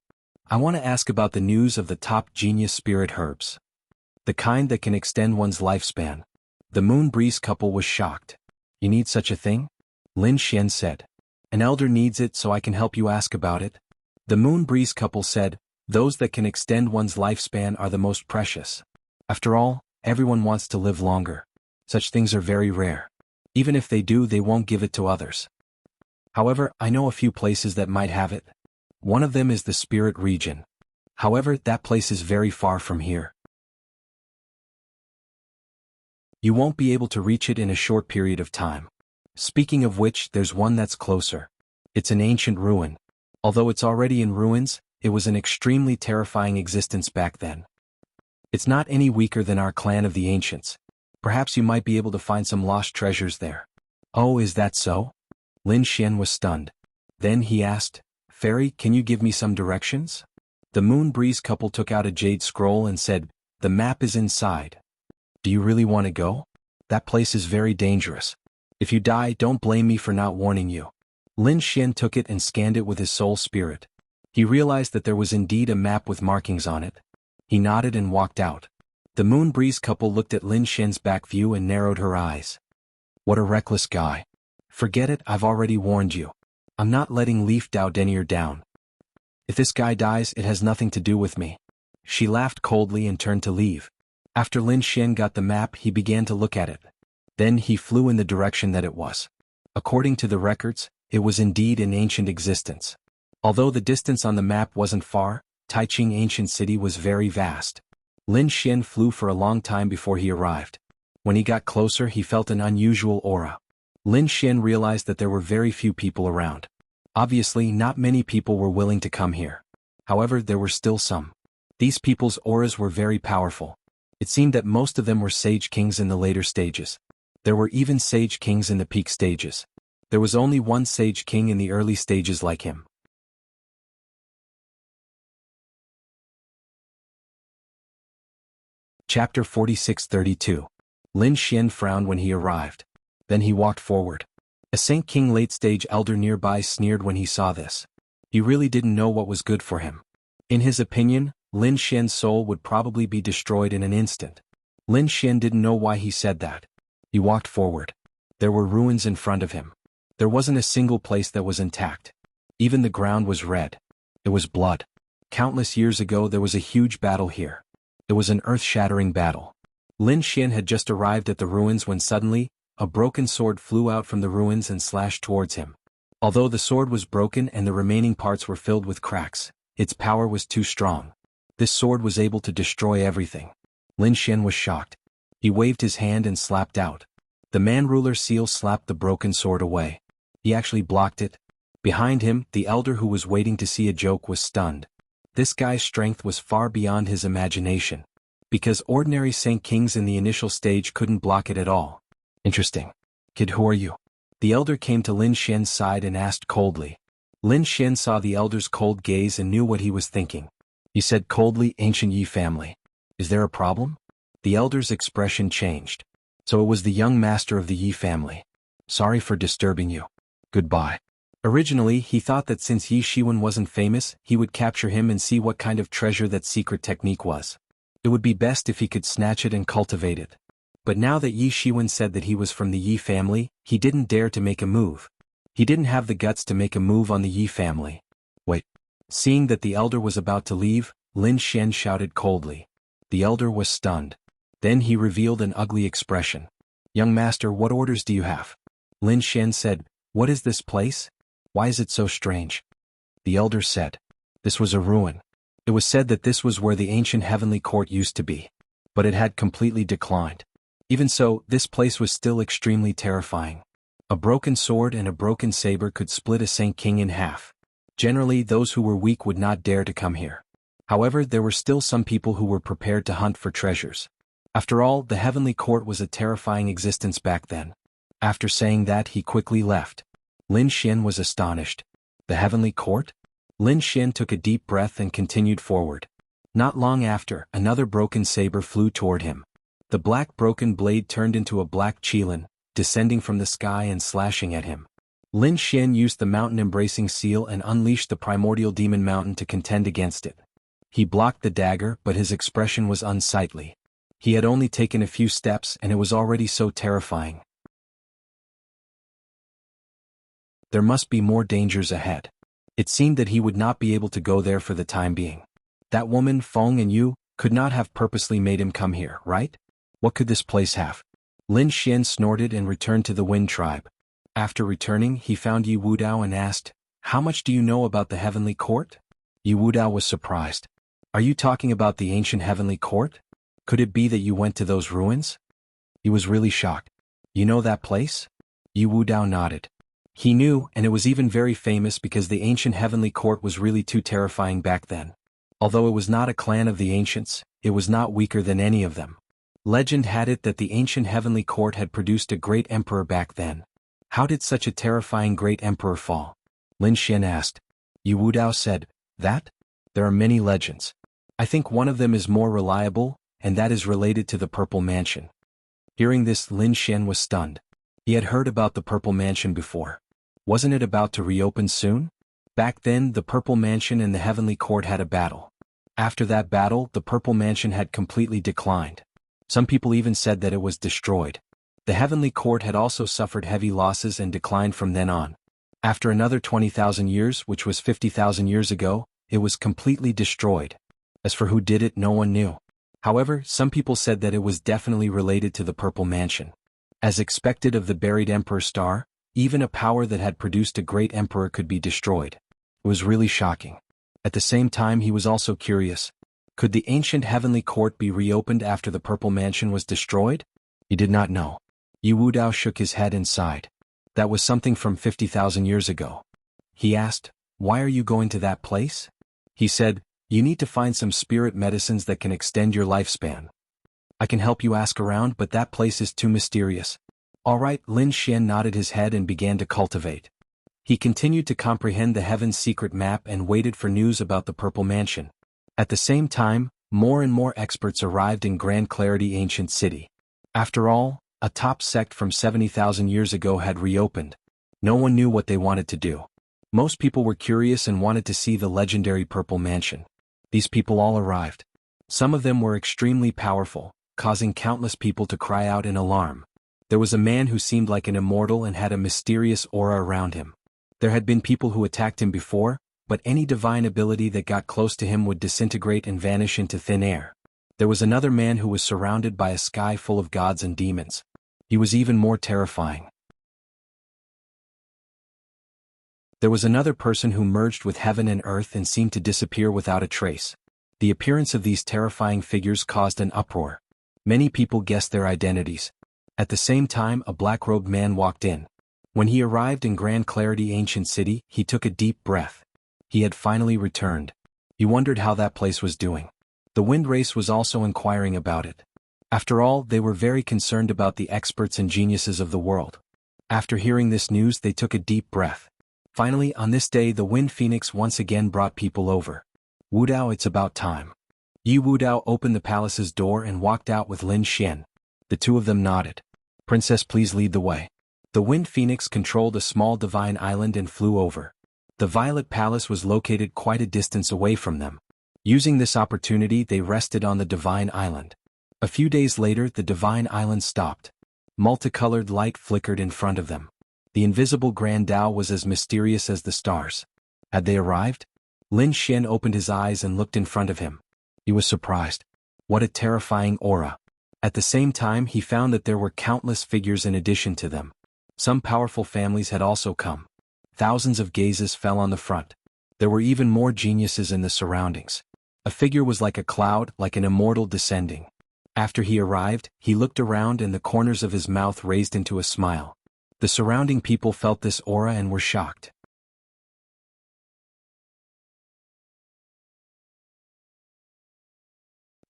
"I want to ask about the news of the top genius spirit herbs. The kind that can extend one's lifespan." The Moon Breeze couple was shocked. "You need such a thing?" Lin Xian said. "An elder needs it, so I can help you ask about it." The Moon Breeze couple said, "Those that can extend one's lifespan are the most precious. After all, everyone wants to live longer. Such things are very rare. Even if they do, they won't give it to others. However, I know a few places that might have it. One of them is the Spirit region. However, that place is very far from here. You won't be able to reach it in a short period of time. Speaking of which, there's one that's closer. It's an ancient ruin. Although it's already in ruins, it was an extremely terrifying existence back then. It's not any weaker than our clan of the ancients. Perhaps you might be able to find some lost treasures there. Oh, is that so? Lin Xian was stunned. Then he asked, Fairy, can you give me some directions? The Moon Breeze couple took out a jade scroll and said, the map is inside. Do you really want to go? That place is very dangerous. If you die, don't blame me for not warning you. Lin Xian took it and scanned it with his soul spirit. He realized that there was indeed a map with markings on it. He nodded and walked out. The Moon Breeze couple looked at Lin Xian's back view and narrowed her eyes. What a reckless guy. Forget it, I've already warned you. I'm not letting Leaf Dao Denier down. If this guy dies, it has nothing to do with me. She laughed coldly and turned to leave. After Lin Xian got the map, he began to look at it. Then he flew in the direction that it was. According to the records, it was indeed in ancient existence. Although the distance on the map wasn't far, Taiching Ancient City was very vast. Lin Xian flew for a long time before he arrived. When he got closer, he felt an unusual aura. Lin Xian realized that there were very few people around. Obviously, not many people were willing to come here. However, there were still some. These people's auras were very powerful. It seemed that most of them were Sage Kings in the later stages. There were even Sage Kings in the peak stages. There was only one Sage King in the early stages like him. Chapter 46-32. Lin Xian frowned when he arrived. Then he walked forward. A Saint King late-stage elder nearby sneered when he saw this. He really didn't know what was good for him. In his opinion, Lin Xian's soul would probably be destroyed in an instant. Lin Xian didn't know why he said that. He walked forward. There were ruins in front of him. There wasn't a single place that was intact. Even the ground was red. It was blood. Countless years ago there was a huge battle here. It was an earth-shattering battle. Lin Xian had just arrived at the ruins when suddenly, a broken sword flew out from the ruins and slashed towards him. Although the sword was broken and the remaining parts were filled with cracks, its power was too strong. This sword was able to destroy everything. Lin Xian was shocked. He waved his hand and slapped out. The man-ruler seal slapped the broken sword away. He actually blocked it. Behind him, the elder who was waiting to see a joke was stunned. This guy's strength was far beyond his imagination. Because ordinary Saint Kings in the initial stage couldn't block it at all. Interesting. Kid, who are you? The elder came to Lin Xian's side and asked coldly. Lin Xian saw the elder's cold gaze and knew what he was thinking. He said coldly, Ancient Yi family. Is there a problem? The elder's expression changed. So it was the young master of the Yi family. Sorry for disturbing you. Goodbye. Originally, he thought that since Yi Shiwen wasn't famous, he would capture him and see what kind of treasure that secret technique was. It would be best if he could snatch it and cultivate it. But now that Yi Shiwen said that he was from the Yi family, he didn't dare to make a move. He didn't have the guts to make a move on the Yi family. Wait. Seeing that the elder was about to leave, Lin Xian shouted coldly. The elder was stunned. Then he revealed an ugly expression. Young master, what orders do you have? Lin Xian said, What is this place? Why is it so strange? The elder said. This was a ruin. It was said that this was where the ancient heavenly court used to be. But it had completely declined. Even so, this place was still extremely terrifying. A broken sword and a broken saber could split a Saint King in half. Generally, those who were weak would not dare to come here. However, there were still some people who were prepared to hunt for treasures. After all, the heavenly court was a terrifying existence back then. After saying that, he quickly left. Lin Xian was astonished. The heavenly court? Lin Xian took a deep breath and continued forward. Not long after, another broken saber flew toward him. The black broken blade turned into a black qilin, descending from the sky and slashing at him. Lin Xian used the mountain-embracing seal and unleashed the primordial demon mountain to contend against it. He blocked the dagger, but his expression was unsightly. He had only taken a few steps and it was already so terrifying. There must be more dangers ahead. It seemed that he would not be able to go there for the time being. That woman, Feng and you, could not have purposely made him come here, right? What could this place have? Lin Xian snorted and returned to the Wind Tribe. After returning, he found Yi Wudao and asked, How much do you know about the heavenly court? Yi Wudao was surprised. Are you talking about the ancient heavenly court? Could it be that you went to those ruins? He was really shocked. You know that place? Yu Wudao nodded. He knew, and it was even very famous because the ancient heavenly court was really too terrifying back then. Although it was not a clan of the ancients, it was not weaker than any of them. Legend had it that the ancient heavenly court had produced a great emperor back then. How did such a terrifying great emperor fall? Lin Xian asked. Yu Wudao said, that? There are many legends. I think one of them is more reliable, and that is related to the Purple Mansion. Hearing this, Lin Xian was stunned. He had heard about the Purple Mansion before. Wasn't it about to reopen soon? Back then, the Purple Mansion and the Heavenly Court had a battle. After that battle, the Purple Mansion had completely declined. Some people even said that it was destroyed. The Heavenly Court had also suffered heavy losses and declined from then on. After another 20,000 years, which was 50,000 years ago, it was completely destroyed. As for who did it, no one knew. However, some people said that it was definitely related to the Purple Mansion. As expected of the buried Emperor Star, even a power that had produced a great emperor could be destroyed. It was really shocking. At the same time, he was also curious. Could the ancient heavenly court be reopened after the Purple Mansion was destroyed? He did not know. Yu Wudao shook his head and sighed. That was something from 50,000 years ago. He asked, why are you going to that place? He said, you need to find some spirit medicines that can extend your lifespan. I can help you ask around, but that place is too mysterious. All right, Lin Xian nodded his head and began to cultivate. He continued to comprehend the Heaven's secret map and waited for news about the Purple Mansion. At the same time, more and more experts arrived in Grand Clarity Ancient City. After all, a top sect from 70,000 years ago had reopened. No one knew what they wanted to do. Most people were curious and wanted to see the legendary Purple Mansion. These people all arrived. Some of them were extremely powerful, causing countless people to cry out in alarm. There was a man who seemed like an immortal and had a mysterious aura around him. There had been people who attacked him before, but any divine ability that got close to him would disintegrate and vanish into thin air. There was another man who was surrounded by a sky full of gods and demons. He was even more terrifying. There was another person who merged with heaven and earth and seemed to disappear without a trace. The appearance of these terrifying figures caused an uproar. Many people guessed their identities. At the same time, a black-robed man walked in. When he arrived in Grand Clarity Ancient City, he took a deep breath. He had finally returned. He wondered how that place was doing. The wind race was also inquiring about it. After all, they were very concerned about the experts and geniuses of the world. After hearing this news, they took a deep breath. Finally, on this day, the Wind Phoenix once again brought people over. Wudao, it's about time. Yu Wudao opened the palace's door and walked out with Lin Xian. The two of them nodded. Princess, please lead the way. The Wind Phoenix controlled a small divine island and flew over. The Violet Palace was located quite a distance away from them. Using this opportunity, they rested on the divine island. A few days later, the divine island stopped. Multicolored light flickered in front of them. The invisible Grand Tao was as mysterious as the stars. Had they arrived? Lin Xian opened his eyes and looked in front of him. He was surprised. What a terrifying aura. At the same time, he found that there were countless figures in addition to them. Some powerful families had also come. Thousands of gazes fell on the front. There were even more geniuses in the surroundings. A figure was like a cloud, like an immortal descending. After he arrived, he looked around and the corners of his mouth raised into a smile. The surrounding people felt this aura and were shocked.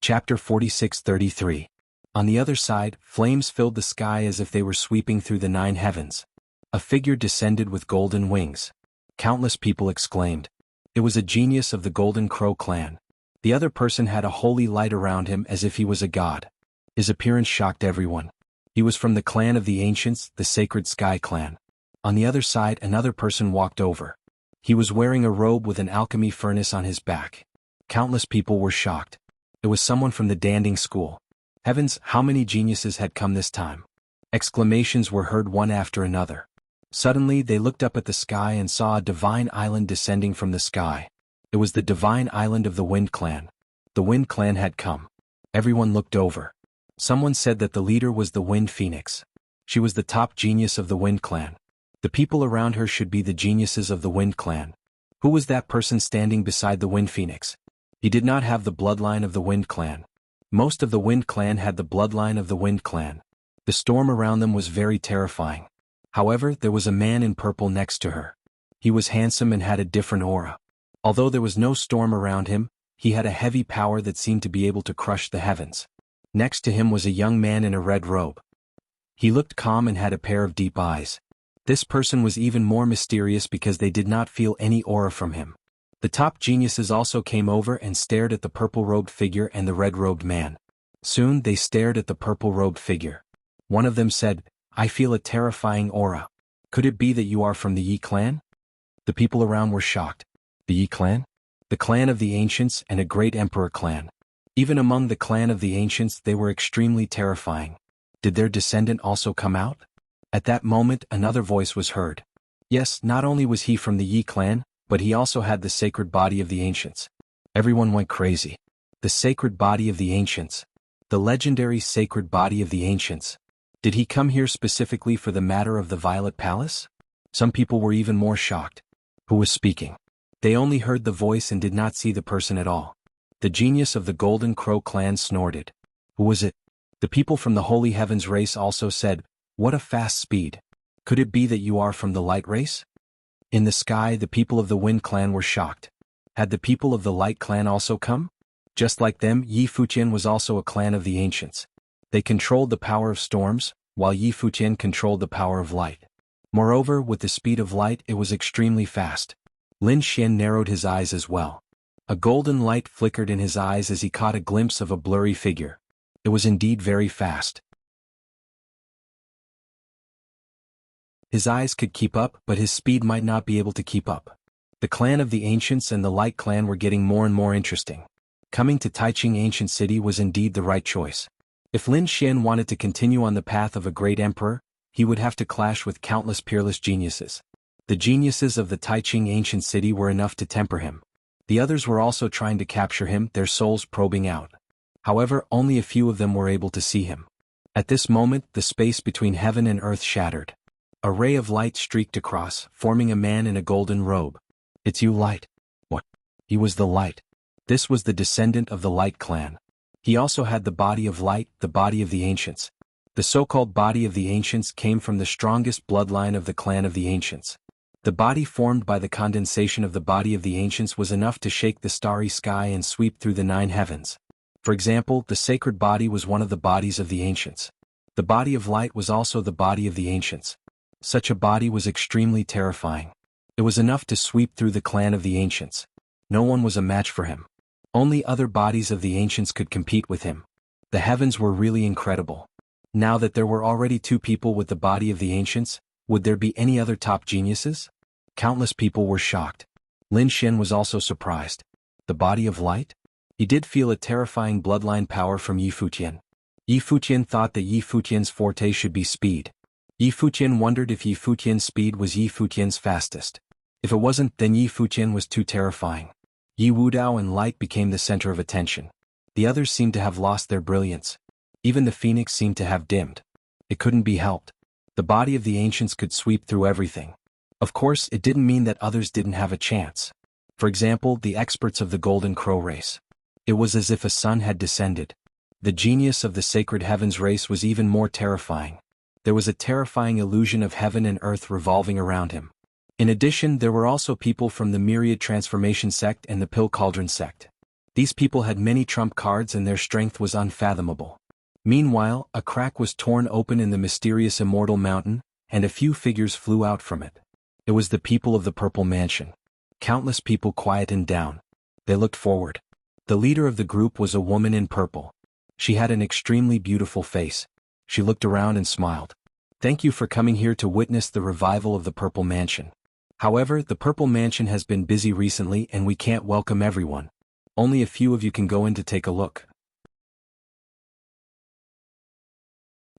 Chapter 46-33. On the other side, flames filled the sky as if they were sweeping through the 9 heavens. A figure descended with golden wings. Countless people exclaimed. It was a genius of the Golden Crow clan. The other person had a holy light around him as if he was a god. His appearance shocked everyone. He was from the clan of the ancients, the Sacred Sky clan. On the other side, another person walked over. He was wearing a robe with an alchemy furnace on his back. Countless people were shocked. It was someone from the Danding school. Heavens, how many geniuses had come this time? Exclamations were heard one after another. Suddenly, they looked up at the sky and saw a divine island descending from the sky. It was the divine island of the Wind Clan. The Wind Clan had come. Everyone looked over. Someone said that the leader was the Wind Phoenix. She was the top genius of the Wind Clan. The people around her should be the geniuses of the Wind Clan. Who was that person standing beside the Wind Phoenix? He did not have the bloodline of the Wind Clan. Most of the Wind Clan had the bloodline of the Wind Clan. The storm around them was very terrifying. However, there was a man in purple next to her. He was handsome and had a different aura. Although there was no storm around him, he had a heavy power that seemed to be able to crush the heavens. Next to him was a young man in a red robe. He looked calm and had a pair of deep eyes. This person was even more mysterious because they did not feel any aura from him. The top geniuses also came over and stared at the purple-robed figure and the red-robed man. Soon they stared at the purple-robed figure. One of them said, "I feel a terrifying aura. Could it be that you are from the Yi clan?" The people around were shocked. The Yi clan? The clan of the ancients and a great emperor clan. Even among the clan of the ancients they were extremely terrifying. Did their descendant also come out? At that moment another voice was heard. Yes, not only was he from the Yi clan, but he also had the sacred body of the ancients. Everyone went crazy. The sacred body of the ancients. The legendary sacred body of the ancients. Did he come here specifically for the matter of the Violet Palace? Some people were even more shocked. Who was speaking? They only heard the voice and did not see the person at all. The genius of the Golden Crow clan snorted. Who was it? The people from the Holy Heavens race also said, "What a fast speed. Could it be that you are from the Light race?" In the sky the people of the Wind clan were shocked. Had the people of the Light clan also come? Just like them, Yi Fuqian was also a clan of the ancients. They controlled the power of storms, while Yi Fuqian controlled the power of light. Moreover, with the speed of light it was extremely fast. Lin Xian narrowed his eyes as well. A golden light flickered in his eyes as he caught a glimpse of a blurry figure. It was indeed very fast. His eyes could keep up, but his speed might not be able to keep up. The clan of the ancients and the Light clan were getting more and more interesting. Coming to Taiching Ancient City was indeed the right choice. If Lin Xian wanted to continue on the path of a great emperor, he would have to clash with countless peerless geniuses. The geniuses of the Taiching Ancient City were enough to temper him. The others were also trying to capture him, their souls probing out. However, only a few of them were able to see him. At this moment, the space between heaven and earth shattered. A ray of light streaked across, forming a man in a golden robe. "It's you, Light." What? He was the Light. This was the descendant of the Light clan. He also had the body of light, the body of the ancients. The so-called body of the ancients came from the strongest bloodline of the clan of the ancients. The body formed by the condensation of the body of the ancients was enough to shake the starry sky and sweep through the 9 heavens. For example, the sacred body was one of the bodies of the ancients. The body of light was also the body of the ancients. Such a body was extremely terrifying. It was enough to sweep through the clan of the ancients. No one was a match for him. Only other bodies of the ancients could compete with him. The heavens were really incredible. Now that there were already 2 people with the body of the ancients, would there be any other top geniuses? Countless people were shocked. Lin Xian was also surprised. The body of light? He did feel a terrifying bloodline power from Yi Fuqian. Yi Fuqian thought that Yi Fuqian's forte should be speed. Yi Fuqian wondered if Yi Fuqian's speed was Yi Fuqian's fastest. If it wasn't, then Yi Fuqian was too terrifying. Yi Wudao and Light became the center of attention. The others seemed to have lost their brilliance. Even the phoenix seemed to have dimmed. It couldn't be helped. The body of the ancients could sweep through everything. Of course, it didn't mean that others didn't have a chance. For example, the experts of the Golden Crow race. It was as if a sun had descended. The genius of the Sacred Heavens race was even more terrifying. There was a terrifying illusion of heaven and earth revolving around him. In addition, there were also people from the Myriad Transformation sect and the Pill Cauldron sect. These people had many trump cards and their strength was unfathomable. Meanwhile, a crack was torn open in the mysterious Immortal Mountain, and a few figures flew out from it. It was the people of the Purple Mansion. Countless people quietened down. They looked forward. The leader of the group was a woman in purple. She had an extremely beautiful face. She looked around and smiled. "Thank you for coming here to witness the revival of the Purple Mansion. However, the Purple Mansion has been busy recently and we can't welcome everyone. Only a few of you can go in to take a look.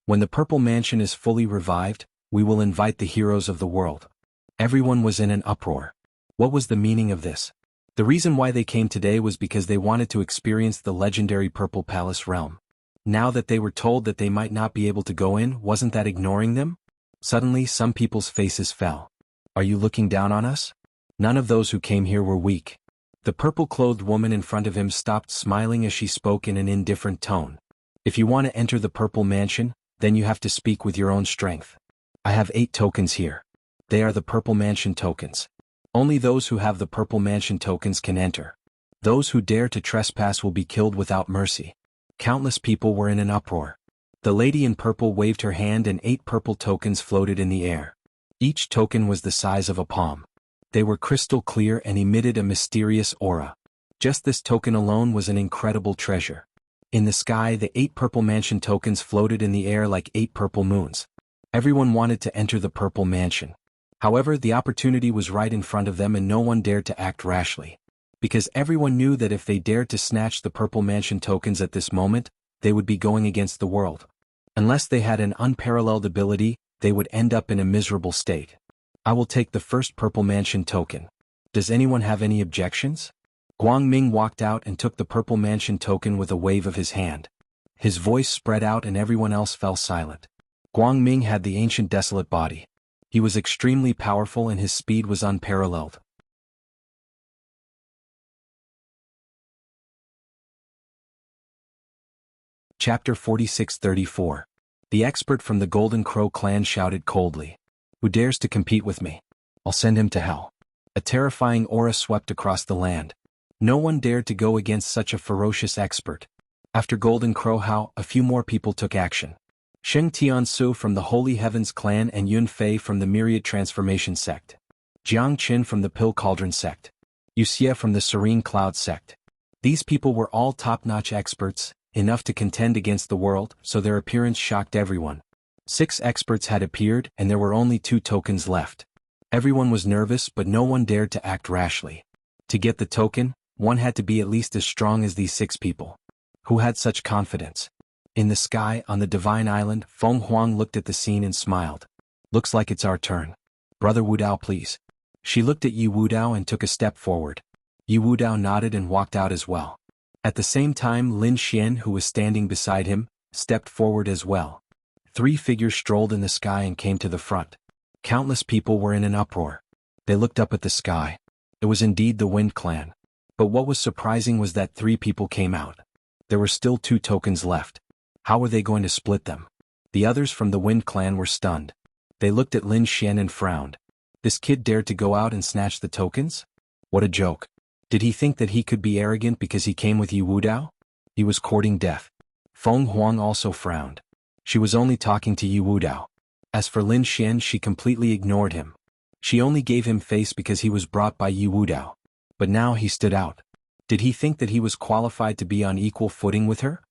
When the Purple Mansion is fully revived, we will invite the heroes of the world." Everyone was in an uproar. What was the meaning of this? The reason why they came today was because they wanted to experience the legendary Purple Palace realm. Now that they were told that they might not be able to go in, wasn't that ignoring them? Suddenly, some people's faces fell. "Are you looking down on us?" None of those who came here were weak. The purple-clothed woman in front of him stopped smiling as she spoke in an indifferent tone. "If you want to enter the Purple Mansion, then you have to speak with your own strength. I have 8 tokens here. They are the Purple Mansion tokens. Only those who have the Purple Mansion tokens can enter. Those who dare to trespass will be killed without mercy. Countless people were in an uproar. The lady in purple waved her hand and 8 purple tokens floated in the air. Each token was the size of a palm. They were crystal clear and emitted a mysterious aura. Just this token alone was an incredible treasure. In the sky, the 8 Purple Mansion tokens floated in the air like 8 purple moons. Everyone wanted to enter the Purple Mansion. However, the opportunity was right in front of them and no one dared to act rashly. Because everyone knew that if they dared to snatch the Purple Mansion tokens at this moment, they would be going against the world. Unless they had an unparalleled ability, they would end up in a miserable state. I will take the first Purple Mansion token. Does anyone have any objections? Guang Ming walked out and took the Purple Mansion token with a wave of his hand. His voice spread out and everyone else fell silent. Guang Ming had the ancient desolate body. He was extremely powerful and his speed was unparalleled. Chapter 46-34. The expert from the Golden Crow clan shouted coldly. Who dares to compete with me? I'll send him to hell. A terrifying aura swept across the land. No one dared to go against such a ferocious expert. After Golden Crow Hao, a few more people took action. Sheng Tiansu from the Holy Heavens clan and Yun Fei from the Myriad Transformation sect. Jiang Qin from the Pill Cauldron sect. Wuxia from the Serene Cloud sect. These people were all top-notch experts, enough to contend against the world, so their appearance shocked everyone. 6 experts had appeared and there were only 2 tokens left. Everyone was nervous but no one dared to act rashly. To get the token, one had to be at least as strong as these 6 people. Who had such confidence? In the sky, on the Divine Island, Feng Huang looked at the scene and smiled. Looks like it's our turn. Brother Wu Dao, please. She looked at Yi Wu Dao and took a step forward. Yi Wu Dao nodded and walked out as well. At the same time, Lin Xian, who was standing beside him, stepped forward as well. 3 figures strolled in the sky and came to the front. Countless people were in an uproar. They looked up at the sky. It was indeed the Wind Clan. But what was surprising was that 3 people came out. There were still 2 tokens left. How were they going to split them? The others from the Wind Clan were stunned. They looked at Lin Xian and frowned. This kid dared to go out and snatch the tokens? What a joke. Did he think that he could be arrogant because he came with Yi Wu Dao? He was courting death. Feng Huang also frowned. She was only talking to Yi Wu Dao. As for Lin Xian, she completely ignored him. She only gave him face because he was brought by Yi Wu Dao. But now he stood out. Did he think that he was qualified to be on equal footing with her?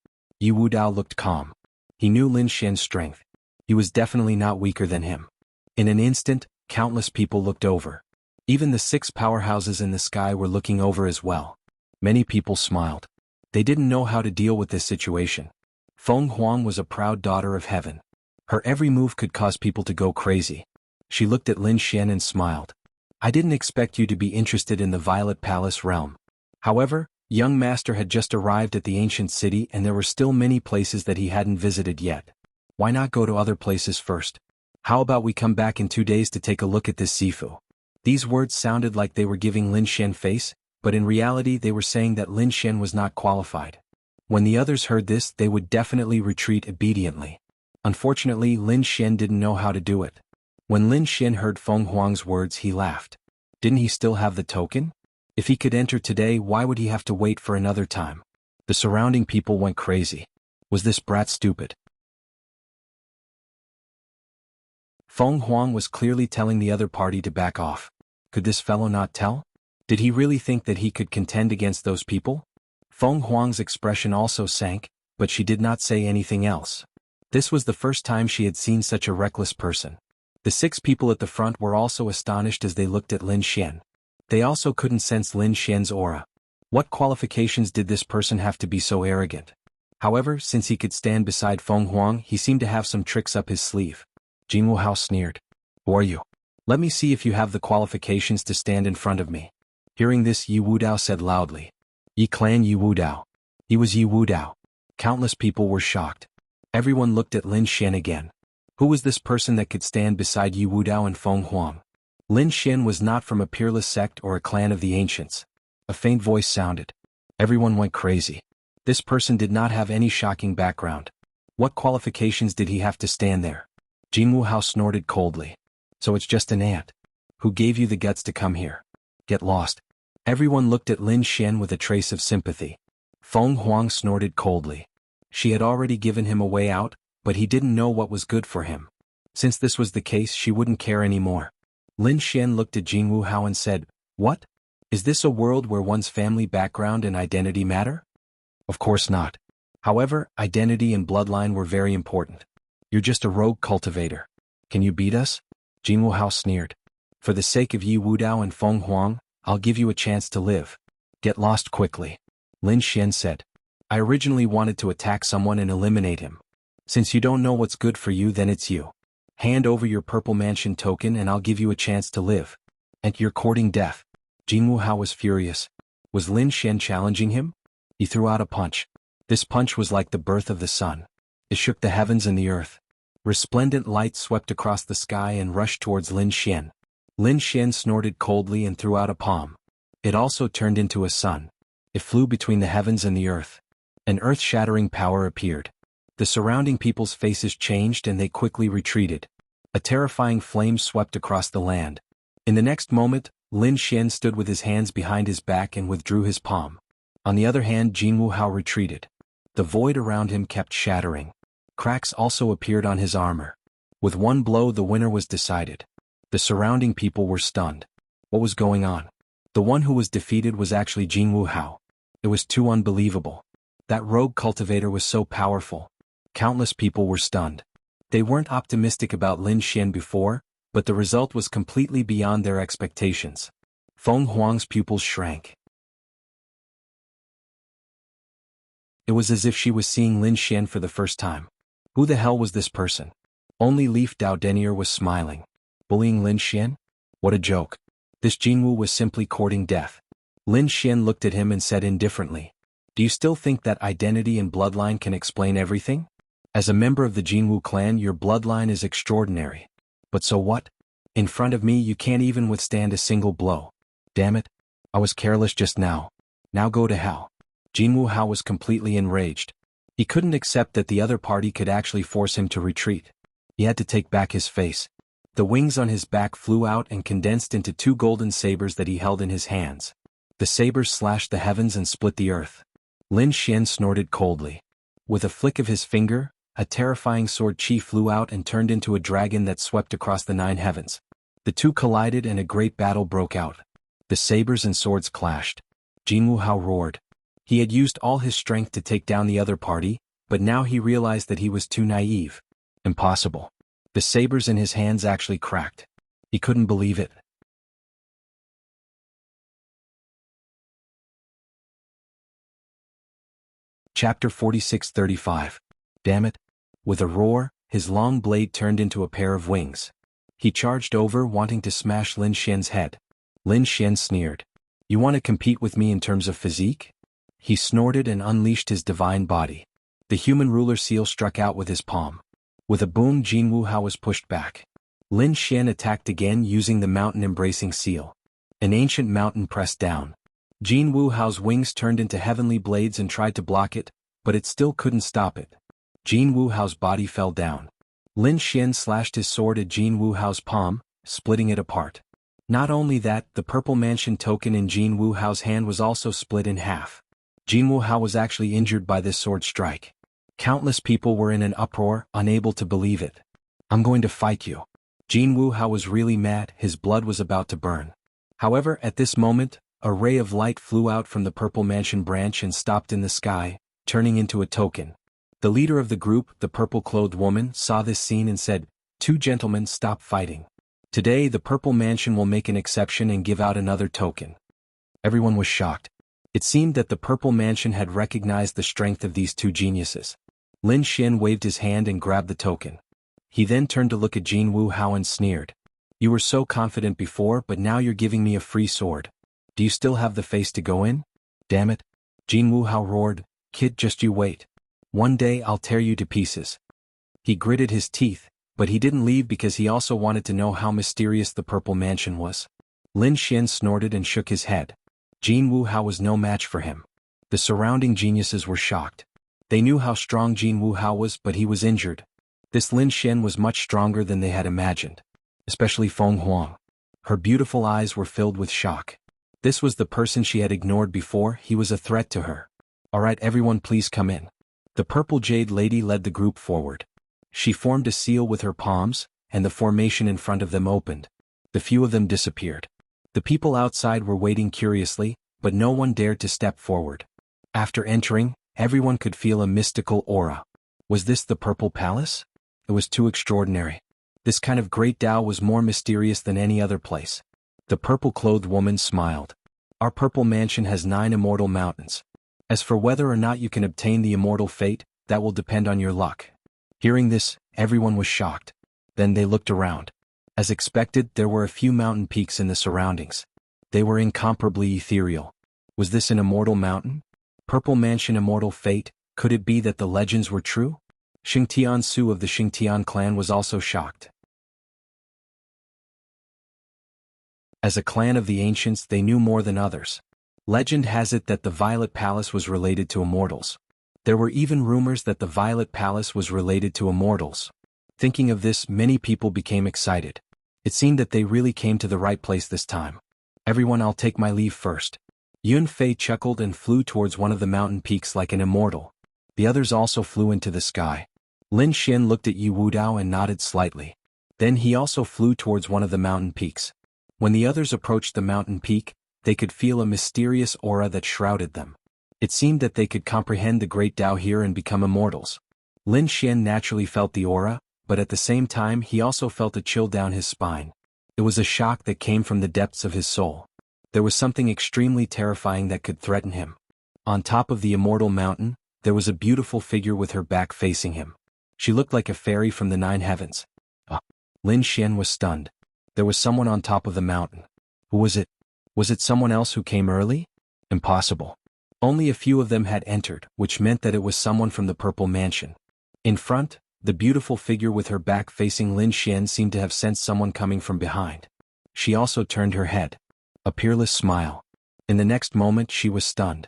Yi Wu Dao looked calm. He knew Lin Xian's strength. He was definitely not weaker than him. In an instant, countless people looked over. Even the 6 powerhouses in the sky were looking over as well. Many people smiled. They didn't know how to deal with this situation. Feng Huang was a proud daughter of heaven. Her every move could cause people to go crazy. She looked at Lin Xian and smiled. I didn't expect you to be interested in the Violet Palace realm. However, young master had just arrived at the ancient city and there were still many places that he hadn't visited yet. Why not go to other places first? How about we come back in 2 days to take a look at this Sifu? These words sounded like they were giving Lin Xian face, but in reality they were saying that Lin Xian was not qualified. When the others heard this, they would definitely retreat obediently. Unfortunately, Lin Xian didn't know how to do it. When Lin Xian heard Feng Huang's words, he laughed. Didn't he still have the token? If he could enter today, why would he have to wait for another time? The surrounding people went crazy. Was this brat stupid? Feng Huang was clearly telling the other party to back off. Could this fellow not tell? Did he really think that he could contend against those people? Feng Huang's expression also sank, but she did not say anything else. This was the first time she had seen such a reckless person. The 6 people at the front were also astonished as they looked at Lin Xian. They also couldn't sense Lin Xian's aura. What qualifications did this person have to be so arrogant? However, since he could stand beside Feng Huang, he seemed to have some tricks up his sleeve. Jianghu Hao sneered. Who are you? Let me see if you have the qualifications to stand in front of me. Hearing this, Yi Wu Dao said loudly. Yi Clan Yi Wu Dao. He was Yi Wu Dao. Countless people were shocked. Everyone looked at Lin Xian again. Who was this person that could stand beside Yi Wu Dao and Feng Huang? Lin Xian was not from a peerless sect or a clan of the ancients. A faint voice sounded. Everyone went crazy. This person did not have any shocking background. What qualifications did he have to stand there? Jianghu Hao snorted coldly. So it's just an ant. Who gave you the guts to come here? Get lost. Everyone looked at Lin Xian with a trace of sympathy. Feng Huang snorted coldly. She had already given him a way out, but he didn't know what was good for him. Since this was the case, she wouldn't care anymore. Lin Xian looked at Jianghu Hao and said, "What? Is this a world where one's family background and identity matter?" Of course not. However, identity and bloodline were very important. You're just a rogue cultivator. Can you beat us? Jianghu Hao sneered. For the sake of Yi Wudao and Feng Huang, I'll give you a chance to live. Get lost quickly. Lin Xian said. I originally wanted to attack someone and eliminate him. Since you don't know what's good for you, then it's you. Hand over your Purple Mansion token and I'll give you a chance to live. And you're courting death. Jianghu Hao was furious. Was Lin Xian challenging him? He threw out a punch. This punch was like the birth of the sun. It shook the heavens and the earth. Resplendent light swept across the sky and rushed towards Lin Xian. Lin Xian snorted coldly and threw out a palm. It also turned into a sun. It flew between the heavens and the earth. An earth-shattering power appeared. The surrounding people's faces changed and they quickly retreated. A terrifying flame swept across the land. In the next moment, Lin Xian stood with his hands behind his back and withdrew his palm. On the other hand, Jianghu Hao retreated. The void around him kept shattering. Cracks also appeared on his armor. With one blow, the winner was decided. The surrounding people were stunned. What was going on? The one who was defeated was actually Jianghu Hao. It was too unbelievable. That rogue cultivator was so powerful. Countless people were stunned. They weren't optimistic about Lin Xian before, but the result was completely beyond their expectations. Feng Huang's pupils shrank. It was as if she was seeing Lin Xian for the first time. Who the hell was this person? Only Leaf Dao Denier was smiling. Bullying Lin Xian? What a joke. This Jianghu was simply courting death. Lin Xian looked at him and said indifferently, "Do you still think that identity and bloodline can explain everything? As a member of the Jianghu clan, your bloodline is extraordinary. But so what? In front of me you can't even withstand a single blow. Damn it. I was careless just now. Now go to hell." Jianghu Hao was completely enraged. He couldn't accept that the other party could actually force him to retreat. He had to take back his face. The wings on his back flew out and condensed into two golden sabers that he held in his hands. The sabers slashed the heavens and split the earth. Lin Xian snorted coldly. With a flick of his finger, a terrifying sword chi flew out and turned into a dragon that swept across the 9 heavens. The two collided and a great battle broke out. The sabers and swords clashed. Jianghu Hao roared. He had used all his strength to take down the other party, but now he realized that he was too naive. Impossible. The sabers in his hands actually cracked. He couldn't believe it. Chapter 46-35. Damn it. With a roar, his long blade turned into a pair of wings. He charged over, wanting to smash Lin Xian's head. Lin Xian sneered. You want to compete with me in terms of physique? He snorted and unleashed his divine body. The human ruler seal struck out with his palm. With a boom, Jianghu Hao was pushed back. Lin Xian attacked again using the mountain-embracing seal. An ancient mountain pressed down. Jianghu Hao's wings turned into heavenly blades and tried to block it, but it still couldn't stop it. Jianghu Hao's body fell down. Lin Xian slashed his sword at Jianghu Hao's palm, splitting it apart. Not only that, the Purple Mansion token in Jianghu Hao's hand was also split in half. Jianghu Hao was actually injured by this sword strike. Countless people were in an uproar, unable to believe it. I'm going to fight you. Jianghu Hao was really mad, his blood was about to burn. However, at this moment, a ray of light flew out from the Purple Mansion branch and stopped in the sky, turning into a token. The leader of the group, the purple-clothed woman, saw this scene and said, "Two gentlemen, stop fighting. Today the Purple Mansion will make an exception and give out another token." Everyone was shocked. It seemed that the Purple Mansion had recognized the strength of these two geniuses. Lin Xian waved his hand and grabbed the token. He then turned to look at Jianghu Hao and sneered. You were so confident before, but now you're giving me a free sword. Do you still have the face to go in? Damn it. Jianghu Hao roared, Kid, just you wait. One day I'll tear you to pieces. He gritted his teeth, but he didn't leave because he also wanted to know how mysterious the Purple Mansion was. Lin Xian snorted and shook his head. Jianghu Hao was no match for him. The surrounding geniuses were shocked. They knew how strong Jianghu Hao was, but he was injured. This Lin Xian was much stronger than they had imagined. Especially Feng Huang. Her beautiful eyes were filled with shock. This was the person she had ignored before. He was a threat to her. Alright, everyone, please come in. The purple jade lady led the group forward. She formed a seal with her palms, and the formation in front of them opened. The few of them disappeared. The people outside were waiting curiously, but no one dared to step forward. After entering, everyone could feel a mystical aura. Was this the Purple Palace? It was too extraordinary. This kind of great Tao was more mysterious than any other place. The purple-clothed woman smiled. Our purple mansion has 9 immortal mountains. As for whether or not you can obtain the immortal fate, that will depend on your luck. Hearing this, everyone was shocked. Then they looked around. As expected, there were a few mountain peaks in the surroundings. They were incomparably ethereal. Was this an immortal mountain? Purple Mansion immortal fate, could it be that the legends were true? Xingtian Su of the Xingtian clan was also shocked. As a clan of the ancients, they knew more than others. Legend has it that the Violet Palace was related to immortals. There were even rumors that the Violet Palace was related to immortals. Thinking of this, many people became excited. It seemed that they really came to the right place this time. Everyone, I'll take my leave first. Yun Fei chuckled and flew towards one of the mountain peaks like an immortal. The others also flew into the sky. Lin Xian looked at Yi Wudao and nodded slightly. Then he also flew towards one of the mountain peaks. When the others approached the mountain peak, they could feel a mysterious aura that shrouded them. It seemed that they could comprehend the great Tao here and become immortals. Lin Xian naturally felt the aura, but at the same time he also felt a chill down his spine. It was a shock that came from the depths of his soul. There was something extremely terrifying that could threaten him. On top of the immortal mountain, there was a beautiful figure with her back facing him. She looked like a fairy from the 9 heavens. Lin Xian was stunned. There was someone on top of the mountain. Who was it? Was it someone else who came early? Impossible. Only a few of them had entered, which meant that it was someone from the Purple Mansion. In front, the beautiful figure with her back facing Lin Xian seemed to have sensed someone coming from behind. She also turned her head. A peerless smile. In the next moment she was stunned.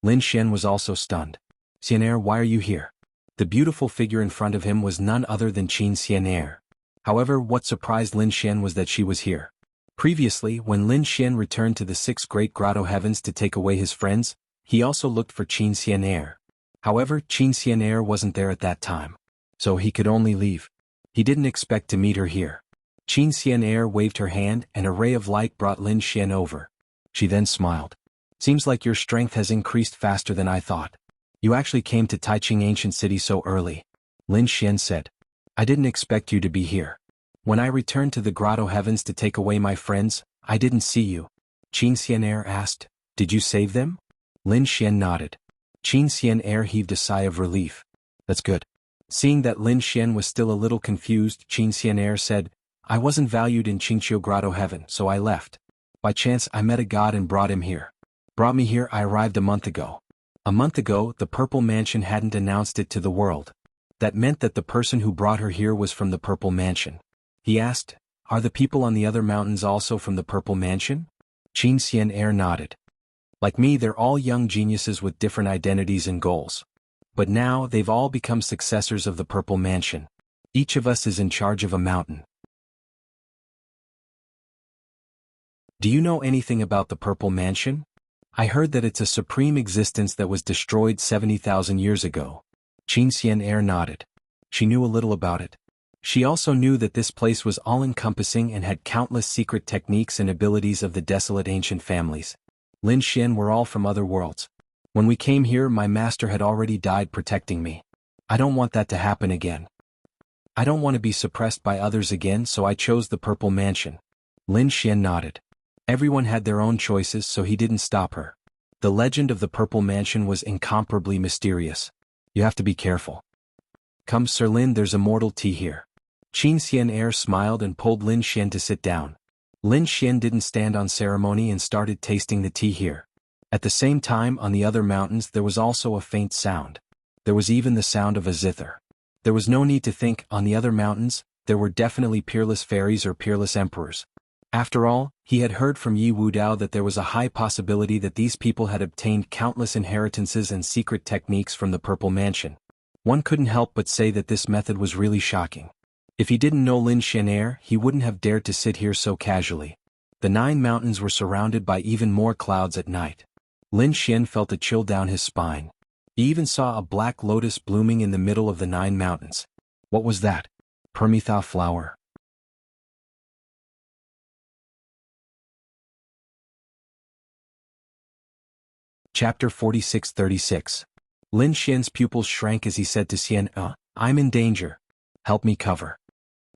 Lin Xian was also stunned. Xianer, why are you here? The beautiful figure in front of him was none other than Qin Xianer. However, what surprised Lin Xian was that she was here. Previously, when Lin Xian returned to the 6 great grotto heavens to take away his friends, he also looked for Qin Xianer. However, Qin Xianer wasn't there at that time. So he could only leave. He didn't expect to meet her here. Qin Xianer waved her hand and a ray of light brought Lin Xian over. She then smiled. Seems like your strength has increased faster than I thought. You actually came to Taiching Ancient City so early. Lin Xian said. I didn't expect you to be here. When I returned to the grotto heavens to take away my friends, I didn't see you. Qin Xianer asked. Did you save them? Lin Xian nodded. Qin Xianer heaved a sigh of relief. That's good. Seeing that Lin Xian was still a little confused, Qin Xianer said, I wasn't valued in Qingqiu Grotto Heaven, so I left. By chance I met a god and brought him here. Brought me here. I arrived a month ago. A month ago, the Purple Mansion hadn't announced it to the world. That meant that the person who brought her here was from the Purple Mansion. He asked, are the people on the other mountains also from the Purple Mansion? Qin Xianer nodded. Like me, they're all young geniuses with different identities and goals. But now they've all become successors of the Purple Mansion. Each of us is in charge of a mountain. Do you know anything about the Purple Mansion? I heard that it's a supreme existence that was destroyed 70,000 years ago. Qin Xianer nodded. She knew a little about it. She also knew that this place was all-encompassing and had countless secret techniques and abilities of the desolate ancient families. Lin Xian were all from other worlds. When we came here, my master had already died protecting me. I don't want that to happen again. I don't want to be suppressed by others again, so I chose the Purple Mansion. Lin Xian nodded. Everyone had their own choices, so he didn't stop her. The legend of the Purple Mansion was incomparably mysterious. You have to be careful. Come, Sir Lin, there's immortal tea here. Qin Xianer smiled and pulled Lin Xian to sit down. Lin Xian didn't stand on ceremony and started tasting the tea here. At the same time, on the other mountains there was also a faint sound. There was even the sound of a zither. There was no need to think. On the other mountains, there were definitely peerless fairies or peerless emperors. After all, he had heard from Yi Wudao that there was a high possibility that these people had obtained countless inheritances and secret techniques from the Purple Mansion. One couldn't help but say that this method was really shocking. If he didn't know Lin Xian, he wouldn't have dared to sit here so casually. The 9 mountains were surrounded by even more clouds at night. Lin Xian felt a chill down his spine. He even saw a black lotus blooming in the middle of the 9 mountains. What was that? Permetha flower. Chapter 46-36. Lin Xian's pupils shrank as he said to Xian, I'm in danger. Help me cover.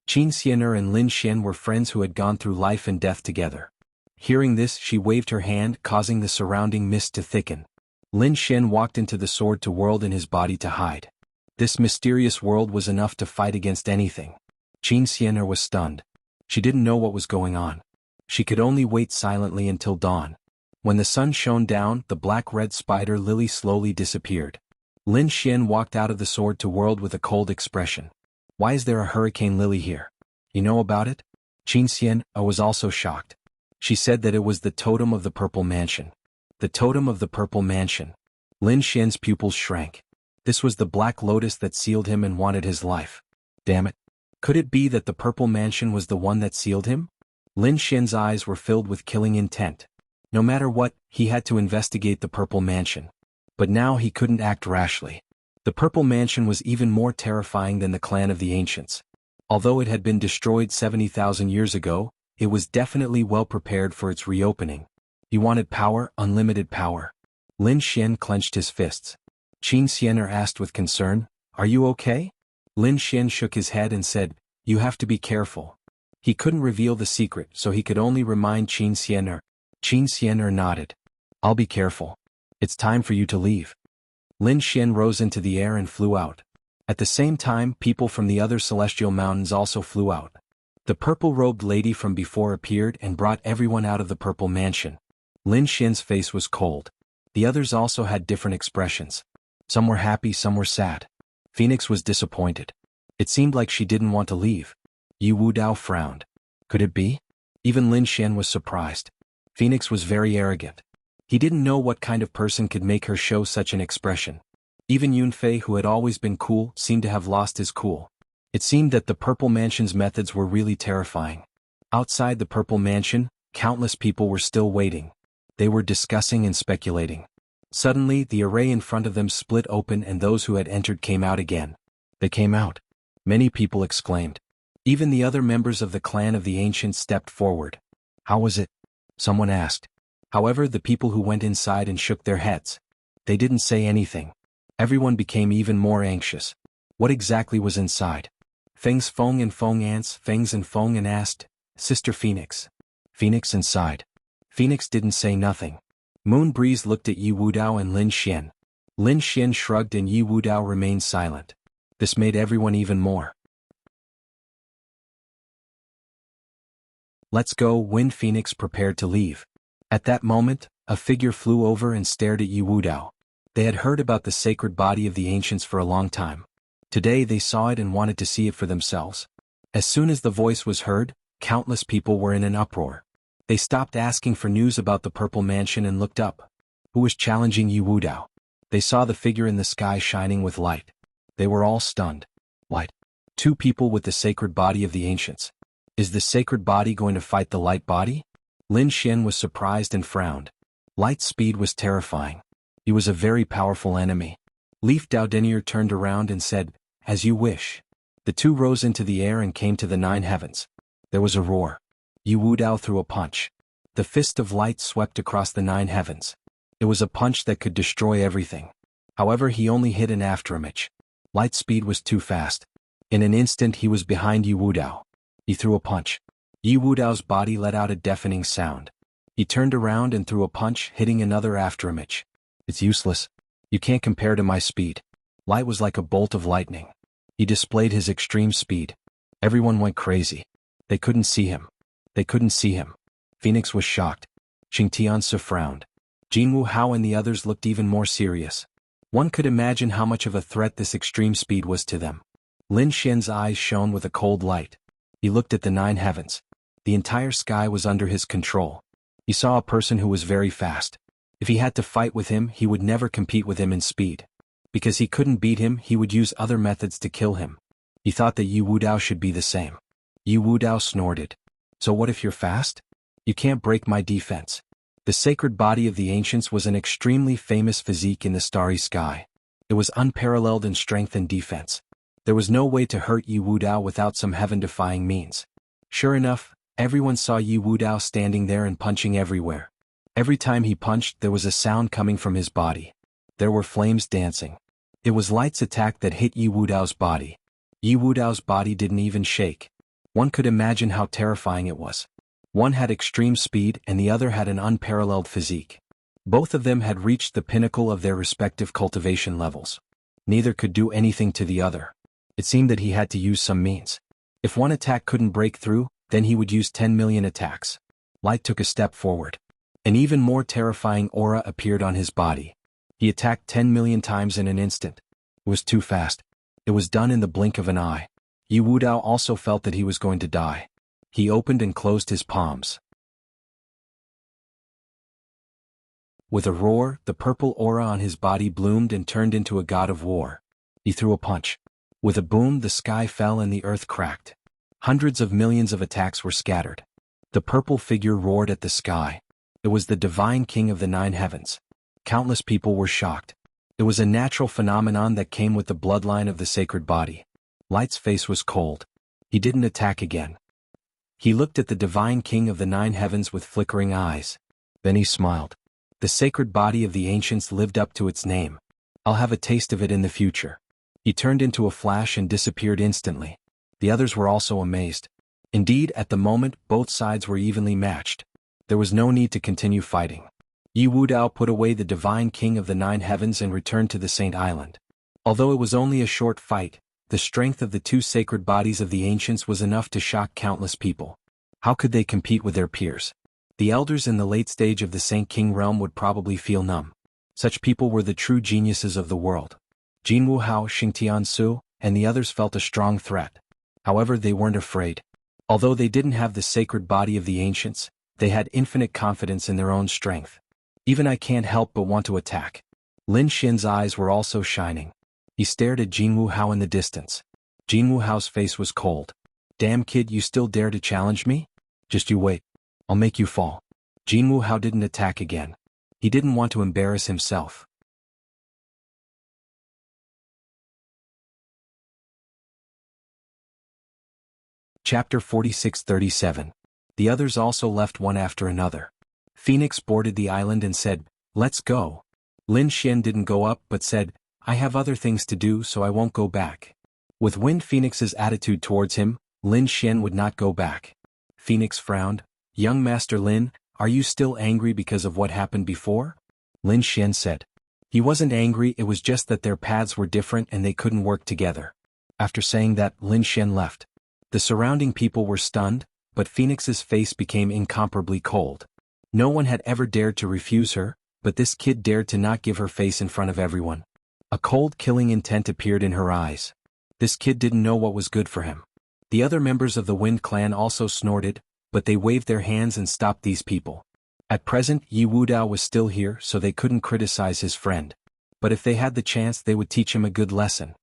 Qin Xianer and Lin Xian were friends who had gone through life and death together. Hearing this, she waved her hand, causing the surrounding mist to thicken. Lin Xian walked into the sword to world in his body to hide. This mysterious world was enough to fight against anything. Qin Xianer was stunned. She didn't know what was going on. She could only wait silently until dawn. When the sun shone down, the black-red spider lily slowly disappeared. Lin Xian walked out of the sword to world with a cold expression. Why is there a hurricane lily here? You know about it? Qin Xian was also shocked. She said that it was the totem of the Purple Mansion. The totem of the Purple Mansion. Lin Xian's pupils shrank. This was the black lotus that sealed him and wanted his life. Damn it. Could it be that the Purple Mansion was the one that sealed him? Lin Xian's eyes were filled with killing intent. No matter what, he had to investigate the Purple Mansion. But now he couldn't act rashly. The Purple Mansion was even more terrifying than the clan of the Ancients. Although it had been destroyed 70,000 years ago, it was definitely well prepared for its reopening. He wanted power, unlimited power. Lin Xian clenched his fists. Qin Xianer asked with concern, Are you okay? Lin Xian shook his head and said, You have to be careful. He couldn't reveal the secret, so he could only remind Qin Xianer. Qin Xianer nodded. I'll be careful. It's time for you to leave. Lin Xian rose into the air and flew out. At the same time, people from the other celestial mountains also flew out. The purple-robed lady from before appeared and brought everyone out of the Purple Mansion. Lin Xian's face was cold. The others also had different expressions. Some were happy, some were sad. Phoenix was disappointed. It seemed like she didn't want to leave. Yi Wudao frowned. Could it be? Even Lin Xian was surprised. Phoenix was very arrogant. He didn't know what kind of person could make her show such an expression. Even Yunfei, who had always been cool, seemed to have lost his cool. It seemed that the Purple Mansion's methods were really terrifying. Outside the Purple Mansion, countless people were still waiting. They were discussing and speculating. Suddenly, the array in front of them split open and those who had entered came out again. They came out. Many people exclaimed. Even the other members of the clan of the Ancients stepped forward. How was it? Someone asked. However, the people who went inside and shook their heads. They didn't say anything. Everyone became even more anxious. What exactly was inside? Feng's Feng and Feng asked, Sister Phoenix. Phoenix inside. Phoenix didn't say nothing. Moon Breeze looked at Yi Wudao and Lin Xian. Lin Xian shrugged and Yi Wudao remained silent. This made everyone even more. Let's go, Wind Phoenix prepared to leave. At that moment, a figure flew over and stared at Yi Wudao. They had heard about the sacred body of the Ancients for a long time. Today they saw it and wanted to see it for themselves. As soon as the voice was heard, countless people were in an uproar. They stopped asking for news about the Purple Mansion and looked up. Who was challenging Yi Wudao? They saw the figure in the sky shining with light. They were all stunned. What? 2 people with the sacred body of the Ancients. Is the sacred body going to fight the light body? Lin Xian was surprised and frowned. Light speed was terrifying. He was a very powerful enemy. Leaf Daodenier turned around and said, As you wish. The 2 rose into the air and came to the 9 heavens. There was a roar. Yi Wudao threw a punch. The fist of light swept across the 9 heavens. It was a punch that could destroy everything. However, he only hit an afterimage. Light speed was too fast. In an instant he was behind Yi Wudao. He threw a punch. Yi Wudao's body let out a deafening sound. He turned around and threw a punch, hitting another afterimage. It's useless. You can't compare to my speed. Light was like a bolt of lightning. He displayed his extreme speed. Everyone went crazy. They couldn't see him. They couldn't see him. Phoenix was shocked. Qingtiansu frowned. Jianghu Hao and the others looked even more serious. One could imagine how much of a threat this extreme speed was to them. Lin Xian's eyes shone with a cold light. He looked at the 9 heavens. The entire sky was under his control. He saw a person who was very fast. If he had to fight with him, he would never compete with him in speed. Because he couldn't beat him, he would use other methods to kill him. He thought that Yu Wudao should be the same. Yu Wudao snorted. So what if you're fast? You can't break my defense. The sacred body of the ancients was an extremely famous physique in the starry sky. It was unparalleled in strength and defense. There was no way to hurt Yu Wudao without some heaven-defying means. Sure enough, everyone saw Yu Wudao standing there and punching everywhere. Every time he punched, there was a sound coming from his body. There were flames dancing. It was Light's attack that hit Yu Wudao's body. Yu Wudao's body didn't even shake. One could imagine how terrifying it was. One had extreme speed and the other had an unparalleled physique. Both of them had reached the pinnacle of their respective cultivation levels. Neither could do anything to the other. It seemed that he had to use some means. If one attack couldn't break through, then he would use 10 million attacks. Light took a step forward. An even more terrifying aura appeared on his body. He attacked 10 million times in an instant. It was too fast. It was done in the blink of an eye. Yu Wudao also felt that he was going to die. He opened and closed his palms. With a roar, the purple aura on his body bloomed and turned into a god of war. He threw a punch. With a boom, the sky fell and the earth cracked. Hundreds of millions of attacks were scattered. The purple figure roared at the sky. It was the divine king of the 9 heavens. Countless people were shocked. It was a natural phenomenon that came with the bloodline of the sacred body. Light's face was cold. He didn't attack again. He looked at the divine king of the 9 heavens with flickering eyes. Then he smiled. The sacred body of the ancients lived up to its name. I'll have a taste of it in the future. He turned into a flash and disappeared instantly. The others were also amazed. Indeed, at the moment, both sides were evenly matched. There was no need to continue fighting. Yu Wudao put away the divine king of the 9 heavens and returned to the Saint Island. Although it was only a short fight, the strength of the 2 sacred bodies of the ancients was enough to shock countless people. How could they compete with their peers? The elders in the late stage of the Saint King realm would probably feel numb. Such people were the true geniuses of the world. Jianghu Hao, Xingtian Su, and the others felt a strong threat. However, they weren't afraid. Although they didn't have the sacred body of the ancients, they had infinite confidence in their own strength. Even I can't help but want to attack. Lin Xian's eyes were also shining. He stared at Jianghu Hao in the distance. Jianghu Hao's face was cold. Damn kid, you still dare to challenge me? Just you wait. I'll make you fall. Jianghu Hao didn't attack again. He didn't want to embarrass himself. Chapter 46-37. The others also left one after another. Phoenix boarded the island and said, "Let's go." Lin Xian didn't go up but said, "I have other things to do so I won't go back." With Wind Phoenix's attitude towards him, Lin Xian would not go back. Phoenix frowned. "Young Master Lin, are you still angry because of what happened before?" Lin Xian said. He wasn't angry, it was just that their paths were different and they couldn't work together. After saying that, Lin Xian left. The surrounding people were stunned, but Phoenix's face became incomparably cold. No one had ever dared to refuse her, but this kid dared to not give her face in front of everyone. A cold killing intent appeared in her eyes. This kid didn't know what was good for him. The other members of the Wind clan also snorted, but they waved their hands and stopped these people. At present, Yu Wudao was still here, so they couldn't criticize his friend. But if they had the chance, they would teach him a good lesson.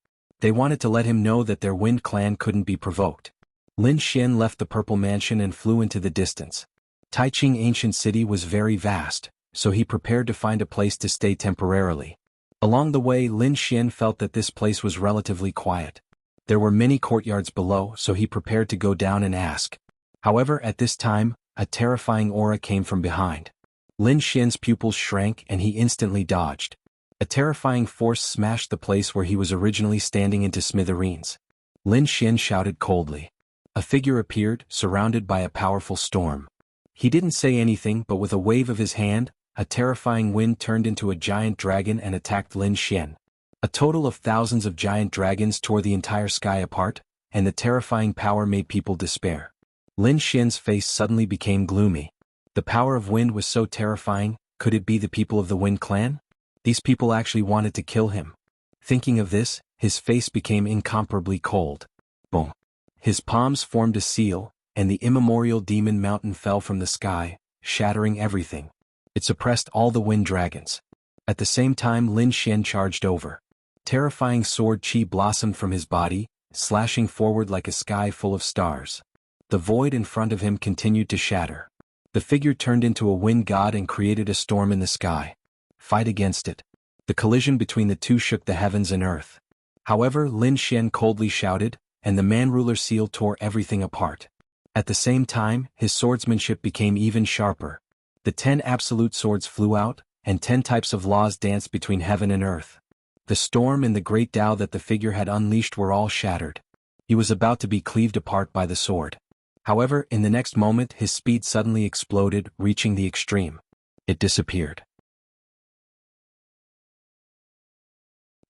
They wanted to let him know that their Wind clan couldn't be provoked. Lin Xian left the Purple Mansion and flew into the distance. Taiching Ancient City was very vast, so he prepared to find a place to stay temporarily. Along the way, Lin Xian felt that this place was relatively quiet. There were many courtyards below, so he prepared to go down and ask. However, at this time, a terrifying aura came from behind. Lin Xian's pupils shrank and he instantly dodged. A terrifying force smashed the place where he was originally standing into smithereens. Lin Xian shouted coldly. A figure appeared, surrounded by a powerful storm. He didn't say anything, but with a wave of his hand, a terrifying wind turned into a giant dragon and attacked Lin Xian. A total of thousands of giant dragons tore the entire sky apart, and the terrifying power made people despair. Lin Xian's face suddenly became gloomy. The power of wind was so terrifying, could it be the people of the Wind clan? These people actually wanted to kill him. Thinking of this, his face became incomparably cold. Boom. His palms formed a seal, and the immemorial demon mountain fell from the sky, shattering everything. It suppressed all the wind dragons. At the same time, Lin Xian charged over. Terrifying sword chi blossomed from his body, slashing forward like a sky full of stars. The void in front of him continued to shatter. The figure turned into a wind god and created a storm in the sky. Fight against it. The collision between the two shook the heavens and earth. However, Lin Xian coldly shouted, and the man-ruler seal tore everything apart. At the same time, his swordsmanship became even sharper. The 10 absolute swords flew out, and 10 types of laws danced between heaven and earth. The storm and the great Tao that the figure had unleashed were all shattered. He was about to be cleaved apart by the sword. However, in the next moment his speed suddenly exploded, reaching the extreme. It disappeared.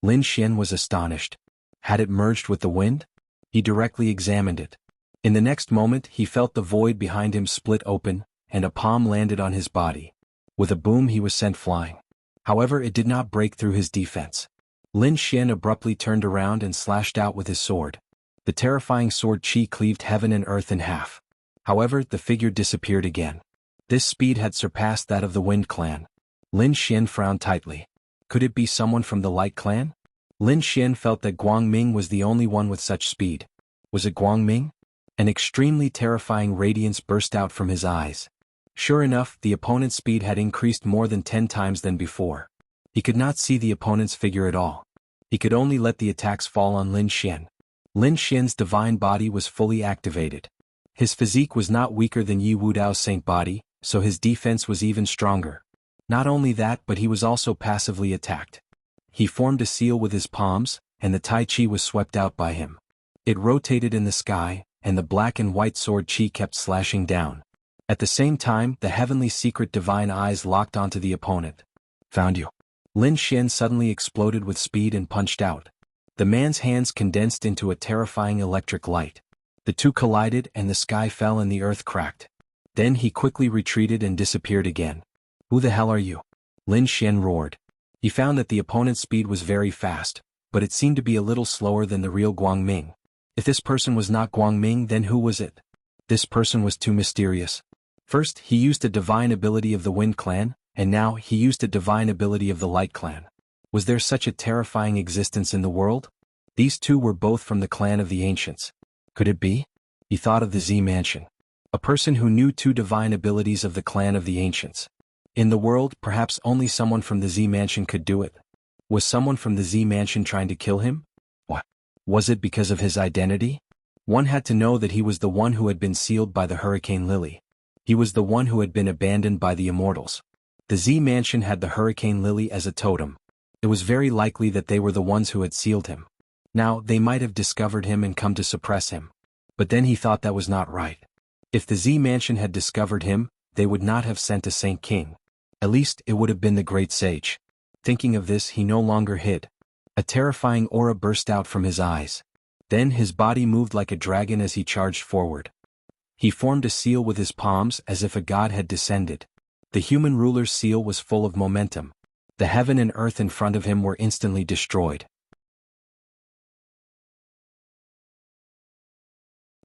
Lin Xian was astonished. Had it merged with the wind? He directly examined it. In the next moment he felt the void behind him split open, and a palm landed on his body. With a boom he was sent flying. However, it did not break through his defense. Lin Xian abruptly turned around and slashed out with his sword. The terrifying sword chi cleaved heaven and earth in half. However, the figure disappeared again. This speed had surpassed that of the Wind Clan. Lin Xian frowned tightly. Could it be someone from the Light Clan? Lin Xian felt that Guangming was the only one with such speed. Was it Guangming? An extremely terrifying radiance burst out from his eyes. Sure enough, the opponent's speed had increased more than 10 times than before. He could not see the opponent's figure at all. He could only let the attacks fall on Lin Xian. Lin Xian's divine body was fully activated. His physique was not weaker than Yi Wudao's saint body, so his defense was even stronger. Not only that, but he was also passively attacked. He formed a seal with his palms, and the Tai Chi was swept out by him. It rotated in the sky, and the black and white sword chi kept slashing down. At the same time, the heavenly secret divine eyes locked onto the opponent. Found you. Lin Xian suddenly exploded with speed and punched out. The man's hands condensed into a terrifying electric light. The two collided and the sky fell and the earth cracked. Then he quickly retreated and disappeared again. Who the hell are you? Lin Xian roared. He found that the opponent's speed was very fast, but it seemed to be a little slower than the real Guangming. If this person was not Guangming, then who was it? This person was too mysterious. First, he used a divine ability of the Wind Clan, and now he used a divine ability of the Light Clan. Was there such a terrifying existence in the world? These two were both from the clan of the ancients. Could it be? He thought of the Z Mansion. A person who knew 2 divine abilities of the clan of the ancients. In the world, perhaps only someone from the Z Mansion could do it. Was someone from the Z Mansion trying to kill him? What? Was it because of his identity? One had to know that he was the one who had been sealed by the Hurricane Lily. He was the one who had been abandoned by the immortals. The Z Mansion had the Hurricane Lily as a totem. It was very likely that they were the ones who had sealed him. Now, they might have discovered him and come to suppress him. But then he thought that was not right. If the Z Mansion had discovered him, they would not have sent a Saint King. At least, it would have been the Great Sage. Thinking of this, he no longer hid. A terrifying aura burst out from his eyes. Then his body moved like a dragon as he charged forward. He formed a seal with his palms as if a god had descended. The human ruler's seal was full of momentum. The heaven and earth in front of him were instantly destroyed.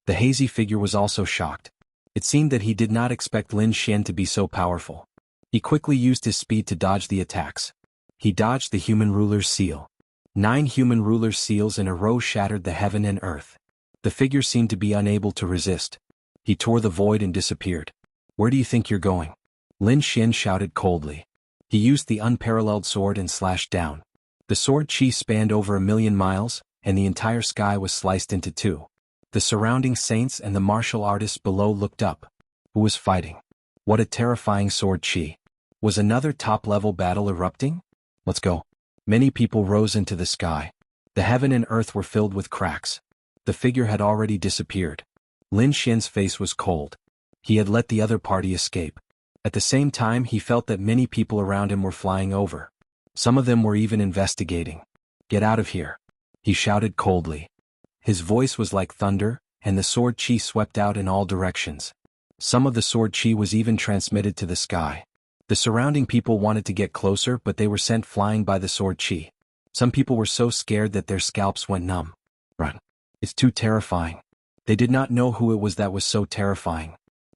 The hazy figure was also shocked. It seemed that he did not expect Lin Xian to be so powerful. He quickly used his speed to dodge the attacks. He dodged the human ruler's seal. 9 human ruler's seals in a row shattered the heaven and earth. The figure seemed to be unable to resist. He tore the void and disappeared. Where do you think you're going? Lin Xian shouted coldly. He used the unparalleled sword and slashed down. The sword chi spanned over 1,000,000 miles, and the entire sky was sliced into 2. The surrounding saints and the martial artists below looked up. Who was fighting? What a terrifying sword chi. Was another top-level battle erupting? Let's go. Many people rose into the sky. The heaven and earth were filled with cracks. The figure had already disappeared. Lin Xian's face was cold. He had let the other party escape. At the same time, he felt that many people around him were flying over. Some of them were even investigating. Get out of here. He shouted coldly. His voice was like thunder, and the sword chi swept out in all directions. Some of the sword chi was even transmitted to the sky. The surrounding people wanted to get closer, but they were sent flying by the sword chi. Some people were so scared that their scalps went numb. Run. It's too terrifying. They did not know who it was that was so terrifying.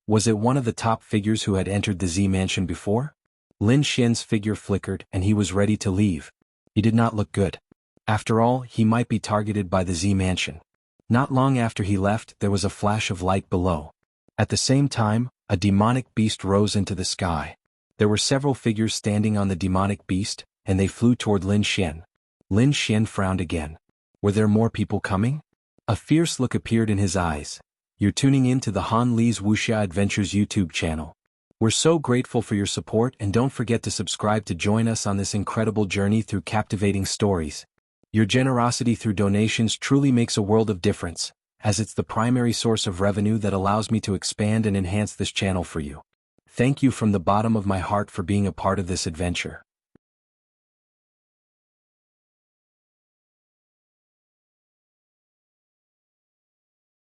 Was it one of the top figures who had entered the Z Mansion before? Lin Xian's figure flickered and he was ready to leave. He did not look good. After all, he might be targeted by the Z Mansion. Not long after he left, there was a flash of light below. At the same time, a demonic beast rose into the sky. There were several figures standing on the demonic beast, and they flew toward Lin Xian. Lin Xian frowned again. Were there more people coming? A fierce look appeared in his eyes. You're tuning in to the Han Li's Wuxia Adventures YouTube channel. We're so grateful for your support, and don't forget to subscribe to join us on this incredible journey through captivating stories. Your generosity through donations truly makes a world of difference, as it's the primary source of revenue that allows me to expand and enhance this channel for you. Thank you from the bottom of my heart for being a part of this adventure.